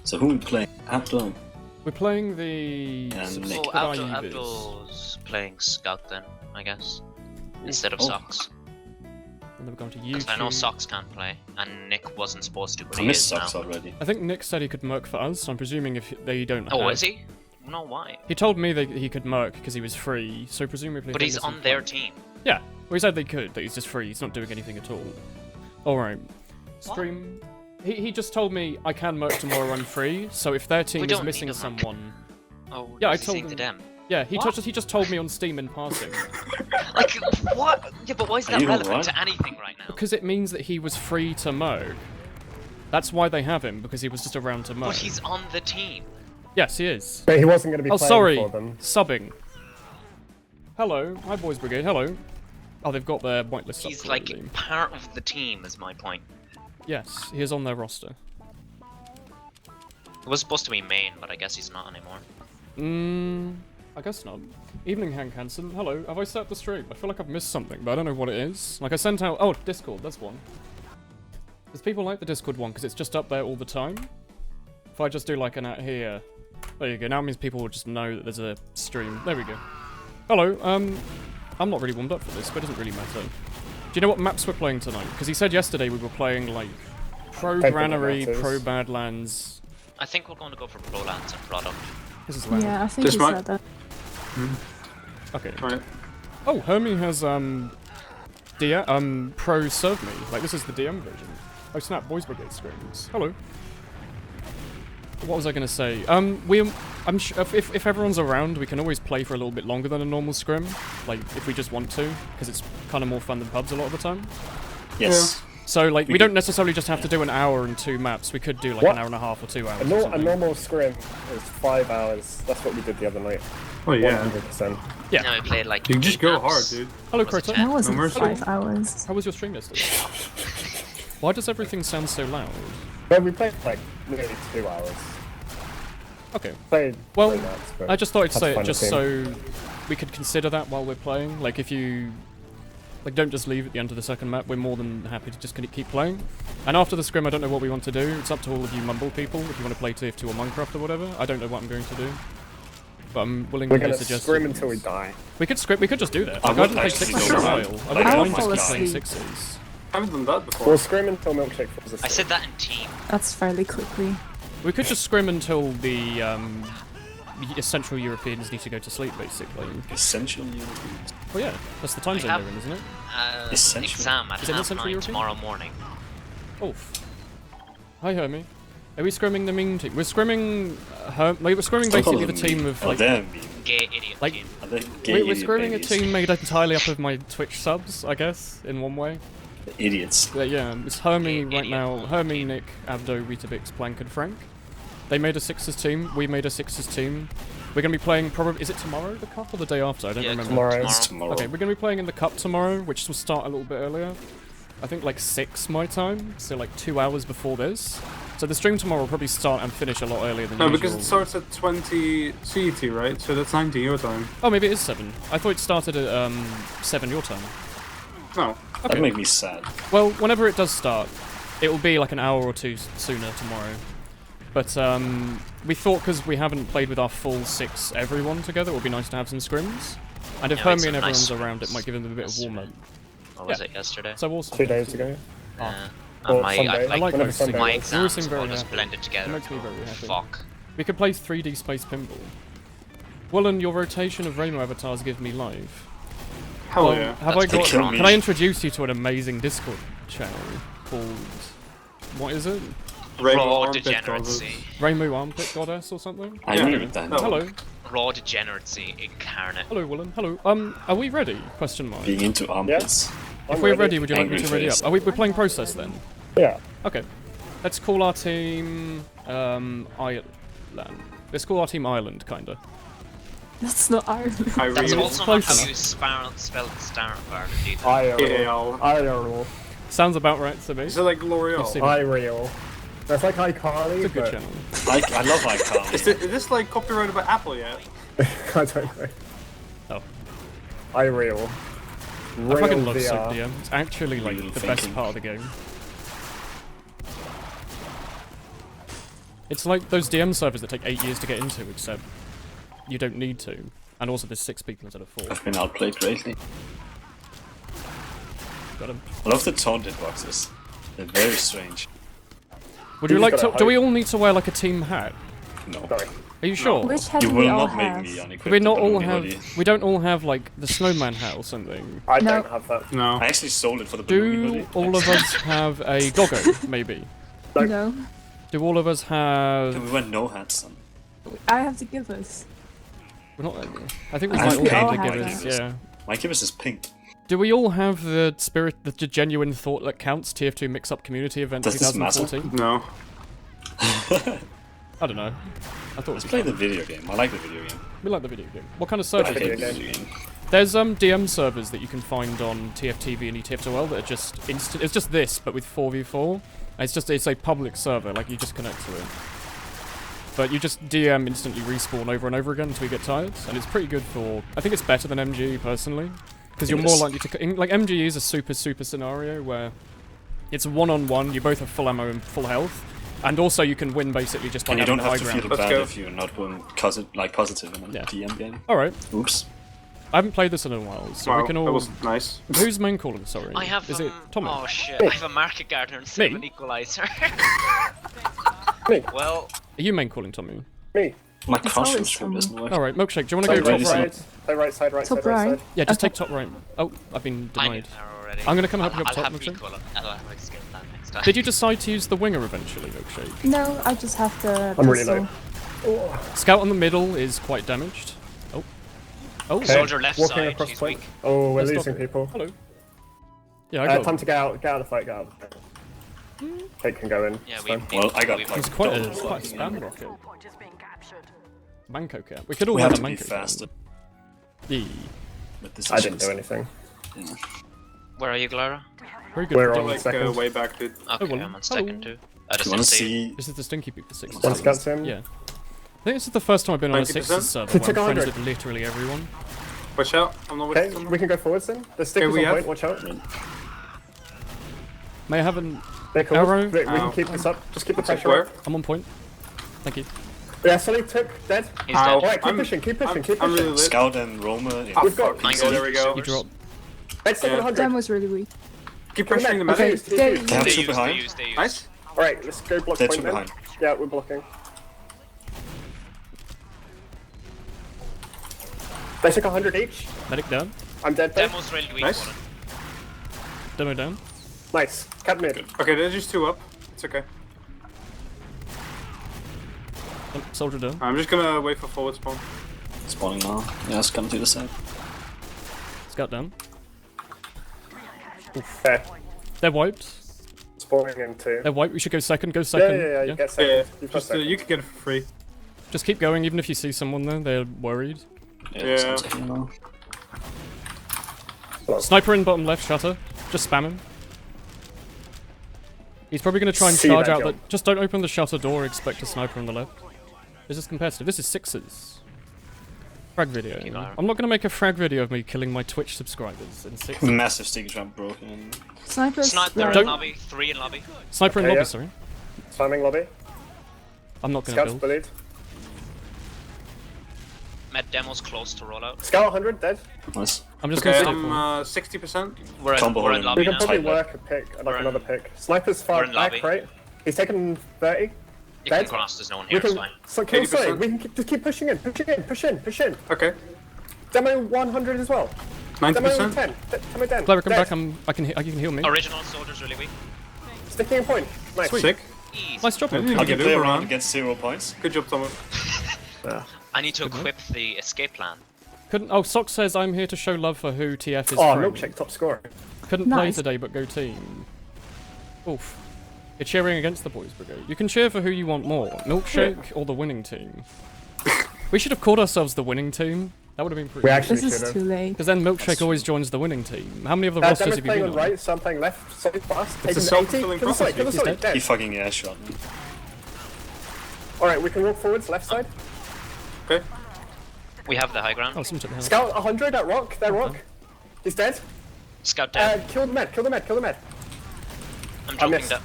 So who are we playing? Abdul. We're playing the... And Nick. Oh, Abdul's playing Scout then, I guess. Instead of Socks. And then we're going to YouTube. Because I know Socks can't play, and Nick wasn't supposed to, but I he missed is now. Socks already. I think Nick said he could merc for us, so I'm presuming if they don't have... Oh, is he? No, why? He told me that he could merc because he was free, so presumably... But he's on their team. Yeah, well he said they could, but he's just free, he's not doing anything at all. Alright. Stream... He just told me I can merc tomorrow I'm free, so if their team is missing someone... Oh, yeah, I told him. To them. Yeah, he just told me on Steam in passing. Like, what? Yeah, but why is that relevant to anything right now? Because it means that he was free to merc. That's why they have him, because he was just around to merc. But he's on the team. Yes, he is. But he wasn't going to be playing for them. Subbing. Hello, hi Boys Brigade, hello. Oh, they've got their whitelist up. He's like part of the team, is my point. Yes, he is on their roster. It was supposed to be main, but I guess he's not anymore. I guess not. Evening, Hank Hansen. Hello, have I set up the stream? I feel like I've missed something, but I don't know what it is. Like, I sent out... Oh, Discord, that's one. Does people like the Discord one? Because it's just up there all the time? If I just do, like, an out here... There you go, now it means people will just know that there's a stream. There we go. Hello, I'm not really warmed up for this, but it doesn't really matter. Do you know what maps we're playing tonight? Because he said yesterday we were playing, like, Pro Granary, Pro Badlands... I think we're going to go for Pro Lands and Product. This is loud. Yeah, I think he said that. Okay. Right. Oh, Hermie has Pro Serve Me. Like, this is the DM version. Oh snap, Boys Brigade screens. Hello. What was I gonna say? I'm sure if everyone's around, we can always play for a little bit longer than a normal scrim. Like, if we just want to, because it's kind of more fun than pubs a lot of the time. Yes. Yeah. So, like, we don't necessarily just have to do an hour and 2 maps. We could do, like, an hour and a half or 2 hours. A normal scrim is 5 hours. That's what we did the other night. Oh, yeah. 100%. Yeah. No, we played, like, You can just go maps. hard, dude. Hello, Crota. That wasn't No 5 hours. How was your stream yesterday? Why does everything sound so loud? But we played like nearly 2 hours. Okay. Played Well, 3 maps, but I just thought I'd had say fun it just team. so we could consider that while we're playing. Like, if you... Like, don't just leave at the end of the second map. We're more than happy to just keep playing. And after the scrim, I don't know what we want to do. It's up to all of you mumble people if you want to play TF2 or Minecraft or whatever. I don't know what I'm going to do. But I'm willing to suggest... We're going to scrim until we die. We could just do that. I Like, I would haven't played actually sixes go in a around. while. Like, I I wouldn't would mind fall playing asleep. sixes. I haven't done that before. We'll scrim until Milkshake falls asleep. I said that in team. That's fairly quickly. We could just scrim until the Central Europeans need to go to sleep, basically. Essential Europeans. Well, yeah, that's the time We zone have- they're in, isn't it? Essential. Exam at Is it not half Central 9 European? tomorrow morning. Oh. Hi, Hermie. Are we scrimming the mean team? We're scrimming... we're scrimming basically the team of, like... they're mean. Gay idiot Like- team. They're gay We're idiot scrimming a babies. team made entirely up of my Twitch subs, I guess, in one way. Idiots. But yeah, it's Hermie Gay right now. idiot. Hermie, Nick, Abdo, Weetabix, Plank, and Frank. They made a sixes team. We made a sixes team. We're going to be playing probably... Is it tomorrow, the cup, or the day after? I don't remember. tomorrow. It's tomorrow. Okay, we're going to be playing in the cup tomorrow, which will start a little bit earlier. I think like 6 my time, so like 2 hours before this. So the stream tomorrow will probably start and finish a lot earlier than No, usual. because it starts at 20 CET, right? So that's 19 your time. Oh, maybe it is 7. I thought it started at 7 your time. No. That made me sad. Well, whenever it does start, it will be like an hour or 2 sooner tomorrow. But we thought because we haven't played with our full 6 everyone together, it would be nice to have some scrims. And if Yeah, we had Hermie and some nice everyone's around, it scrims might give them a bit of warm up. Or was it yesterday? So awesome. 2 days ago. Yeah. Or And my, Sunday. I, I like Whenever those Sunday things. my was. You always exams seem very all just happy. blended together. It makes me very happy. Fuck. We could play 3D Space Pinball. Woolen, your rotation of Rainbow avatars give me live. Hell Well, yeah. Have That's I got? pretty cool. Can I introduce you to an amazing Discord channel called? What is it? Raw armpit degeneracy. Rainbow Armpit Goddess or something? I Yeah. agree with that. No. Hello. Raw degeneracy incarnate. Hello, Woolen. Hello. Are we ready? Question mark. Being into armpits. If we're ready, would you like me Angry to ready face. up? We're playing Process then? Yeah. Okay. Let's call our team, Ireland. Let's call our team Ireland, kinda. That's not Ireland. I That's really... also not close how enough. you spell Starboard either. AAL. Ireal. Sounds about right to me. Is it like You've L'Oreal? seen- Ireal. That's like iCarly, It's a good but channel. I love iCarly. Is this like copyrighted by Apple yet? I don't know. Oh. Ireal. I fucking love VR. SoapDM. It's actually like Real the thinking. best part of the game. It's like those DM servers that take 8 years to get into, except you don't need to. And also there's 6 people instead of 4. I've been outplayed greatly. Got him. I love the taunted boxes. They're very strange. Would you Who's like got to? a Do we hope? all need to wear like a team hat? No. Sorry. Are you sure? Which hat You do will we all not make have? me unequipped. Do we not all anybody. have? We don't all have like the snowman hat or something. I No. don't have that. No. I actually sold it for the balloon Do buddy. all of us have a doggo? Maybe. No. Do all of us have? We went no hats then. I have to give us. We're not. I think we I might have all pink. have to all give have us. that. Yeah. My Gibus is pink. Do we all have the spirit, the genuine thought that counts? TF2 Mix-Up Community Event Does this matter? 2014. No. I don't know. I thought it was Let's play fun. the video game. I like the video game. We like the video game. What kind of I server? hate Video the game. video game. There's DM servers that you can find on TFTV and ETF2L that are just instant. It's just this, but with 4v4. And it's a public server, like you just connect to it. But you just DM instantly respawn over and over again until you get tired, and it's pretty good for. I think it's better than MGE personally, because you're more Yes. likely to. Like MGE is a super scenario where it's a one-on-one. You both have full ammo and full health, and also you can win basically just by And you having don't the high have to ground. feel Let's bad go. if you're not one positive in a Yeah. DM game. All right, Oops. I haven't played this in a while, so Wow, we can all. that was nice. Who's main calling? Sorry, I have. Is it Tommy? Oh shit! I have a market gardener instead of Me? an equalizer. Me. Well, Are you main calling, Tommy? Me. My It's costume always script doesn't work. All right, milkshake. Do you want Play to go Ready, top right right? son? side. Play right side, right Top side, right right. side. Yeah, just Okay. take top right. Oh, I've been I denied. get there already. I'm gonna come help you up I'll top, have milkshake. equal. I'll have a skill plan next time. Did you decide to use the winger eventually, milkshake? No, I just have the I'm really pistol. low. Scout on the middle is quite damaged. Oh. Oh, Okay. Soldier left Walking side, across he's point. weak. Oh, we're Let's losing stop it. people. Hello. Yeah, I got Time him. to get out of the fight, get out of the fight. Kate can go in. Yeah, it's we. fine. Well, I got we- like It's quite a double spam fucking- rocket. Manco cat. We could all We have have a to be Manco faster cat. Yeah. with this. I didn't do anything. Where are you, Glara? Very good. We're for on doing- Like second. way back, dude. Okay, well, I'm on second too. I just You want didn't to see. see? This is the Stinky People 6. One scout to him. Yeah. I think this is the first time I've been on a 90%? 6 server He where took I'm friends 100. with literally everyone. Watch out. I'm not Okay, with someone. we can go forwards then. The stickers we on have- point, watch out. May I have an... They're cool. Arrow. We can Ow. keep this up. Just keep the Take pressure where? up. I'm on point. Thank you. Yeah, Sully took, dead. He's Ow. dead. Alright, keep I'm- pushing, keep pushing, I'm- keep I'm pushing. really lit. Scout and Roma. Yeah. Oh, We've got- fuck. I'm There we go. You drop. Let's take Yeah. 100. Dan was really weak. Keep pressuring the Okay, medic. stay- They- They have They two use, they behind. use, they use. Nice. Alright, let's go block They're point two then. behind. Yeah, we're blocking. They took 100 each. Medic down. I'm dead though. Demo's really weak. Nice. Woolen. Demo down. Nice. Cut mid. Okay, they're just 2 up. It's okay. Oh, soldier down. I'm just gonna wait for forward spawn. Spawning now. Yeah, it's coming to the side. Scout down. Okay. They're wiped. Spawning in too. They're wiped. We should go second. Go Yeah, second. yeah, you get second. Yeah, You've got just second. you can get it for free. Just keep going, even if you see someone there. They're worried. Yeah. sounds like, you know. Sniper in bottom left shutter. Just spam him. He's probably going to try and See charge that out the... jump. Just don't open the shutter door, expect a sniper on the left. This is competitive. This is 6s. Frag video. Keep an eye on. I'm not going to make a frag video of me killing my Twitch subscribers in 6. Massive sticky jump broken. Snipers. Sniper right. in lobby. 3 in lobby. Sniper in Okay, lobby, yeah. sorry. Slamming lobby. I'm not going to Scouts build. bullied. Med demo's close to rollout. Scout 100 dead. Nice. I'm just Okay, going to I'm stay 60%. We're in, Combo we're in holding. lobby We can now. probably Tight work a pick, We're like in- another pick. Sniper's far we're in back, lobby. right? He's taken 30. You can dead. cross, there's no one We here, it's can. fine. So kill 80%. Sully. We can just keep pushing in, push in. Okay. Demo 100 as well. Demo 90%. 10. Demo 10. Clever, come Dead. back. You can heal me. Original soldier's really weak. Sticking in point. Nice. Sweet. Sick. Easy. Nice job, I didn't man. even I'll get get play Uber around on. and get 0 points. Good job, Thomas. Yeah. I need to equip the escape plan. Couldn't. Oh, Sock says I'm here to show love for who TF is. Oh, friend. milkshake top scorer. Couldn't play Nice. today, but go team. Oof. You're cheering against the Boys Brigade. You can cheer for who you want more, Milkshake or the winning team. We should have called ourselves the winning team. That would have been pretty We good. actually This should is have. too late. Because then Milkshake always joins the winning team. How many of the rosters Demo's have you playing been on on? right, so I'm playing left. Solid fast. It's a Taking 80. self-fulfilling Kill the Sully, kill the He's Sully. dead. Dead. He fucking air shot me. Alright, we can walk forwards, left side. Okay. We have the high ground. Oh, someone took the hell. Scout 100 at rock. That rock. He's dead. Scout dead. Kill the med. I'm joking missed. that.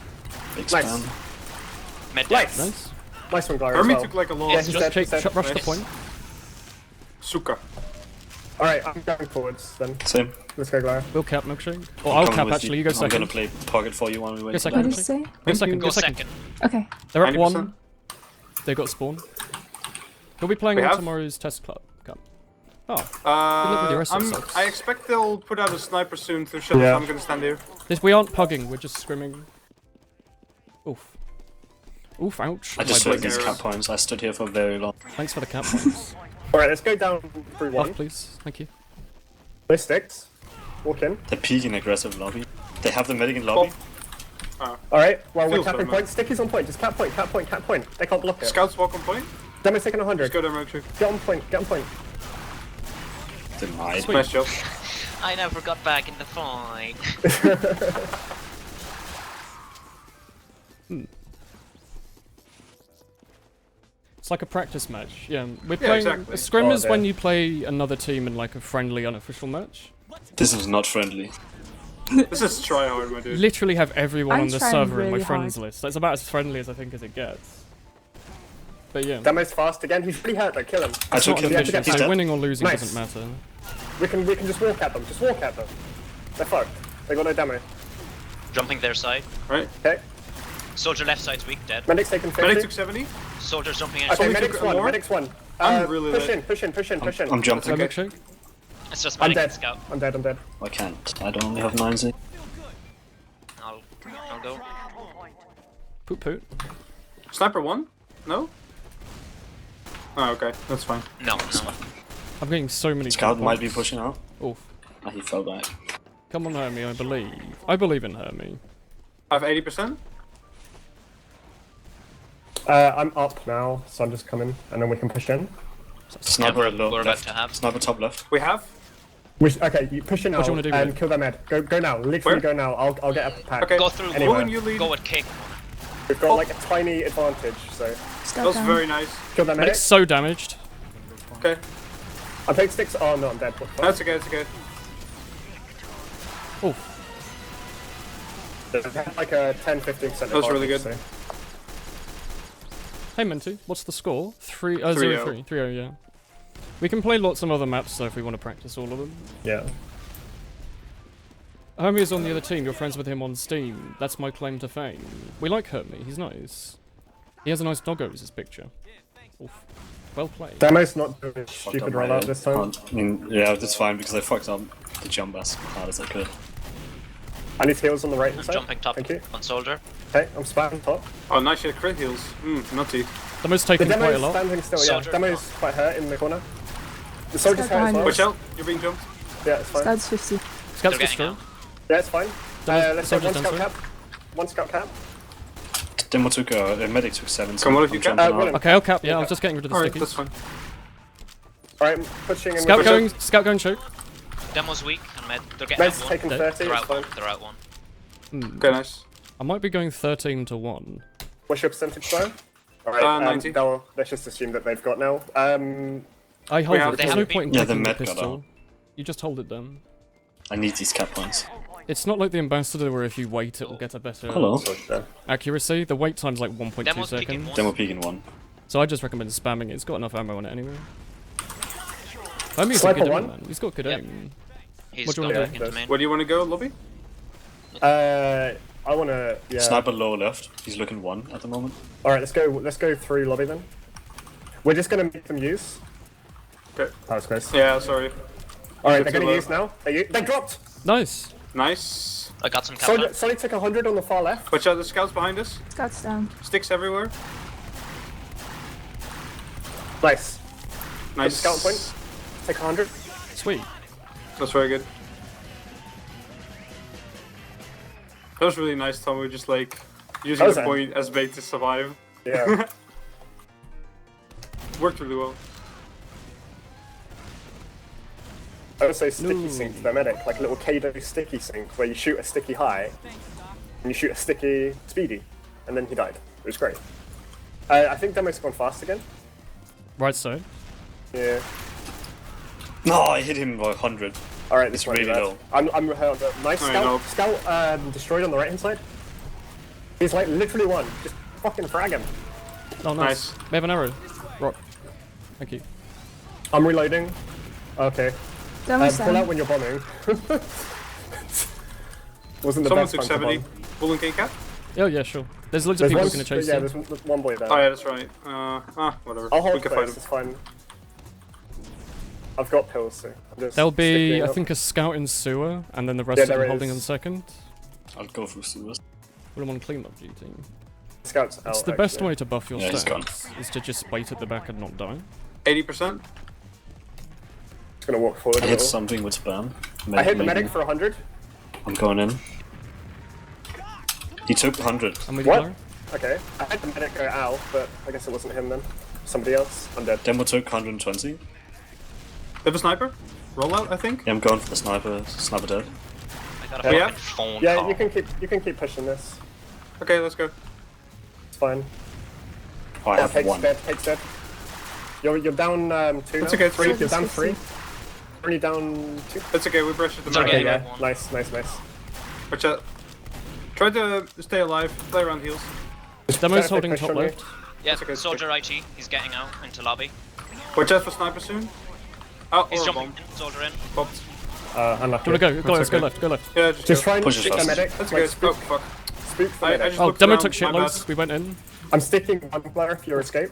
Big Nice. spam. Med dead. Nice. Nice. Nice one, Glory. Hermie as well. took like a long. Yeah, he's dead, Jake, he's dead. rush the Nice. point. Suka. Alright, I'm going forwards then. Same. Let's go, Glory. We'll cap milkshake. Or I'll Coming cap with actually, you go I'm gonna second. play pocket for you while we wait. Go What second. did you say? Go second, Go go second. second. Okay. They're at 90%. 1. They got spawn. We'll be playing We on have? tomorrow's test club. Cup. Oh, luck with your rest of the subs. I expect they'll put out a sniper soon to shut Yeah. I'm gonna stand here. We aren't pugging, we're just scrimming. Oof. Oof, ouch. I just My took brain. these cap points. I stood here for very long. Thanks for the cap points. Alright, let's go down through Off, one. please. Thank you. No sticks. Walk in. They're peeking aggressive lobby. They have the medic in lobby. Alright, well, we're Feels capping bad, man. point. Sticky's on point. Just cap point, cap point, cap point. They can't block it. Scouts walk on point. Demo's taking Let's 100. go there, Milkshake. Get on point, get on point. Denied. Nice job. I never got back in the fight. It's like a practice match. Yeah, we're playing. exactly. A scrim Oh, is when yeah. you play another team in like a friendly, unofficial match. This is not friendly. This is try hard, my dude. Literally have everyone I'm on the trying server in my really friends hard. list. That's about as friendly as I think as it gets. But yeah, Demo's fast again. He's pretty hurt though. Kill him. I took not him. official, get He's so dead. winning or losing Nice. doesn't matter. We can just walk at them. Just walk at them. They're fucked. They got no demo. Jumping their side. Right? Okay. Soldier left side's weak, dead. Medic's taking 50. Medic took 70. Soldier's jumping in. Okay, Somebody medic's took one. more? Medic's one. I'm really push lit. in, push in, push in, push in. I'm jumping. Go Okay. milkshake. It's just I'm medic and dead. scout. I'm dead. I'm dead. I can't. I don't only have 90. I'll go. Poot poot. Sniper 1? No? Oh, okay. That's fine. No, no. I'm getting so many. Scout cap might be points. pushing out. Oof. Ah, he fell back. Come on, Hermie, I believe. I believe in Hermie. I have 80%. I'm up now, so I'm just coming, and then we can push in. Sniper we're- low we're about left. to have- Sniper top left. We have. Okay, you push in now What do you wanna do with and it? kill their med. Go now. Literally Where? go now. I'll get a pack. Okay. Go through. Anyway. Woolen, you lead. Go with kick. We've got like a tiny advantage, so That Scout was down. very nice. kill their medic. Medic's so damaged. Okay. I'm taking sticks. Oh no, I'm dead. What the fuck? That's okay, that's okay. Oof. They had like a 10-15% That was really good. So. Hey Minty, what's the score? 3-0. 0-3. 3-0, yeah. We can play lots of other maps though if we want to practice all of them. Yeah. Hermie is on the other team, you're friends with him on Steam. That's my claim to fame. We like Hermie, he's nice. He has a nice doggo as his picture. Oof. Well played. Demo's not doing a Fucked stupid up my rollout head. this time. I mean, yeah, that's fine because I fucked up the jump as hard as I could. I need heals on the right I'm side. jumping top Thank you. on soldier. Okay, I'm spatting top. Oh, nice shit. Crit heals. Nutty. Demo's The taken quite a demo's lot. standing still. Soldier. Yeah, demo's quite hurt in the corner. The soldier's Scout hurt as behind well. Watch out. You're being jumped. Yeah, it's fine. Scout's 50. Scouts They're get getting strong. out. Yeah, it's fine. Let's go soldier's one down scout side. cap. One scout cap. Demo took the medic took 7. So Come on, if I'm you can. jumping Woolen. out. Okay, I'll cap, yeah, I was just getting rid of the Alright, stickies. that's fine. Alright, I'm pushing in Scout with going choke. Demo's weak and med. They're getting Med's out one. taking Dead. 30, They're it's out fine. one. They're out one. Okay, nice. I might be going 13 to 1. What's your percentage though? Alright, 90. let's just assume that they've got now. I hold have- it, they there's have no been- point in Yeah, the taking the med got pistol. out. You just hold it then. I need these cap points. It's not like the ambassador where if you wait it will get a better Hello. accuracy. The wait time's like 1.2 Demo's picking seconds. one. Demo peeking 1. So I just recommend spamming it. It's got enough ammo on it anyway. Hermie's a Sniper good one? aim, man. He's got good Yep. aim. He's What do you going wanna back do? into main. Where do you want to go, lobby? I wanna, yeah. Sniper low left. He's looking 1 at the moment. Alright, let's go through lobby then. We're just gonna make them use. Okay. That was close. Yeah, sorry. Alright, Good they're to gonna use now. They dropped! Nice. Nice. I got some counter. Solid took 100 on the far left. Watch out, the scouts behind us. Scout's down. Sticks everywhere. Nice. Nice. Scout point. Take 100. Sweet. That's very good. That was really nice, Tom. We were just like using That the was point as bait to survive. Yeah. Worked really well. I would say sticky No. sync to their medic, like a little Kado sticky sync where you shoot a sticky high and you shoot a sticky speedy, and then he died. It was great. I think Demo's gone fast again. Right side. Yeah. No, I hit him by 100. Alright, this It's one. really low. I'm hurt. Nice I scout. know. Scout destroyed on the right hand side. He's like literally one. Just fucking frag him. Oh, nice. Nice. We have an arrow. Rock. Thank you. I'm reloading. Okay. Demo's Pull out down. when you're bombing. Wasn't the Someone best took time to 70. bomb. Woolen K cap? Oh, yeah, sure. There's loads of There's people one, going to chase yeah, you. there's one boy there. Oh yeah, that's right. Whatever. I'll We hold can fight close, him. it's fine. I've got pills, so I'm just There'll be, sticking I up. think, a scout in sewer, and then the rest Yeah, of them there holding is. on second. I'll go through sewers. What am on cleanup duty? Scouts out. It's the best actually. way to buff your Yeah, he's gone. stats, is to just wait at the back and not die. 80%. Just gonna walk forward I a hit little. something with spam. I hit the Maybe. medic for 100. I'm going in. He took 100. I'm with you, What? Lara. Okay. I had the medic go out, but I guess it wasn't him then. Somebody else. I'm dead. Demo took 120. They have a sniper. Rollout, I think. Yeah, I'm going for the sniper. Sniper dead. I got a Yeah. fucking phone Yeah, call. you can keep pushing this. Okay, let's go. It's fine. Oh, I have Take's one. dead. Take's dead. You're down 2 That's now. okay, 3. it's You're down 60. 3. Only down 2. It's okay, we brushed the It's mark. okay. Okay, Yeah, yeah. one. Nice. Watch out. Try to stay alive. Play around heals. Demo's Take holding push top from me. left. Yeah, That's okay, soldier IT. He's getting out into lobby. Watch out for sniper soon. Oh, He's or a jumping bomb. in. Soldier in. Popped. Unlucky. Do you want to go? Go, That's let's go okay. left, go left. Yeah, Just go. try and Push stick us the fast. medic. That's Like, okay. Oh, fuck. spook the I medic. just Oh, looked Demo around, took my bad. shitloads. We went in. I'm sticking one player if you escape.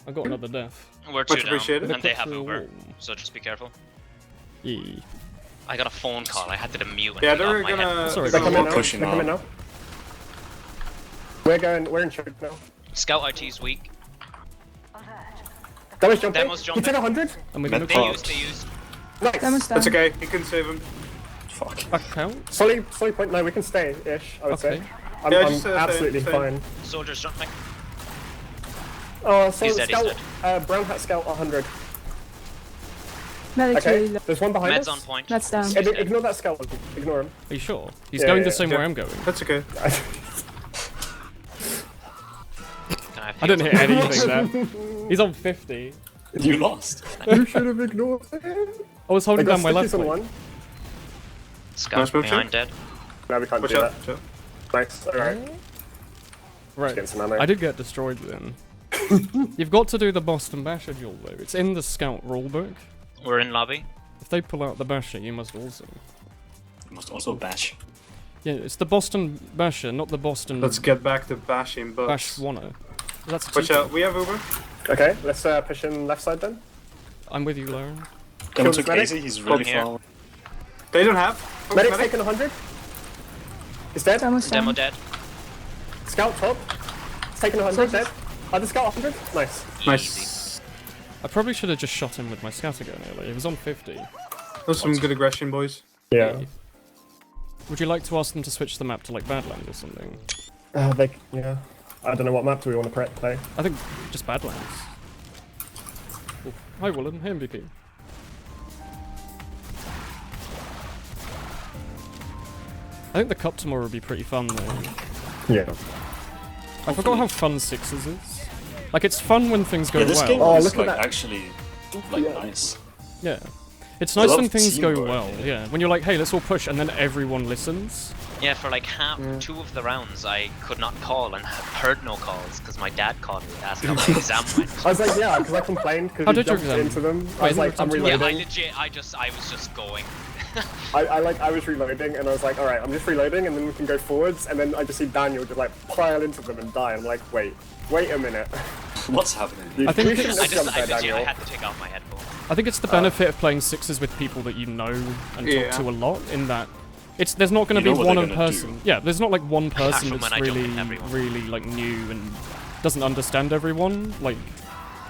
I got another death. We're two Much down, appreciated. and they have Put through a Uber, wall. so just be careful. Yeah. I got a phone call. I had to mute and Yeah, take they're off my gonna. headphones. Sorry, They're Go coming we're now. pushing They're coming on. now. We're in choke now. Scout IT's weak. Demo's jumping. Demo's He jumping. took 100. And we're Med gonna part. They used. Nice. Demo's down. That's okay. You can save him. Fuck. back out. Solly point. No, we can stay-ish, I would Okay. say. I'm, Yeah, I'm just, absolutely stay. fine. Soldiers jumping. Oh, so He's dead, he's scout, brown hat scout 100. Medic Okay, really low. there's one behind Med's us. on point. That's down. He's dead. Ignore that scout. Ignore him. Are you sure? He's Yeah, going yeah, the same yeah. way I'm going. That's okay. Can I have I didn't hit heals? anything there. He's on 50. You lost. You should have ignored him. I was They holding got down my left stickies on leg. one. Scout Nice move, behind Jim. dead. No, we can't Watch do out. that. Watch out. Nice. Alright. Right. Get some ammo. I did get destroyed then. You've got to do the Boston Basher duel though. It's in the Scout rulebook. We're in lobby. If they pull out the Basher, you must also. You must also bash. Yeah, it's the Boston Basher, not the Boston Let's get back to bashing bugs. Bash Wanna. That's Watch cheating. out. We have Uber. Okay, let's push in left side then. I'm with you, Lauren. Demo Kills took medic. 80. He's really here. far. They don't have. Oh, Medic's taking 100. He's dead. Demo's down. Demo dead. Scout top. He's taking 100. Dead. Other scout 100. Nice. Easy. Nice. I probably should have just shot him with my scattergun earlier. He was on 50. That's some good aggression, boys. Yeah. Would you like to ask them to switch the map to like Badlands or something? Yeah. I don't know what map do we want to play. I think just Badlands. Ooh. Hi Woolen, hey MVP. I think the cup tomorrow would be pretty fun though. Yeah. I forgot how fun Sixes is. Like it's fun when things go Yeah, this well. game Oh, is look at like that. actually like nice. Yeah. It's I nice love when things go teamwork, well, yeah. yeah. When you're like, hey, let's all push, and then everyone listens. Yeah, for like half, 2 of the rounds, I could not call and heard no calls because my dad called me to ask how my exam went. I was like, yeah, because I complained How because you did your jumped exam? into them. I Wait, was like, isn't I'm there Yeah, reloading. I legit, I was just going. I was reloading and I was like, alright, I'm just reloading and then we can go forwards. And then I just see Daniel just like pile into them and die. I'm like, wait a minute. What's happening? You, I think you it's- shouldn't have jumped there, I Daniel. had to take off my headphones. I think it's the benefit of playing Sixes with people that you know and Yeah. talk to a lot, in that there's not going to You be know what one they're per gonna person. do. Yeah, there's not like one person from that's when I jump really, into everyone. really like new and doesn't understand everyone. Like,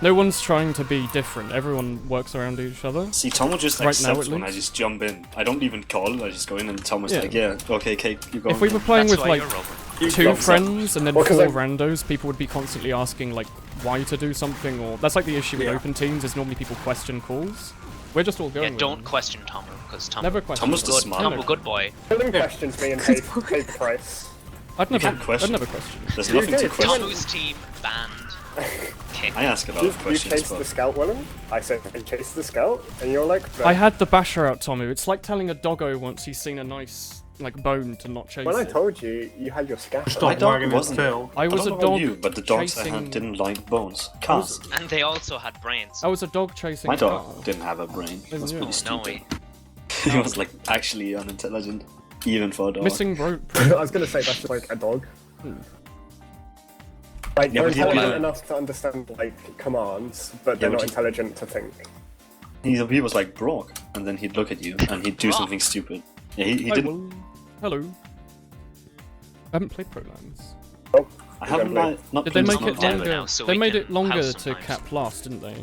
no one's trying to be different. Everyone works around each other. See, Tom will just Right now, accept at when I least. just jump in. I don't even call, I just go in and Tom is Yeah. like, yeah, okay, Kate, you go. If we were playing That's with why like you're over. two thumbs up. friends and then Well, 'cause 4 I- randos, people would be constantly asking like why to do something, or that's like the issue with Yeah. open teams is normally people question calls. We're just all Yeah, going. with don't them. question Tomo because Tomo. Never question. Thomas the good, smart. Tomo, good boy. Killing questions me and paid the price. I'd never. can't question. I'd never question. There's You nothing to did. question. Tomo's team banned. Kick. I ask a lot You of questions, chased the but scout, Woolen? I said, I chased the scout? And you're like, I had the basher out, Tomu. It's like telling a doggo once he's seen a nice like bone to not chase When I it. told you, you had your scatter. My Stop dog wagging its wasn't. tail. I was don't a know about dog you, but the dogs I chasing- had didn't like bones. Cars. And they also had brains. I was a dog chasing My a car. dog didn't have a brain. He was Isn't pretty it? No stupid. way. He was like actually unintelligent, even for a dog. Missing bro. I was gonna say that's just like a dog. Like Yeah, they're but he- intelligent yeah. enough to understand like commands, but they're but not he- intelligent to think. He was like Brock, and then he'd look at you and he'd do Brock. something stupid. Yeah, he Hi, didn't. Woolen. Hello. I haven't played Prolands. Oh, I haven't Lovely. not Did they played make it Snow Never longer? now, so They we made can it longer house to sometimes. cap last, didn't they?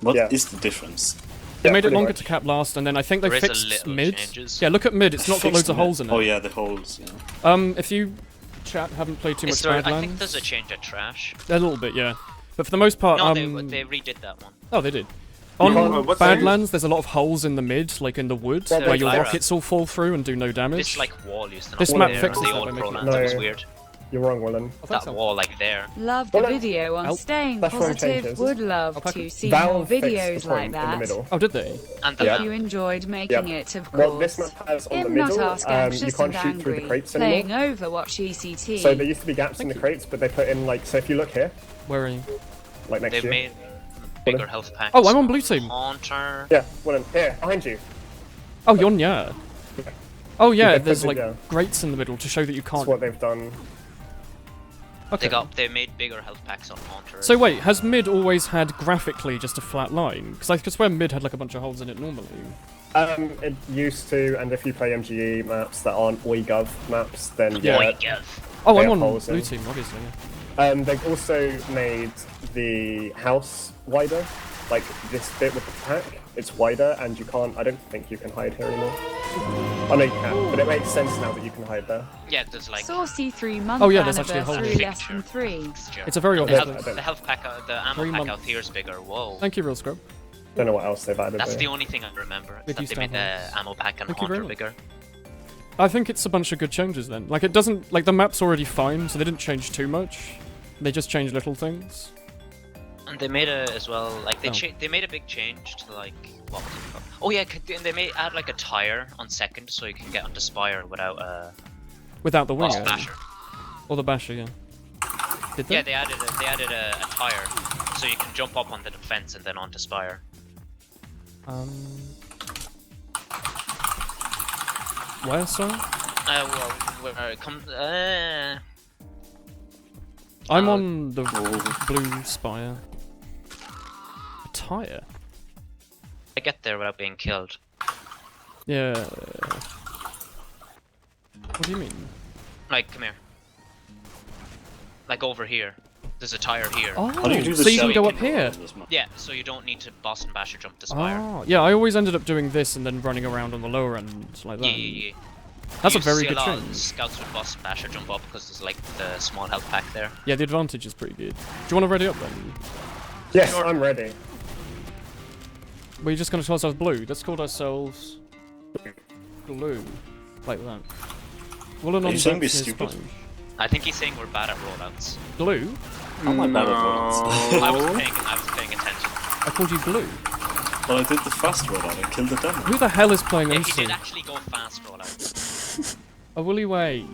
What Yeah. is the difference? They made it pretty longer much. to cap last, and then I think they There is a fixed little mid. changes. Yeah, look at mid. It's not got Fixed loads of mid. holes in it. Oh yeah, the holes. Yeah. If you chat haven't played too much Is there, I Badlands, think there's a change at trash. a little bit, yeah. But for the most part, No, they redid that one. oh, they did. On what's Badlands, there's a lot of holes in the mid, like in the wood, Yeah, where your Lyra. rockets all fall through and do no damage. This like wall used to not This be map there fixes on the that old by making Pro it- Lands, it was No. weird. You're wrong, Woolen. I think That so. wall like there. Love the Well, video on Help. staying That's where it positive. changes. Would love I'll pack to it. see more Valve fixed videos the like point in the that. middle. Oh, did they? And the Yeah. If you enjoyed making it, of Well, course. this map has on the I'm not middle, ask you anxious can't and shoot through the angry. crates Playing anymore. Overwatch ECT. So there used to be gaps in the crates, but they put in like, so if you look here, Where are you? like next they've to you. made bigger health packs. Oh, I'm on blue team. Haunter. Yeah, Woolen, here, behind you. Oh, Yonya. Oh yeah, Yeah, there's like yeah. grates in the middle to show that you That's can't. what they've done. Okay. They made bigger health packs on Haunter. So wait, has mid always had graphically just a flat line? Because I could swear mid had like a bunch of holes in it normally. It used to, and if you play MGE maps that aren't OiGov maps, then Yeah. Boy, yeah. Oh, They I'm have on holes blue in. team, obviously. Yeah. They've also made the house wider, like this bit with the pack. It's wider, and you can't. I don't think you can hide here anymore. Oh no, you can, but it makes sense now that you can hide there. Yeah, there's like Saucy 3-month Oh, yeah, there's actually a hole. anniversary less Picture. than 3. texture. It's a very the obvious. health, place. the health pack, the ammo 3 pack months. out here is bigger. Whoa. Thank you, Real Scrub. Don't know what else they've added. That's there. the only thing I remember. Did That you they made stab the ammo pack and Thank you very Haunter much. bigger. I think it's a bunch of good changes then. Like it doesn't like the map's already fine, so they didn't change too much. They just changed little things. And they made a as well, like Oh. they made a big change to like what was it called? Oh yeah, and they made add like a tire on second, so you can get onto Spire without Without the boss winger. basher. Or the basher, yeah. Did they? Yeah, they added a tire, so you can jump up on the defense and then onto Spire. Where, sorry? Well, where it comes. I'm on the blue spire. A tire? I get there without being killed. Yeah. What do you mean? Like, come here. Like over here. There's a tire here. Oh, How do you do the so you can shell go up kick here. on this map? Yeah, so you don't need to boss and basher jump to Spire. Oh, yeah, I always ended up doing this and then running around on the lower end like that. Yeah. That's You a very see good a lot of change. Scouts with boss and basher jump up because there's like the small health pack there. Yeah, the advantage is pretty good. Do you want to ready up then? Yes, Sure. I'm ready. We're just going to call ourselves blue. Let's call ourselves blue. Like that. Woolen Are on you saying we're both is stupid? fine. I think he's saying we're bad at rollouts. Blue? How am I bad at rollouts? I was paying attention. I called you blue. Well, I did the fast rollout and killed the demo. Who the hell is playing Yeah, those he two? did actually go fast rollouts. A woolly wave.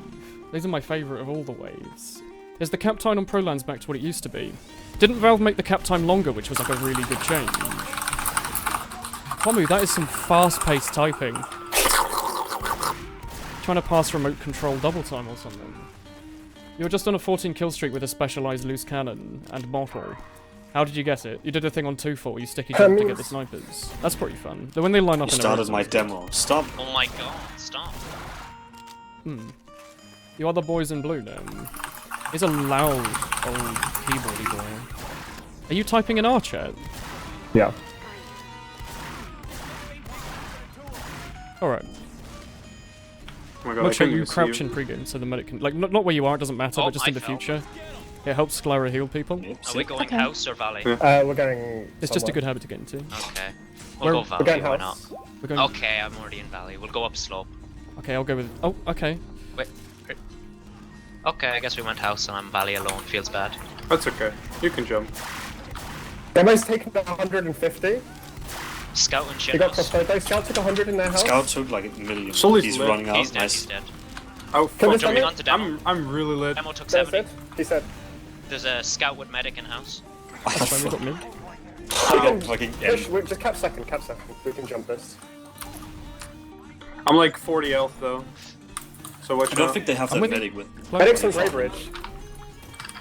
These are my favourite of all the waves. Is the cap time on Prolands back to what it used to be? Didn't Valve make the cap time longer, which was like a really good change? Tommy, that is some fast-paced typing. Trying to pass remote control double time or something. You were just on a 14 kill streak with a specialised loose cannon and bottle. How did you get it? You did a thing on 2-4 where you sticky jump to get the snipers. That's pretty fun. Though when they line up You in a started row, my it's good. demo. Stop. Oh my god, stop. You are the boys in blue now. He's a loud old keyboardy boy. Are you typing in our chat? Yeah. Alright. Oh my god, I Make sure can't you even see crouch in pregame so the medic can... Like, not where you are, it doesn't matter, Oh, but just I in the fell. future. It helps Sklara heal people. Are we going Okay. house or valley? Yeah. We're going. It's just a somewhere. good habit to get into. Okay. Where- We'll We're go We're valley, going why not? house. We're going... Okay, I'm already in valley. We'll go up slope. Okay, I'll go with... Oh, okay. Wait. Okay, I guess we went house and I'm valley alone. Feels bad. That's okay. You can jump. Demo's taken down 150. Scout and He shit got house. crossbow. Those scouts took 100 in their house. Scout took like a million. Sully's He's lit. running out. He's dead, Nice. he's dead. Oh, Kill fuck. this Jumping demo. onto demo. I'm really lit. Demo took That's 70. it. He said. There's a scout with medic in house. That's fine, we got mid. I got fucking Push, just cap second, cap second. We can jump this. I'm like 40 health though. So watch I don't out. think they have I'm that with medic with. Medic's on Grey Bridge.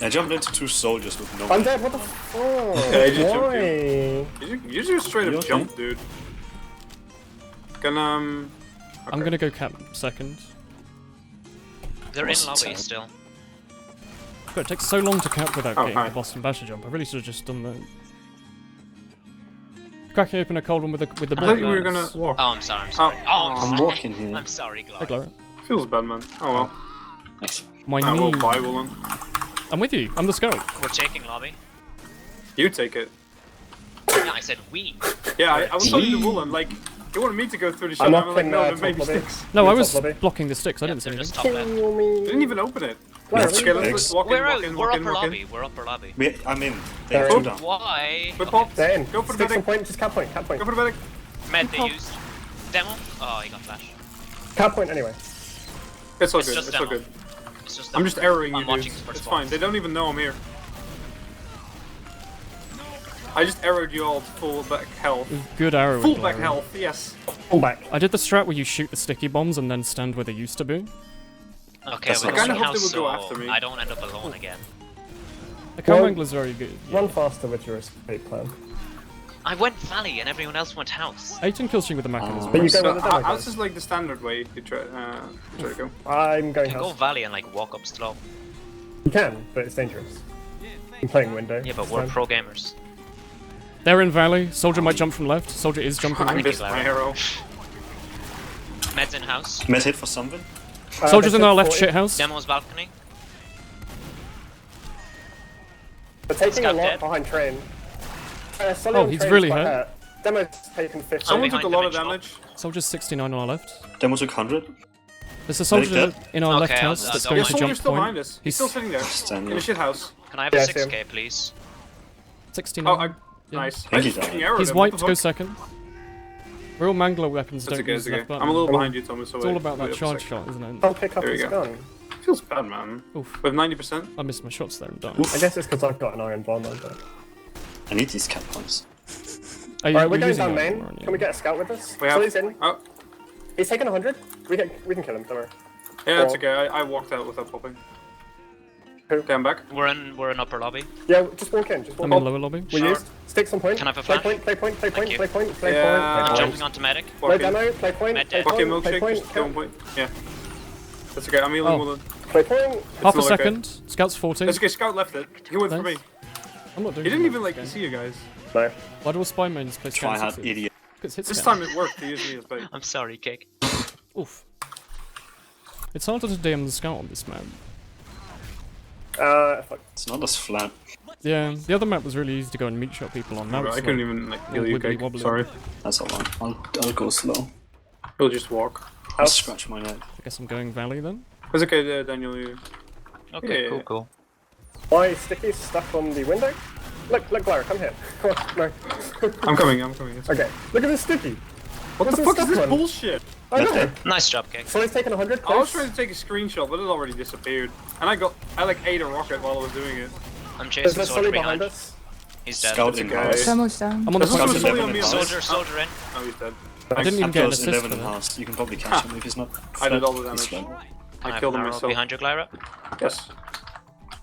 I jumped into 2 soldiers with no. I'm dead, what the fuck? Yeah, you just Why? You just straight You up okay? jump, dude. Gonna I'm gonna go cap second. They're in What's lobby that? still. God, it takes so long to cap without Oh, getting hi. the Boston Basher jump. I really should have just done that. Cracking open a cold one with the I thought you were gonna walk. Oh, I'm sorry, I'm sorry. I'm walking here. I'm sorry, Hey, Glory. Gloria. Feels bad, man. Oh well. Nice. My I will knee. buy Woolen. I'm with you. I'm the scout. We're taking lobby. You take it. No, I said we. Yeah, I was talking to Woolen. Like, you wanted me to go through the shot. I'm I'm up like, in no, top maybe lobby. sticks. No, I Top was lobby. blocking the sticks. I didn't see They're anything. just top left. Didn't even open it. That's Okay, Thanks. let's walk in, We're walk out. in, We're walk in, upper walk in. lobby. We're upper lobby. I'm in. They They're have 2 in. down. Why? But Okay. pop. They're in. Go for the Sticks on medic. point, just cap point, cap point. Go for the medic. Med they used. Demo? Oh, he got flash. Cap point anyway. It's all It's good. just It's all demo. good. It's just I'm just erroring I'm you, watching dudes. first It's ball. fine. They don't even know I'm here. I just arrowed you all to full back health. Good arrow. Full with back Gloria. health, yes. Pull back. I did the strat where you shoot the sticky bombs and then stand where they used to be. Okay, That's we're not- I going kinda hope they house, would go so after me. I don't end up alone again. The cow Well, angler's very good. Yeah. Run faster with your escape plan. I went valley and everyone else went house. 18 kills with the mechanism. But you So, go with the demo. how's guys. this like the standard way you try to go? I'm going You can go house. valley and like walk up slow. You can, but it's dangerous. I'm playing window. Yeah, but it's we're fine. pro gamers. They're in valley. Soldier might jump from left. Soldier is jumping. I Thank in. you, missed my Larry. arrow. Meds in house. Med hit for something. Soldiers they in our took left 40. shit house. Demo's balcony. They're taking a Scout lot dead. behind train. Sully Oh, on he's train's really quite hurt. Demo's taken 50. Someone behind took a lot of dimensional. damage. Soldier's 69 on our left. Demo took 100. There's a soldier dead? in our Okay, left house I'll that's don't going Yeah, mind. to soldier's jump still behind point. us. He's still sitting there. Stand In there. a shit house. Can I have a Yeah, I see 6k, please? 69. Oh, Yeah. nice. Thank I you, just fucking Daniel. arrowed He's him, what wiped, the go fuck? second. Real mangler weapons That's don't okay, use that's okay. left button. I'm a little behind you, Thomas. So It's all about that wait up a charge sec. shot, isn't it? Can't pick up There his you go. gun. Feels bad, man. Oof. With 90%. I missed my shots there and died. Oof. I guess it's because I've got an iron bomb under. I need these cap points. Are you, Alright, we're you're going using down that main. one, aren't you? Can we get a scout with us? We have. Sully's in. Oh, He's taken 100. We can kill him, don't worry. yeah, that's Oh. okay. I walked out without popping. Who? Okay, I'm back. We're in upper lobby. Yeah, just walk in. Just walk I'm in. in lower lobby. We Sure. used. Sticks on point. Can I have a play flash? point, play point, play point, you. play point, play Yeah, point, I'm play point. jumping onto medic. No Walk in. demo, play point, Med play dead. Walk in, point, play milkshake. point, Just kill one point. Yeah. That's okay. I'm healing Oh. Woolen. play point. Half a not okay. second. Scout's 40. That's okay. Scout left it. He went for me. Nice. I'm not doing He didn't that even like this see you guys. No. Why do all spy mains play Try hard, scan idiot. It's hit This scan. time it worked. He used me as bait. I'm sorry, Cake. Oof. It's harder to DM the scout on this map. Fuck. It's not as flat. Yeah, the other map was really easy to go and meat shot people on. Now Bro, it's I couldn't like- even like all heal you, wibbly Cake. wobbly. Sorry. That's alright. I'll go slow. He'll just walk. I'll scratch my neck. I guess I'm going valley then. It's okay, Daniel. You. Okay, Yeah. cool. Why Sticky's stuck on the window? Look, Lara, come here. Come on, no. I'm coming. I'm coming. It's Okay, look at this Sticky. What What's the this fuck is stuff this on? bullshit? I know. Nice job, Cake. Sully's taken 100. I was Close. trying to take a screenshot, but it already disappeared. And I like ate a rocket while I was doing it. I'm There's chasing no soldier Sully behind. behind us. He's dead. Scout in okay. house. Demo's down. I'm on the There's point. also Scout Sully in on me. house. Soldier in. Oh, he's dead. I didn't even get an Aptos assist 11 for in that. house. You can probably catch him if he's not. I did all the He's damage. flat. Can I have killed an him arrow myself. behind you, Glyra. Yes.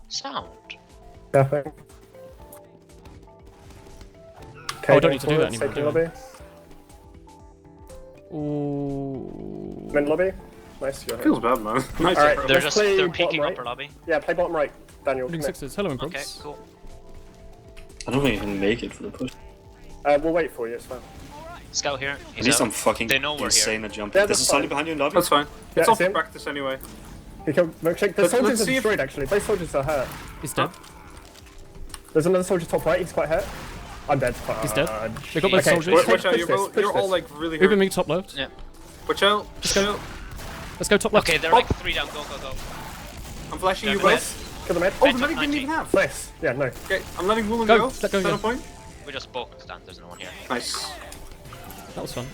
Sound. Nothing. Oh, I don't need to do that anymore, Taking do I? lobby. Ooh. Mid lobby. Nice, you're here. Feels bad, man. Nice. Alright, arrow. They're Let's play they're bottom peeking right. upper lobby. Yeah, play bottom right. Daniel, come Shooting here. sixes. Hello, Okay, improves. cool. I don't think I can make it for the push. We'll wait for you, it's fine. Scout here. At He's least out. I'm fucking They know we're insane here. at jumping. Yeah, There's a that's Sully fine. behind you in lobby. That's fine. Yeah, It's all see for him? practice anyway. He killed Milkshake. The Let's soldiers see are if- destroyed actually. Both soldiers are hurt. He's dead. There's another soldier top right, he's quite hurt. I'm dead. He's dead. Fudge. They got both Okay, soldiers. Watch push out, you're, this, both, push you're all this. like really Uber hurt. me top left. Yeah. Watch out. Chill. Let's go top left. Okay, they're like 3 down. Go, go, go. I'm flashing you They're both. Kill the med. Oh, Med the took medic didn't even 90. have. Nice. Yeah, no. Okay, I'm letting Woolen Go, go. let go, Center yeah. point. We just both stand. There's no one here. Nice. That was fun.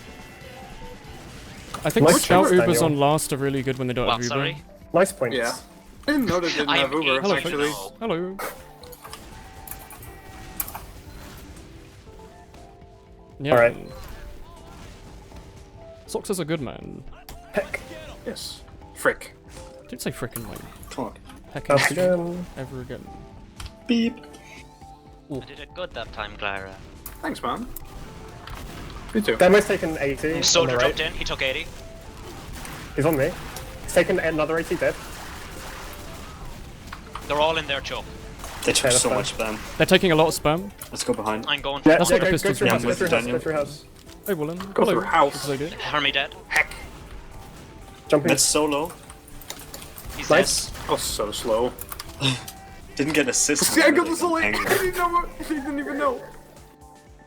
I think Nice Scout points, Ubers Daniel. on last are really good when they don't Well, have Uber. sorry. Nice points. Yeah. I didn't know they didn't I have am Uber, Hello, actually. folks. Hello. Yeah. Alright. Socks is a good man. Heck. Yes. Frick. Don't say frickin' like Come on. heckin' That's again. ever again. Beep. I did it good that time, Clara. Thanks, man. You too. Demo's taken 80. on Soldier the right. jumped in, he took 80. He's on me. He's taken another 80 dead. They're all in their choke. They took that's so fine. much spam. They're taking a lot of spam. Let's go behind. I'm going Yeah, That's yeah, what the go pistols through do. house, Yeah, go through with house, Daniel. go through house. Hey, Woolen. Go Hello. through house. Because they did. Hermie dead. Heck. Jumping. That's so low. He's Nice. Oh, so slow. Didn't get assist. See, I got this all. I Angry. didn't know what. He didn't even know.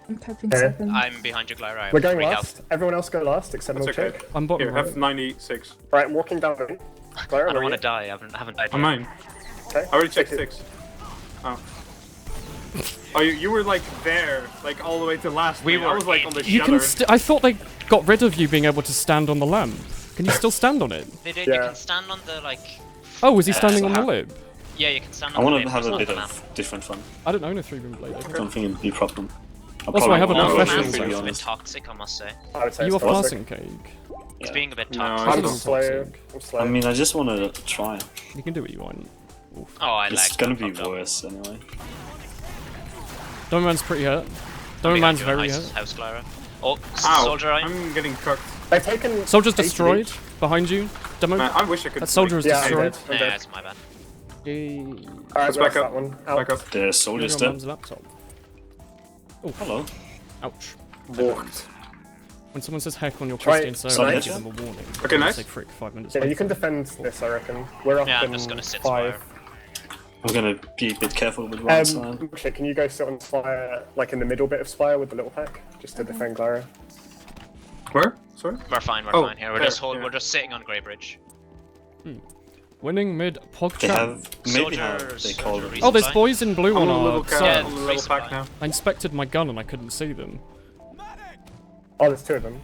I'm typing Okay. second. dead. I'm behind you, Clara. I have We're going three last. health. Everyone else go last except That's Milkshake. okay. I'm bottom Here, right. have 96. Right, I'm walking down. Claire, I where don't are want to you? die. I haven't died I'm yet. mine. Okay. I already checked 6. Oh. Oh, you were like there, like all the way to last. We night. I were was like on the You shutter. can. I thought they got rid of you being able to stand on the lamp. Can you still stand on it? They did. You Yeah. can stand on the like. Oh, is he standing so on the how- lib? Yeah, you can stand I on the want lid, to have but a it's bit not the of map. different fun. I don't own a 3-room blade. I don't think it'd be a problem. Also, I have a No, the professional map to is be a bit honest. toxic, I must say. I would say You are it's toxic. passing cake. It's Yeah. being a bit No, toxic. I I'm don't slow. toxic. I'm slow. I mean, I just want to try. You can do what you want. Oh, I like. It's gonna be worse anyway. Doman's pretty hurt. Doman's very hurt. House, Clara. Oh, Ow, soldier, I'm getting cooked. They've taken. Soldier's 80 destroyed. each. Behind you. Demo. Man, I wish I could. That soldier is Yeah, I'm destroyed. dead. I'm Nah, dead. it's my bad. Yay. Alright, Let's we back lost up. that one. Out. Back up. The soldier's Your dead. mum's laptop. Oh, hello. Ouch. Walked. When someone says heck on your Try- Christian server, Sorry, you headshot. give them a warning. Okay, nice. Say frick 5 minutes Yeah, later. you can defend this, I reckon. We're up Yeah, I'm in just gonna sit 5. spire. I'm gonna be a bit careful with right side. Milkshake, can you go sit on Spire, like in the middle bit of Spire with the little pack, just to defend Clara? Where? Sorry. We're fine. We're Oh, fine here. We're there, just yeah. We're just sitting on Grey Bridge. Winning mid They PogChamp. have maybe how Soldier- they call soldier it. Oh, there's resupply. boys in blue I'm on on a our little side. Yeah, on a little pack resupply. now. I inspected my gun and I couldn't see them. Oh, there's 2 of them. You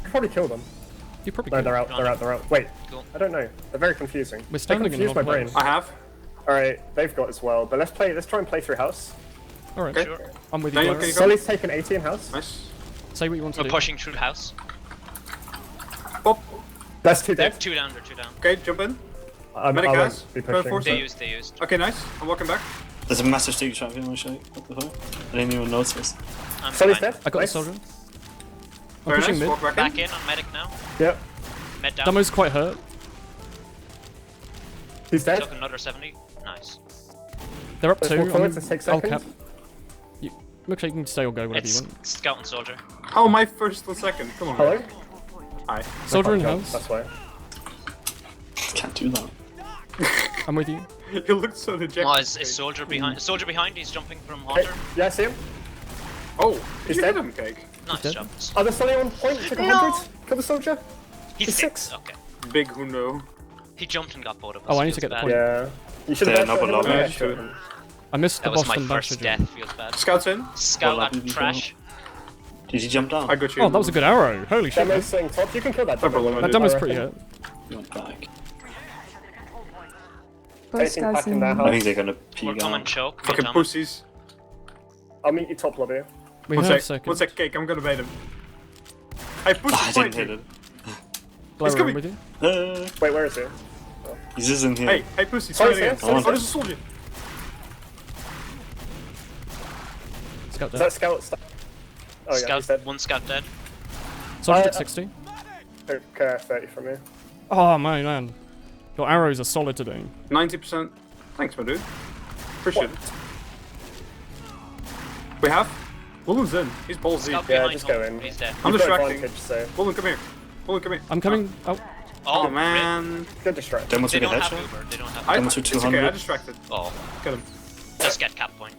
could probably kill them. You probably No, could. they're out, they're out, they're out. Wait, Cool. I don't know. They're very confusing. We're They standing in confuse an my odd brain. place. I have. Alright, they've got as well, but let's try and play through house. Alright, Okay. Sure. I'm with you Daniel, guys. can you go? Sully's taken 80 in house. Nice. Say what you want to We're do. pushing through the house. Pop. That's 2 They're dead. 2 down. They're 2 down. Okay, jump in. I Medic won't gas. be Third, pushing. fourth. They used. Okay, nice. I'm walking back. There's a massive sticky trap in my shape. What the fuck? I didn't even notice. I'm Sully's behind. dead. I got Nice. the soldier. I'm Very pushing nice. mid. Walk back Back in. in on medic now. Yep, Med down. Demo's quite hurt. he's dead. Took another 70. Nice. They're up Let's 2. walk forward, let's take I'll seconds. cap. You, looks like you can stay or go, whatever you It's want. scout and soldier. Oh, my first and second. Come on. Hello? man. Hi. Soldier in Can't jump, house. That's why. Can't do that. I'm with you. You looked so dejected. Oh, is soldier behind? Soldier behind. He's jumping from Hey, Haunter. yeah, I see him. Oh, did He's you dead. hit him, Cake? Nice dead. job. Oh, there's Sully on point. Took 100. Kill the soldier. He's He's 6. 6. Okay. Big Hundo. He jumped and got both of us. Oh, I need to Feels get the bad. point. Yeah. You should Yeah, have no, but done lobby. that. I missed That the was my Boston first Basher death. jump. Feels bad. Scouts in. Scout Well, at that'd be trash. Did you jump down? I got you. Oh, that was a good arrow. Holy shit. Demo's saying top. You can kill that. No problem, demo. That dude. demo's I pretty reckon. hurt. You went back. Both 18 guys back in in. their I house. think they're gonna We're peek coming out. choke. Fucking Mid-town. pussies. I'll meet you top lobby. We One have sec. second. One sec, Cake. I'm gonna bait him. I pushed Ah, I the didn't hit point. it. Blair, coming. with you. Wait, where is he? He's just in here. Hey, pussy. Sorry, Try it again. sorry, sorry. Oh, there's a soldier. Scout Is that dead. scout? Oh yeah, he's Scout. dead. One scout dead. Soldier at Uh, 60. Took 30 from me. Oh, man. Your arrows are solid today. 90%. Thanks, my dude. Appreciate it. We have. Woolen's in. He's balls deep. Scout Yeah, behind just go him. in. He's dead. I'm You've got distracting. advantage, so Woolen, come here. Woolen, come here. I'm coming. Oh, Oh, Oh, man. good distract. Demo They took a don't have headshot. Uber. They don't have. I, Come it's to okay, 200. I distracted. Oh, Get him. just get cap point.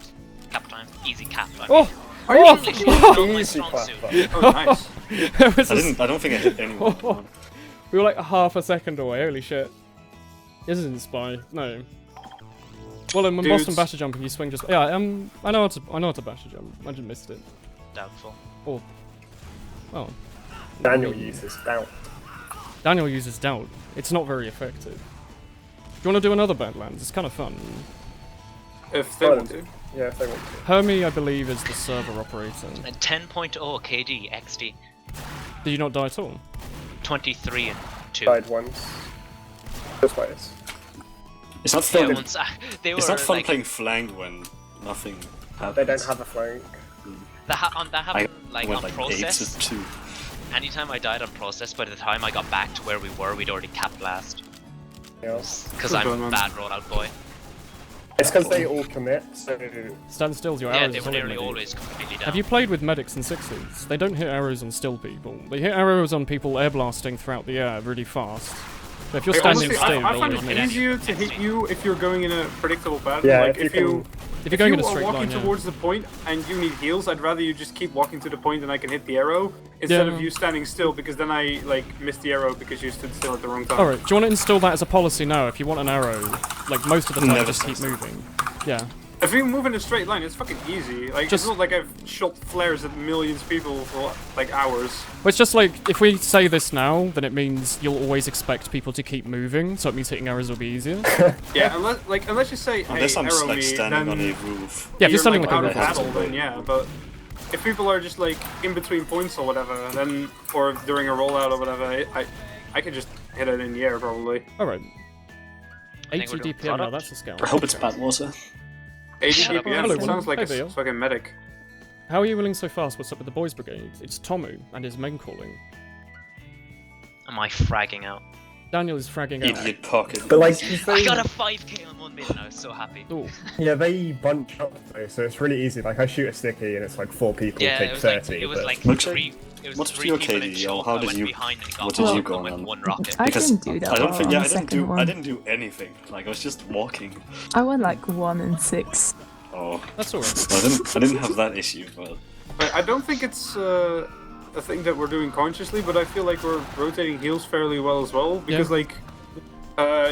Cap time. Easy cap. I mean. oh! English is not my Easy strong clap. suit. Oh, nice. There was I a didn't. I don't think I hit anyone. We were like half a second away. Holy shit. This isn't spy. No. Well, when Dudes. Boston Basher jumping, you swing just. Yeah, I know how to basher jump. I just missed it. Doubtful. Oh. Oh. Daniel uses doubt. Daniel uses doubt. It's not very effective. Do you want to do another Badlands? It's kind of fun. If they want to. Yeah, if they want to. Hermie, I believe, is the server operator. And 10.0 KD XD. Did you not die at all? 23 and 2. Died once. Just twice. It's not Yeah, fun. once they were It's not fun like, playing flank when nothing happens. They don't have a flank. that happened like went on like process. 8-2. Anytime I died on process, by the time I got back to where we were, we'd already capped last. Yeah. Because Good I'm going, a man. bad rollout boy. It's because they all commit, so... Stand stills, your Yeah, arrows they are were solid, nearly maybe. always completely down. Have you played with medics and sixes? They don't hit arrows on still people. They hit arrows on people air blasting throughout the air really fast. But if you're standing Honestly, still, I they'll find always it miss. easier to hit you if you're going in a predictable pattern. Yeah, like if you If you're going in a are straight walking line, yeah. towards the point and you need heals, I'd rather you just keep walking to the point and I can hit the arrow instead Yeah. of you standing still, because then I like missed the arrow because you stood still at the wrong time. Alright, do you want to install that as a policy now? If you want an arrow, like most of the time, Never just keep stand moving. Yeah. If you move in a straight line, it's fucking easy. Like Just- it's not like I've shot flares at millions of people for like hours. But it's just like, if we say this now, then it means you'll always expect people to keep moving, so it means hitting arrows will be easier. Yeah, unless you say, hey, Unless I'm arrow like me, standing then on a roof. Yeah, if you're standing like a out roof, of that's battle, then yeah. But if people are just like in between points or whatever, then or during a rollout or whatever, I could just hit it in the air probably. Alright. think 80 we're doing DPM now, product. that's a scout. I hope it's bad water. 80 Shut up. DPM. Hello, It sounds like hey, a Bill. fucking medic. How are you willing so fast? What's up with the Boys Brigade? It's Tomu and his main calling. Am I fragging out? Daniel is fragging out. Idiot pocket. But like, I got a 5k on 1 minute and I was so happy. Ooh. yeah, they bunch up though, so it's really easy. Like, I shoot a sticky and it's like 4 people Yeah, take it was 30. like, it was but... like What's 3. It was what's 3 your people in KD, choke. how I did went you- behind and got what did you one go with on? 1 rocket. I Because didn't do that I don't well think. on Yeah, the I didn't second do. one. I didn't do anything. Like I was just walking. I went like 1 and 6. Oh, That's alright. I didn't have that issue, but I don't think it's a thing that we're doing consciously, but I feel like we're rotating heals fairly well as well. Because like,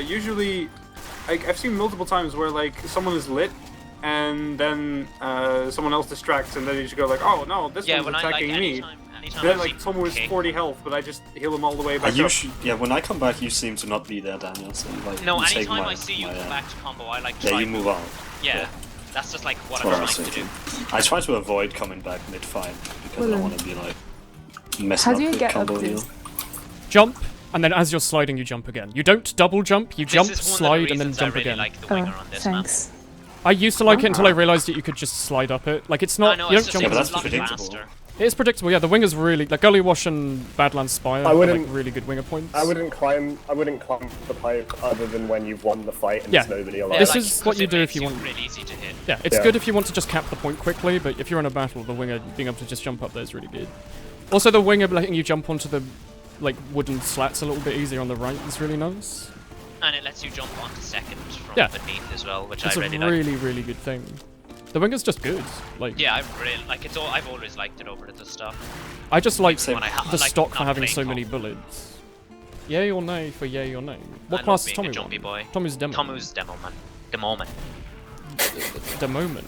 usually, like I've seen multiple times where like someone is lit, and then someone else distracts, and then you just go like, oh no, this Yeah, one's when I like attacking me. anytime Then I like see someone with 4K 40 health, but I just heal them all the way I back up. usually, yeah. When I come back, you seem to not be there, Daniel. So like, No, you take anytime my, I see you my, come back to combo, I like Yeah, try. you move out. Yeah, yeah. that's just like what That's what I I'm was trying to do. thinking. I try to avoid coming back mid-fight because I don't Woolen. want to be like messing How up do you the get combo up heal. this? Jump, and then as you're sliding, you jump again. You don't double jump, you jump, This is one slide, of the and then reasons jump I really again. like the winger Oh, on this thanks. I used to like it until I realised that you could just slide up it. Like, it's map. not. I know, You it's don't just jump Yeah, but a that's lot predictable. faster. It is predictable, yeah. The wingers really. Like, Gully Wash and Badlands Spire I are like wouldn't- really good winger points. I wouldn't climb the pipe other than when you've won the fight and Yeah. there's nobody alive. This like, is what 'cause you it do makes if you want- Really easy to hit. Yeah, it's Yeah. good if you want to just cap the point quickly, but if you're in a battle, the winger being able to just jump up there is really good. Also, the winger letting you jump onto the like wooden slats a little bit easier on the right is really nice. And it lets you jump onto second from Yeah. beneath as well, which It's I a really like. really, really good thing. The winger's just good. Like, Yeah, I really like it. I've always liked it over the stuff. I just like When I the like stock for not having playing so many comp. bullets. Yay or nay for yay or nay? What I class love is being a Tommy jumpy on? boy. Tommy's demo. Tomu's demo man. Demo man. The moment.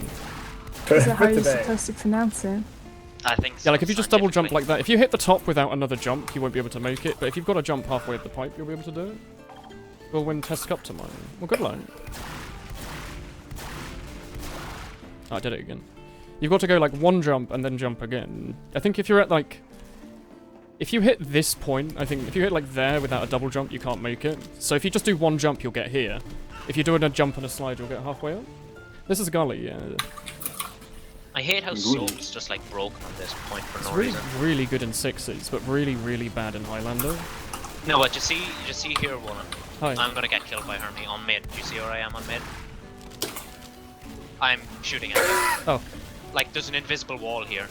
Is that how you're today. supposed to pronounce it? I think so. Yeah, like if you just double jump scientifically. like that, if you hit the top without another jump, you won't be able to make it. But if you've got to jump halfway up the pipe, you'll be able to do it. We'll win test cup tomorrow. Well, good luck. Oh, I did it again. You've got to go like one jump and then jump again. I think if you're at like... If you hit this point, I think if you hit like there without a double jump, you can't make it. So if you just do one jump, you'll get here. If you're doing a jump and a slide, you'll get halfway up. This is Gully, yeah. I hate how Good. Soul's just like broken on this point for It's no really, reason. really good in sixes, but really, really bad in Highlander. No, but you see here, Woolen. Hi. I'm gonna get killed by Hermie on mid. Do you see where I am on mid? I'm shooting at you. Oh. Like there's an invisible wall here.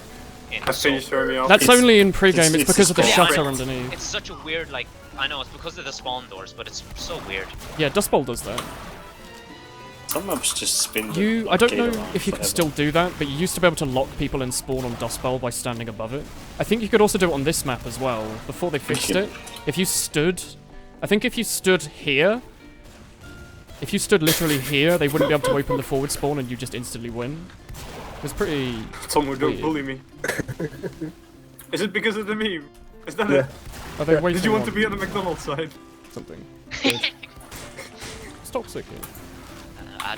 In I Soul. finished me off. That's It's- only in pre-game, it's it's because of the the spawn. shutter Yeah, underneath. It's such a weird like. I know it's because of the spawn doors, but it's so weird. Yeah, Dust Bowl does that. Some maps just spin. the You, I don't gate know around if you can forever. still do that, but you used to be able to lock people in spawn on Dust Bowl by standing above it. I think you could also do it on this map as well, before they fixed it. If you stood... I think if you stood here... If you stood literally here, they wouldn't be able to open the forward spawn and you just instantly win. It was pretty... Someone don't Weird. bully me. Is it because of the meme? Is that Yeah. Are they waiting Did you want to on be on the McDonald's side? something? It's toxic.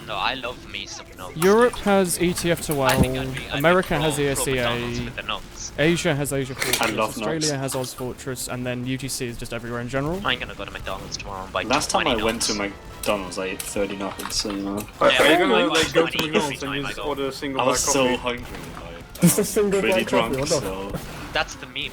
No, I love me some nuts. Europe dude. has ETF to I think I'd well, be America pro- has pro McDonald's ESEA, with the nuts. Asia has Asia Fortress, love Australia nuts. has Oz Fortress, and then UTC is just everywhere in general. I'm gonna go to McDonald's tomorrow and buy Last time 20 I went to nuts. McDonald's, I ate 30 nuggets, so you know. Are Yeah, you I gonna buy like go to 20 every McDonald's and time I just go. order a single I was black so coffee? hungry. Just a Like, single pretty black coffee, drunk, what the so... That's the meme.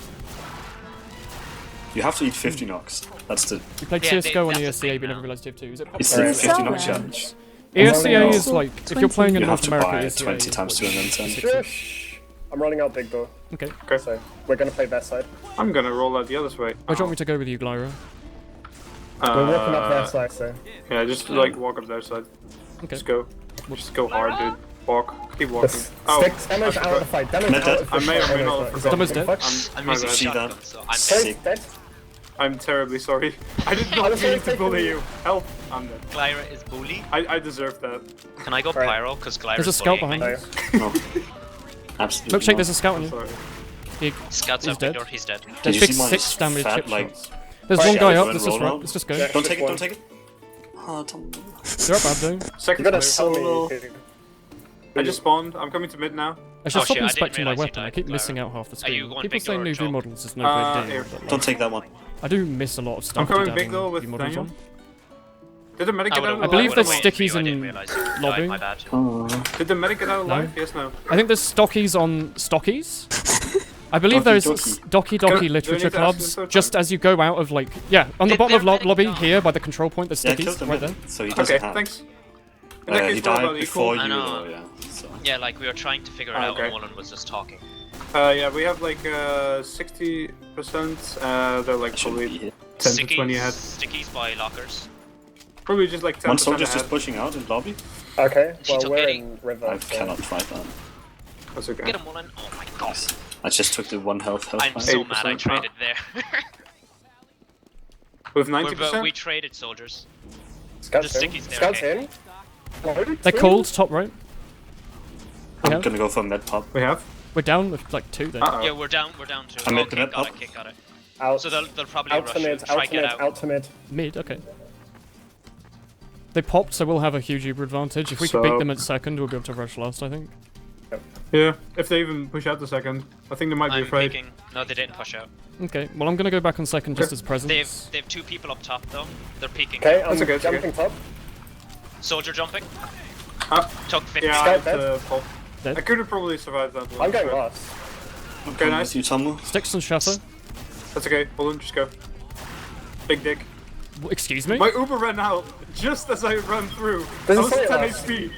You have to eat 50 knocks. That's the... You played Yeah, CSGO on that's the ESEA, thing but never now. realised you have 2. Is it It's possible? the Alright. 50 knock So, challenge. ESEA is So, like, if you're playing in You have North to America, buy ESEA 20 is times to what, win them. 60? Shush! I'm running out big door. Okay. Okay. So, we're gonna play their side. I'm gonna roll out the other way. Where do you want me to go with you, Glyra? We're walking up their side, so. Yeah, just like walk up their side. Okay. Just go. Just go hard, dude. Walk. Keep walking. Just Oh, stick Demo's out of the fight. Demo's Mid out dead. of the I may or fight. may not have forgotten. Demo's dead. I'm my using bad. See shotgun, that? so I'm Safe, Sick. dead. I'm terribly sorry. I did I not was mean only to bully taking- you. Help. I'm dead. Glyra is bully. I deserve that. Can I go Right. pyro? Because Glyra's There's a scout bullying behind me. us. No. No. Absolutely Milkshake, not. there's a scout on you. Sorry. He, Scouts He's out big dead. door, he's dead. Did there's you big see my 6 damage fat, chip like... shots. There's Right, one yeah, guy let's up, go let's and just roll run. now. Let's just go. Yeah. Don't take it, Just don't take it. Oh, don't... They're up bad though. Second You gotta player. solo. I just spawned. I'm coming to mid now. I should Oh stop shit, I didn't inspecting my realise you weapon. I died, keep Glyra. missing out half the Are you screen. going People big say door or new view chalk? models is no big deal. Here. But, like, Don't take that one. I do miss a lot of stuff. I'm coming with big dabbing though with view models Daniel. on. Did the medic get out would've- alive? I believe would've there's waited for stickies you, I didn't in realise you died, lobby. My bad. Oh. Did the medic get out No. alive? Yes, no. I think there's stockies on stockies. I believe Doki there's doki. doki Do I doki need literature to ask clubs them just as you go out of like on the Did bottom of their medic lobby die? here by the control point. There's Yeah, I killed stickies him right there. so he doesn't Okay, have. thanks. In that He case, we're about died before equal. you, I know. though, yeah. So. Yeah, like we were trying to figure it out Okay. and Woolen was just talking. Yeah, we have like 60%. They're like I shouldn't be probably here. 10 to 20 ahead. Stickies by lockers. Probably just like 10% One soldier's ahead. just pushing out in lobby. Okay, She well, took we're Eddie. in river. I so- cannot fight that. That's okay. Get him, Woolen. Oh my god. I just took the 1 health I'm fight. so mad I 8%. traded there. With we 90%? traded soldiers. Scouts The in. stickies there, Scouts okay. in. Loaded They're team. cold, top right. I'm Yeah. gonna go for med pop. We have? We're down with like 2 there. Uh-oh. Yeah, we're down too. I made Okay, the mid got up. it, got it. Out. So they'll probably Out rush to you, mid. try Out to get mid. out. Out to mid. Mid, okay. They popped, so we'll have a huge Uber advantage. If we So- can beat them at second, we'll be able to rush last, I think. Yeah, if they even push out the second. I think they might be I'm afraid. peeking. No, they didn't push out. Okay, well I'm gonna go back on second just as presence. They've 2 people up top though. They're peeking. Okay, I'm That's okay, it's okay. jumping top. Soldier jumping. Ah, Took 50. yeah, I Scout have dead. to pop. Dead. I could have probably survived that one. I'm going but last. Okay, nice. You, Tomo. Sticks and shutter. That's okay. Hold on, just go. Big dick. Excuse me? My Uber ran out just as I ran through. There's I a was soldier 10 last. HP.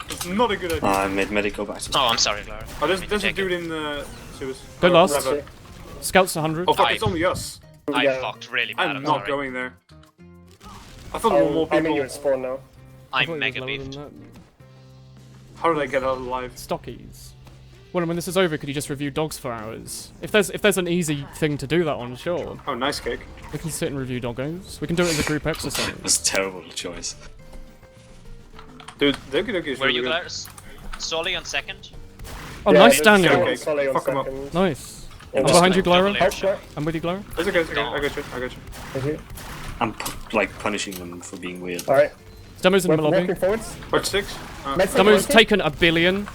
It's not a good idea. I made medic go back to Oh, I'm sorry, Clara. Oh, there's, I mean, there's a take dude it. in the sewers. Go last. River. Scouts 100. Oh fuck, I- it's only us. I Yeah. fucked really bad. I'm I'm not sorry. going there. I thought there were more I mean, people. you at spawn now. I thought I'm it was mega lower than beefed. that. How did I get out alive? Stockies. Well, when this is over, could you just review dogs for hours? If there's an easy thing to do that on, sure. Oh, nice cake. We can sit and review doggos. We can do it as a group exercise. That's a terrible choice. Dude, Doki Doki is Where are really you, good. Clara? Solly on second. Oh, Yeah, nice, there's Daniel. Okay. Solly on Fuck 'em up. second. Nice. Yeah, I'm just behind you, double Glyra. air Help, shot. I'm with you, Glyra. It's okay, it's okay. I got you. I got you. Thank you. I'm like punishing them for being weird. Alright. Demo's in We're the lobby. walking forwards. Watch 6. Med's Demo's taken. taken a billion.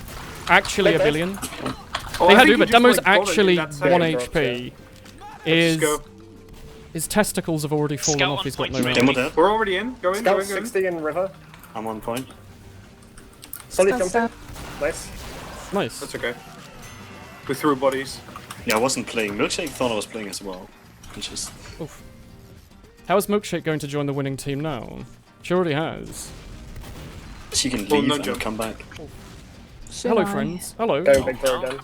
Actually, a Dead. billion. Oh, They I had think Uber. you just, Demo's like, got it in actually that second. 1 drop, HP. Let's go. His testicles have already fallen Scout off. on He's got point no three. range. Demo dead. We're already in. Go in, go Scout in, go in. 60 in river. I'm on point. Solly Scouts jumping. Nice. Nice. That's okay. We threw bodies. Yeah, I wasn't playing. Milkshake thought I was playing as well. Which is... Oof. How is Milkshake going to join the winning team now? She already has. She can Well, leave no and jump. come back. Should Hello, I? friends. Hello. Going big door again.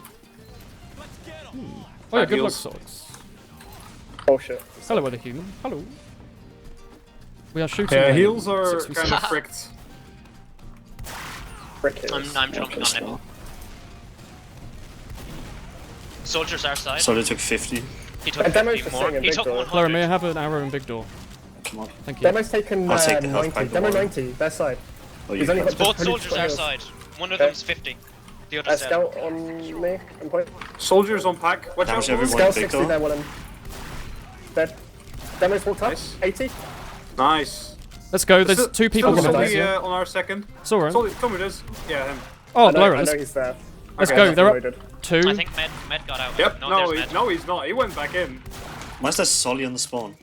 Oh yeah, Bad good luck, heals. socks. Bullshit. Hello, other human. Hello. We are shooting. Yeah, them. heals are 6v6. kind of fricked. Frick it. I'm jumping on him. Soldiers our side. So they took 50. He took And Demo's 50 just more. sitting in He big took door. 100. Clara, may I have an arrow in big door? Come on. Thank you. Demo's taken I'll take the health 90. pack, Demo don't worry. 90, their side. Oh, you He's only can- got Both pretty soldiers our close. side. One of Okay. them's 50. The other Scout on me. On point. Soldiers on pack. Watch out. Damage everyone. Scout Victor. 60 there, Woolen. Dead. Demo's walked up. Nice. 80. Nice. Let's go. There's two people Still behind us. Sully, Yeah. on our second. It's alright. Sully, tell me this. Yeah, him. Oh, I know Lyra, he's there. let's Okay, go. that's They're loaded. up 2. I think Med got out. Yep. No, there's Med. no, he's not. He went back in. Why is there Solly on the spawn?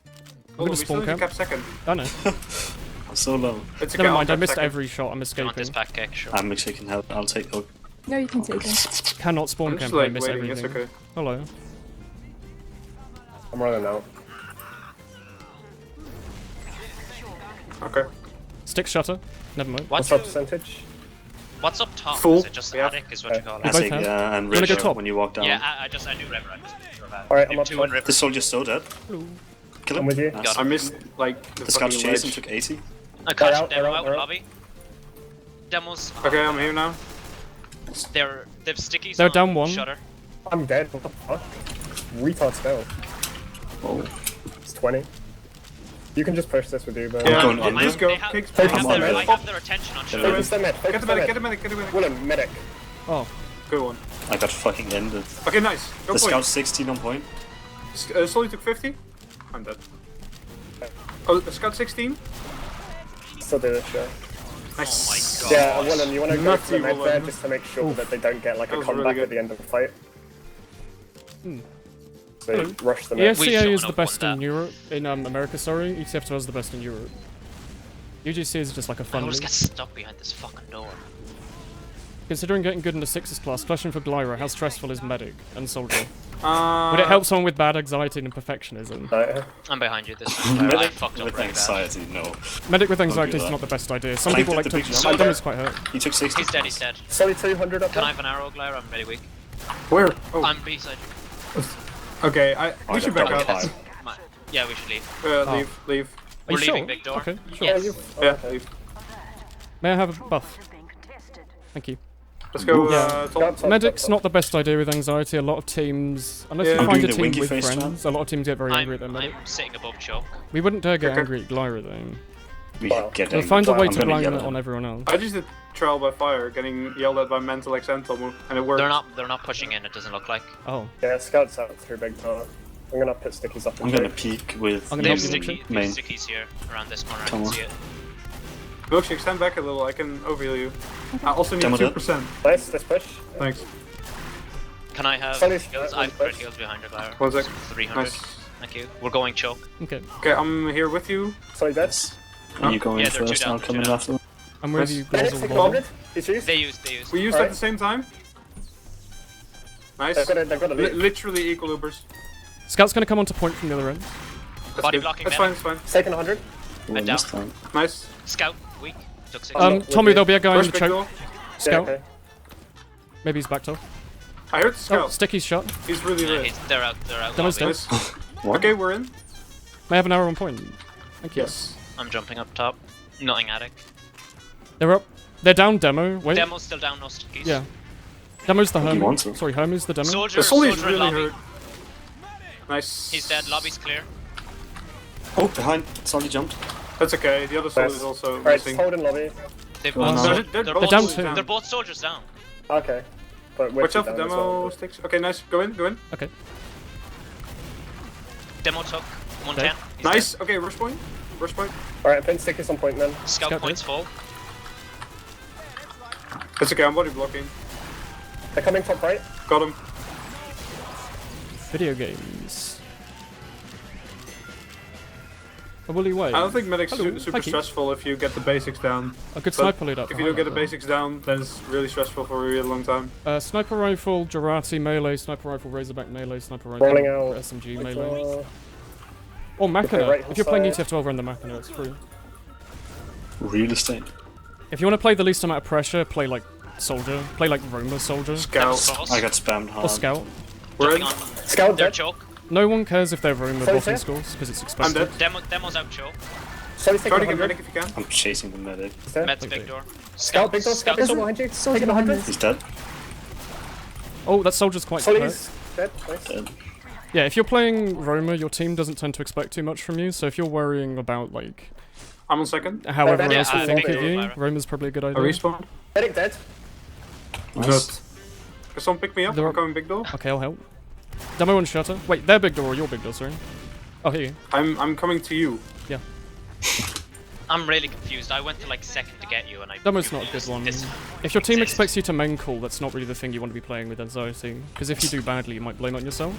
Hold on, we spawn still need to camp. cap second. I know. I'm so low. It's okay. Never I'll mind, I cap missed second. every shot. I'm You want this escaping. back kick? Sure. I'm actually can help. I'll take hook. No, you can take it. Cannot spawn I'm just camp. I like miss waiting. everything. It's okay. Hello. I'm running out. Okay. Stick shutter. Never mind. What's What's our percentage? What's up top? Full. Is it just Yeah. attic? Is what you call it? both Attic, have. yeah, and You wanna ridge go top? when you walk down. Yeah, I knew river. I just Alright, I'm up 2 and top. river. The soldier's so dead. Kill him. I'm with you. Nice. Got I missed like the The scout's fucking chasing ledge. took 80. I caught out, demo they're out out. lobby. Demos. Okay, I'm here now. They've stickies. They're on down 1. Shutter. I'm dead. What the fuck? Retard spell. Oh. It's 20. You can just push this with you, but... Yeah, going They- under. just go. They have, Kicks they back. have I'm their, on I it. have their attention on Shutter. Focus the med, Get focus the the medic, med. get the medic, get the medic. Woolen, medic. Oh. Good one. I got fucking ended. Okay, nice. Go The point. scout's 16 on point. Sully took 50. I'm dead. Oh, the scout 16. Still do this, yeah. Nice. Oh my god. Yeah, Woolen, you want to go Nutty for the med there Woolen. just to make sure that they don't get like That a was really comeback good. at the end of the fight. Hmm. So Hello. rush the med. ESCA showing is the up best on in that. Europe. In America, sorry. ECF2 is the best in Europe. UGC is just like a I fun always league. get stuck behind this fucking door. Considering getting good in the 6s class, question for Glyra, how stressful is medic and soldier? Uh, Would it help someone with bad anxiety and perfectionism? Right. I'm behind you this time. I Medic fucked up with really bad. anxiety, no. Medic with do anxiety is that. not the best idea. Some Flank people at like the to... big jump. Adam is quite hurt. He took 60. He's dead, he's dead. Solly 200 up Can I there. have an arrow, Glyra? I'm very weak. Where? Oh, I'm B-side. okay. Oh, We should I back got up. double That's five. my, yeah, we should leave. Leave. Are We're you leaving sure? big door. Okay, sure. Yes. Yeah, leave. May I have a buff? Thank you. Let's go. Yeah. Top. Medic's not the best idea with anxiety. A lot of teams, unless Yeah. you I'm find a doing the team winky with face friends, a lot of teams get very angry at their medic. I'm sitting above choke. We wouldn't dare get Okay. angry at Glyra though. We Wow. get We'll angry. find a way I'm to gonna blind yell it at on him. everyone else. I just did trial by fire, getting yelled at by mental like Sentinel, and it worked. They're not pushing in, it doesn't look like. Oh. Yeah, scouts out through big tower. I'm gonna put stickies up in I'm gonna big. peek with I'm They gonna have help you, sticky, Milkshake. they have stickies here, around this corner, I Come can on. see it. Milkshake, stand back a little. I can overheal you. I also need Demo that. 2%. Nice, let's push. Thanks. Can I have Sully's- heals? I've got heals behind your Glyra. 1 sec. 300. Nice. Thank you. We're going choke. Okay. Okay, I'm here with you. Solly dead. Are you going Yeah, they're two first? down, I'll they're come two in down. after. I'm with Nice. you, Medic's Basil. 600. He's used. They use. We used Alright. at the same time. Nice. They've got a lead. Literally equal Ubers. Scout's gonna come onto point from the other end. That's Body good. blocking That's medic. fine, it's fine. Second 100. Ooh, down. this time. Nice. Scout, weak. Took 6. with Tommy, you. there'll be a guy Rush in the big choke. door. Scout. Yeah, okay. Maybe he's backed off. I heard Oh, Scout. Sticky's shot. He's really Yeah, lit. they're out. Demo's lobby. dead. Nice. What? Okay, we're in. May I have an arrow on point? Thank you. Yes. I'm jumping up top. Nothing attic. They're up. They're down demo. Wait. Demo's still down, no stickies. Yeah. Demo's the He hermit. wants it. Sorry, Hermes the demo. Soldier, The Sully's soldier in really lobby. hurt. Nice. He's dead. Lobby's clear. Oh, behind. Solly jumped. That's okay. The other side Nice. is also Alright, just missing. hold in lobby. They've Oh, both. no. They're both down soldiers two. They're both soldiers down. Okay. But Watch out for for demo sticks. Okay, nice. Go in. Okay. Demo took 110. He's Nice. Okay, rush point. Rush point. Alright, pin stickies on point then. dead. Scout Scout points dead. full. That's okay. I'm body blocking. They're coming top right. Got him. Video games. A woolly way. I don't think medic's Hello, super thank you. stressful if you get the basics down. A good But sniper lead up. If you don't get the basics down, then it's really stressful for a really long time. Sniper rifle, Jarati melee, sniper rifle, Razorback melee, sniper rifle, Rolling out. SMG melee. Uh, Or Machina. right If you're playing side. ETF12, run the Machina, it's free. Real estate. If you want to play the least amount of pressure, play like Soldier. Play like Roma Soldier. Scout. False. I got spammed hard. Or Scout. We're in. Jumping on. Scout They're dead. choke. No one cares if they're Roma Sorry, bottom sir? scores, because it's I'm expensive. dead. Demo's out choke. Solly's taking Try to get 100. medic if you can. I'm chasing the medic. He's dead. Med's Okay. big door. Scout, big door, scout, big door behind you. Taking 100. He's dead. Oh, that Soldier's quite hurt. Solly's dead. Nice. Dead. Yeah, if you're playing Roma, your team doesn't tend to expect too much from you, so if you're worrying about, like, I'm on second. how everyone Yeah, else will I think think of you, Lyra. Roma's probably a good I idea. respawn. Medic dead. Nice. Can someone pick me up? There I'm are- coming big door. Okay, I'll help. Demo and shutter. Wait, their big door or your big door, sorry. Oh, here you. I'm coming to you. Yeah. I'm really confused. I went to like second to get you, and I. Demo's not a good one. This If your team exist. expects you to main call, that's not really the thing you want to be playing with anxiety. Because if you do badly, you might blame it on yourself.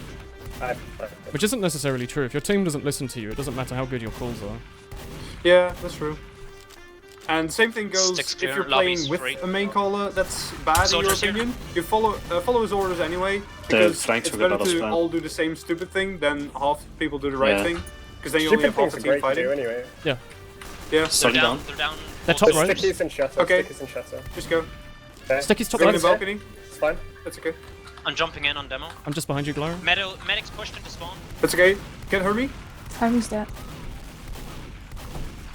Which isn't necessarily true. If your team doesn't listen to you, it doesn't matter how good your calls are. Yeah, that's true. And same thing goes Sticks if clear, you're lobbies playing with free. a main caller that's bad Soldiers in here. your opinion. You follow his orders anyway, because flanks it's will get better battle to spam. all do the same stupid thing than half the people do the right Yeah. thing. Because then you only Stupid have half things the are team great to do fighting. anyway. Yeah. Yeah, They're Sun down. down. They're down. They're both top sides. right. Stickies and shutter. Okay. Stickies and shutter. just go. Okay. Sticky's top Go in right. the balcony. It's fine. That's okay. I'm jumping in on demo. I'm just behind you, Glow. Medics pushed into spawn. That's okay. Can't hurt me. Hermie's dead.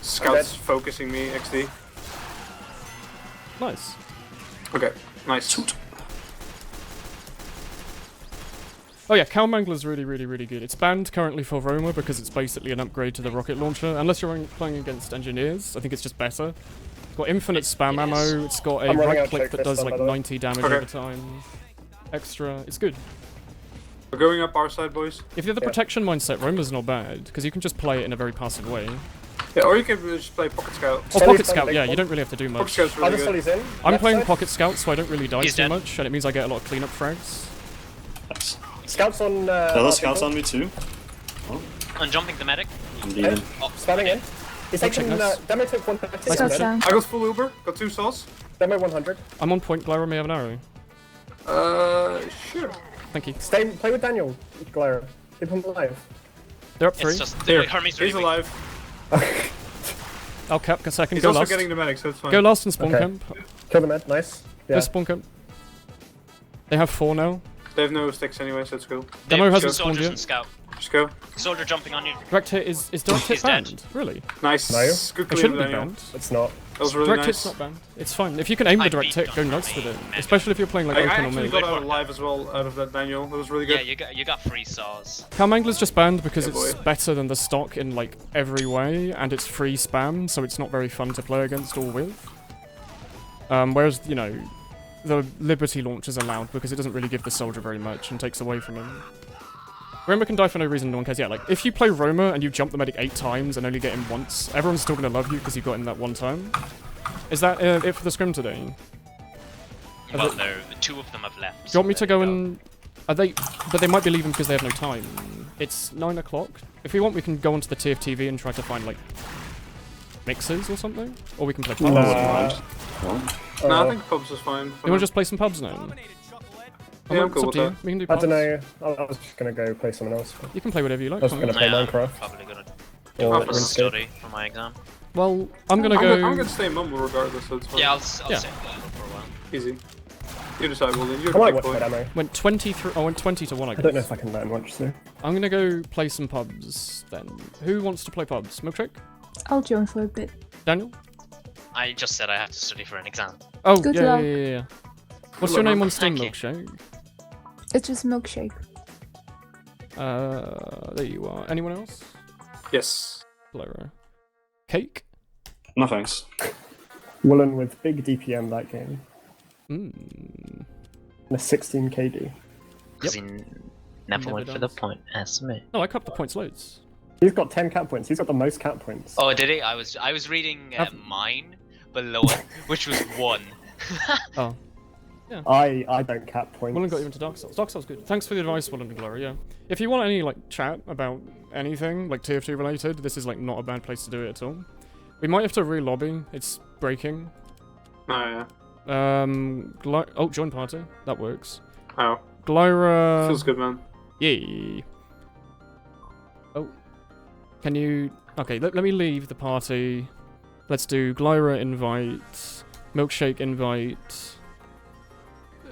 Scouts focusing me. XD. Nice. Okay. Nice. Oh yeah, Cow Mangler's really, really, really good. It's banned currently for Roma because it's basically an upgrade to the rocket launcher. Unless you're playing against engineers, I think it's just better. It's got infinite spam it is. ammo, it's got a I'm running right out click choke that this does time, like by the way. 90 damage Okay. over time. Extra, it's good. We're going up our side, boys. If you have the Yeah. protection mindset, Roma's not bad, because you can just play it in a very passive way. Yeah, or you can just play Pocket Scout. Or Sully's Pocket done Scout, big yeah, one. you don't really have to do Pocket much. Scout's really Other good. Sully's in. I'm Left playing side. Pocket Scout, so I don't really die He's too dead. much, and it means I get a lot of cleanup frags. Nice. Scouts on. The other our scouts people. on me too. I'm jumping the medic. I'm leaving. Oh, Spamming in. He's check taking. this. Demo took 130. Scott's down. I got full Uber. Got 2 sauce. Demo 100. I'm on point, Glyra may have an arrow. Sure. Thank you. Play with Daniel, Glare. Keep him alive. They're up 3. It's just Here. Hermes really He's weak. alive. I'll cap a second, He's go also last. getting the medic, so it's fine. Go last and spawn Okay. camp. Kill the med. Nice. Go Yeah. spawn camp. They have 4 now. They have no sticks anyway, so let's go. Demo They've hasn't two spawned soldiers yet. and scout. Just go. Soldier jumping on you. Direct hit is direct hit He's dead. banned? Really? Nice. No. Good It clear, shouldn't be Daniel. banned. It's not. That was really Direct nice. hit's not banned. It's fine. If you can aim the I direct beat hit, go on nuts me, with it. man. Especially if you're playing like I open or actually mid. got out alive as well out of that, Daniel. That was really good. Yeah, you got free saws. Cow Mangler's just banned because Yeah, it's boy. better than the stock in like every way, and it's free spam, so it's not very fun to play against or with. Whereas, you know, the Liberty launch is allowed because it doesn't really give the soldier very much and takes away from him. Roma can die for no reason, no one cares. Yeah, like, if you play Roma and you jump the medic 8 times and only get him once, everyone's still gonna love you because you got him that one time. Is that it for the scrim today? Well, the 2 of them have left. Do you want me so to there go you and... Are they... But they might be leaving because they have no time. It's 9 o'clock. If we want, we can go onto the TFTV and try to find, like, mixes or something? Or we can play pubs. No, I think pubs is fine. You want to just play some pubs now? Yeah, I'm It's cool up with to you. that. We can do I pubs. don't know. I was just gonna go play someone else. You can play whatever you like. I was can't gonna you? play Yeah, I'm Minecraft. probably gonna Or proper RuneScape. study for my exam. Well, I'm gonna I'm go... gonna stay mumble regardless, so it's fine. Yeah, I'll Yeah. stay for a while. Easy. You decide, Woolen. You're I might the watch big my boy. demo. Went 23... I went 20 to 1, I I guess. don't know if I can let him watch though. I'm gonna go play some pubs, then. Who wants to play pubs? Milkshake? I'll join for a bit. Daniel? I just said I have to study for an exam. Oh, Good yeah, luck. yeah. What's Good your luck, name on man. Steam, Thank you. Milkshake? It's just milkshake. There you are. Anyone else? Yes. Blora. Cake? No thanks. Woolen with big DPM that game. Mmm. And a 16 KD. Because he never Never went for the does. point estimate. No, I cupped the points loads. He's got 10 cap points. He's got the most cap points. Oh, did he? I was reading mine below it, which was 1. Oh. I don't cap points. Woolen got you into Dark Souls. Dark Souls good. Thanks for the advice, Woolen and Glory, yeah. If you want any, like, chat about anything, like TF2 related, this is, like, not a bad place to do it at all. We might have to re-lobby. It's breaking. Oh, yeah. Oh, join party. That works. Oh. Glyra... Feels good, man. Yeah. Oh. Can you... Okay, let me leave the party. Let's do Glyra invite, Milkshake invite,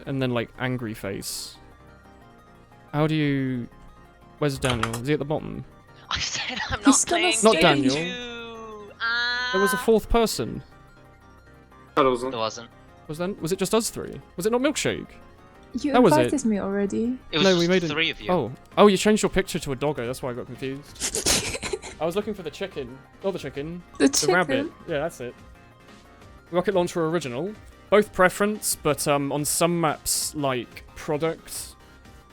and then, like, Angry Face. How do you... Where's Daniel? Is he at the bottom? I said I'm He's not playing gonna Not Daniel. two. There was a 4th person. That wasn't. There wasn't. Was it just us 3? Was it not Milkshake? You That was it. invited me already. It was No, just we made it- 3 of you. Oh, you changed your picture to a doggo, that's why I got confused. I was looking for the chicken. Not the chicken. The The chicken. rabbit. Yeah, that's it. Rocket Launcher original. Both preference, but on some maps like Product,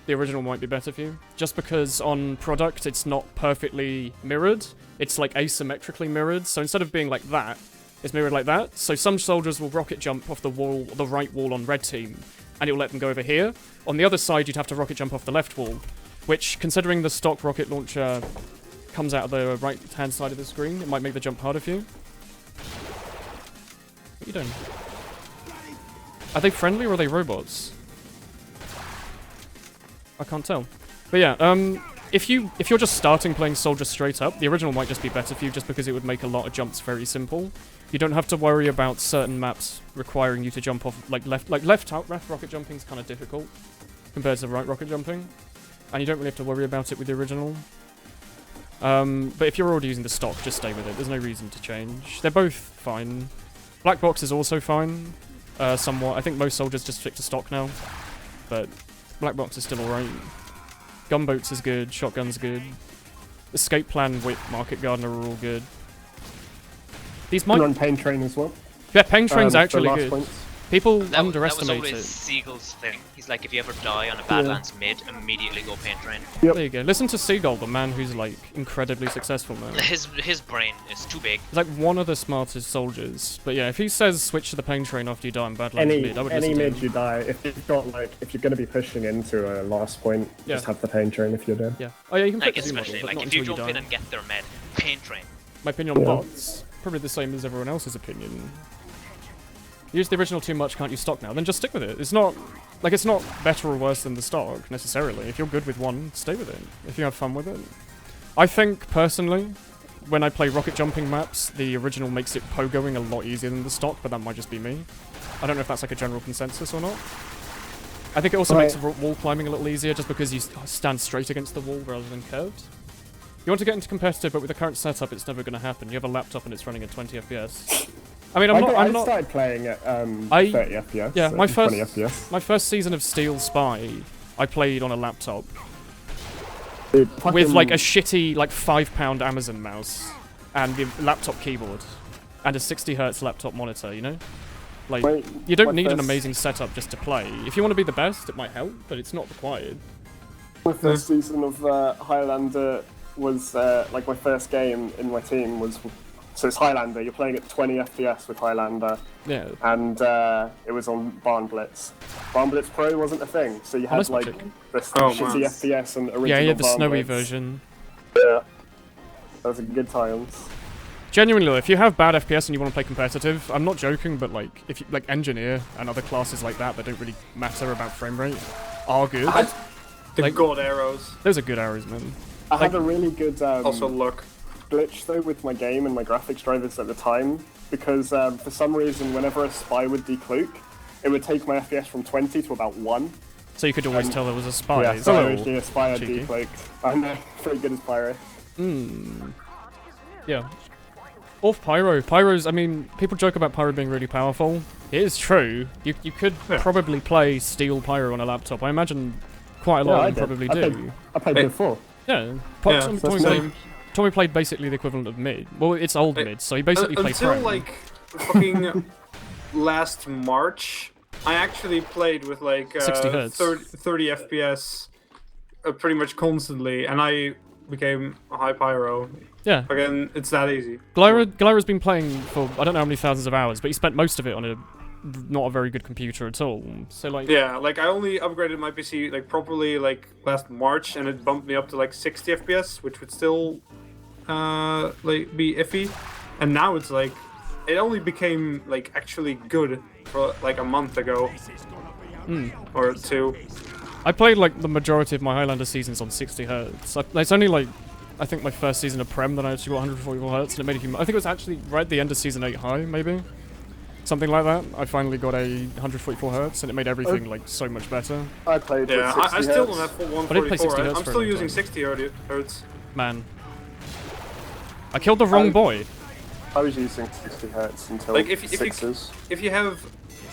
the original might be better for you. Just because on Product it's not perfectly mirrored, it's like asymmetrically mirrored, so instead of being like that, it's mirrored like that. So some soldiers will rocket jump off the wall, the right wall on red team, and it will let them go over here. On the other side, you'd have to rocket jump off the left wall, which, considering the stock rocket launcher comes out of the right-hand side of the screen, it might make the jump harder for you. What are you doing? Are they friendly or are they robots? I can't tell. But yeah, if you're just starting playing Soldier straight up, the original might just be better for you just because it would make a lot of jumps very simple. You don't have to worry about certain maps requiring you to jump off, like left rocket jumping is kind of difficult compared to right rocket jumping. And you don't really have to worry about it with the original. But if you're already using the stock, just stay with it. There's no reason to change. They're both fine. Black Box is also fine, somewhat. I think most soldiers just stick to stock now. But Black Box is still alright. Gunboats is good, Shotgun's good. Escape Plan, Whip, Market Gardener are all good. These might... run Pain Train as well. Yeah, Pain Train's actually good. Points. People That underestimate was always it. Seagull's thing. He's like, if you ever die on a Badlands mid, immediately go Pain Train. Yep. There you go. Listen to Seagull, the man who's like incredibly successful now. His brain is too big. He's like one of the smartest soldiers. But yeah, if he says switch to the Pain Train after you die on Badlands mid, I would listen Any to mid him. you die, if you've got like, if you're going to be pushing into a last point, Yeah. just have the Pain Train if you're dead. Yeah. Oh yeah, you can pick Like, the Z model, especially, but like, not if you until jump you in die. and get their med, Pain Train. My opinion on Yeah. bots, probably the same as everyone else's opinion. You use the original too much, can't you stock now? Then just stick with it. It's not better or worse than the stock, necessarily. If you're good with one, stay with it. If you have fun with it. I think, personally, when I play rocket jumping maps, the original makes it pogoing a lot easier than the stock, but that might just be me. I don't know if that's like a general consensus or not. I think it also makes wall climbing a little easier, just because you stand straight against the wall rather than curved. You want to get into competitive, but with the current setup, it's never going to happen. You have a laptop and it's running at 20 FPS. I mean, I started playing at 30 FPS. Yeah, my 20 FPS. my first season of Steel Spy, I played on a laptop Dude, with fucking- like a shitty like £5 Amazon mouse and the laptop keyboard and a 60Hz laptop monitor. You know, like you don't need an amazing setup just to play. If you want to be the best, it might help, but it's not required. My first season of Highlander was like my first game in my team was. So it's Highlander, you're playing at 20 FPS with Highlander. Yeah. And it was on Barn Blitz. Barn Blitz Pro wasn't a thing, so you had that's like magic. this Oh, shitty man. FPS and original Yeah, you had the Barn snowy Blitz. version. Yeah. Those are good times. Genuinely, though, if you have bad FPS and you want to play competitive, I'm not joking, but like if you like Engineer and other classes like that don't really matter about frame rate are good. The Like- god arrows. Those are good arrows, man. I had a really good Also luck. glitch though with my game and my graphics drivers at the time, because for some reason whenever a spy would decloak, it would take my FPS from 20 to about 1. So you could always tell there was a spy. Yeah, It's so a I little a spy had cheeky. decloaked. I'm pretty good as Pyro. Yeah. Off Pyro. Pyro's, I mean, people joke about Pyro being really powerful. It is true. You could probably play Steel Pyro on a laptop. I imagine quite a lot of them probably do. I played before. Yeah. Yeah, Tommy played basically the equivalent of mid. Well, it's old mid, so he basically played until frame. like fucking last March, I actually played with like 60 hertz. 30 FPS pretty much constantly, and I became a high pyro. Yeah. Again, it's that easy. Glyra's been playing for I don't know how many thousands of hours, but he spent most of it on a not a very good computer at all. So like Yeah, like I only upgraded my PC like properly like last March, and it bumped me up to like 60 FPS, which would still like be iffy. And now it's like it only became like actually good for like a month ago or two. I played like the majority of my Highlander seasons on 60 Hz. It's only like I think my first season of Prem that I actually got 144 Hz, and it made a huge. I think it was actually right at the end of season 8 high, maybe something like that. I finally got a 144 Hz, and it made everything like so much better. I played with 60 I still hertz. don't have full I did play 60 144. hertz I'm for a still long using time. 60 hertz. Man, I killed the wrong boy. I was using 60 hertz until Like, if you- sixes. If you have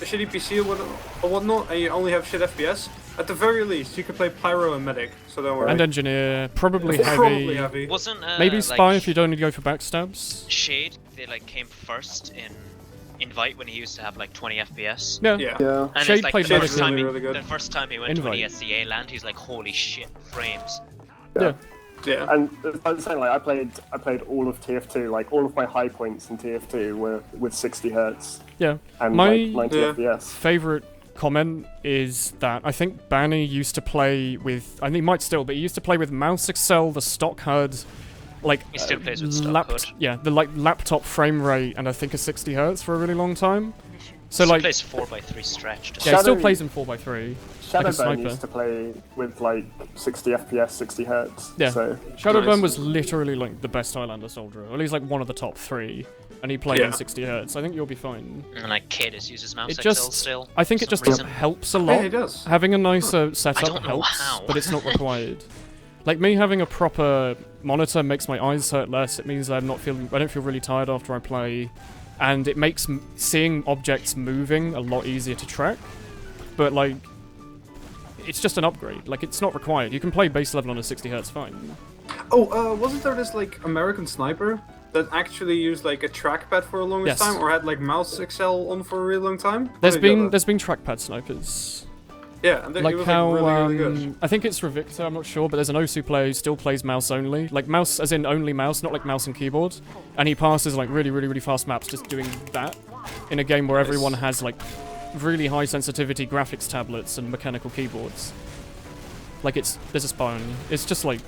a shitty PC or whatnot, and you only have shit FPS, at the very least you can play Pyro and Medic. So don't worry. And Engineer, probably Probably heavy. heavy. Wasn't Maybe Spy like, if you don't need to go for backstabs. Shade, they like came first in Invite when he used to have like 20 FPS. Yeah. Yeah. Yeah. And Shade it's like played the first, Medic time really good. the first time he went to an Invite. ESCA land, he's like, holy shit, frames. Yeah. Yeah. And I was saying, like, I played all of TF2, like all of my high points in TF2 were with 60 hertz Yeah. and My like 90 Yeah. FPS. favorite comment is that I think Banny used to play with, I think he might still, but he used to play with Mouse Excel, the stock HUD, like He still plays with stock HUD. yeah, the like laptop frame rate, and I think a 60 hertz for a really long time. So He like, plays 4x3 stretched. yeah, he still Shadow- plays in 4x3. Like a Shadowburn sniper. used to play with like 60 FPS, 60 hertz. Yeah. So Shadowburn Nice. was literally like the best Highlander soldier, or at least like one of the top 3, and he played Yeah. in 60 hertz. I think you'll be fine. And like Cadis uses mouse It XL just, still. I think for it just some reason. helps a Yeah, lot. he does. Having a nicer I setup don't know helps, how. but it's not required. Like me having a proper monitor makes my eyes hurt less. It means I don't feel really tired after I play, and it makes seeing objects moving a lot easier to track. But like, it's just an upgrade. Like, it's not required. You can play base level on a 60 hertz fine. Oh, wasn't there this like American sniper that actually used like a trackpad for a longest Yes. time, or had like mouse XL on for a really long time? There's How did he do been trackpad snipers. that? Yeah, and Like it was how like really good. I think it's Revictor, I'm not sure, but there's an Osu player who still plays mouse only. Like mouse as in only mouse, not like mouse and keyboard. And he passes like really fast maps just doing that in a game where Nice. everyone has like really high sensitivity graphics tablets and mechanical keyboards. Like there's a spine. It's just like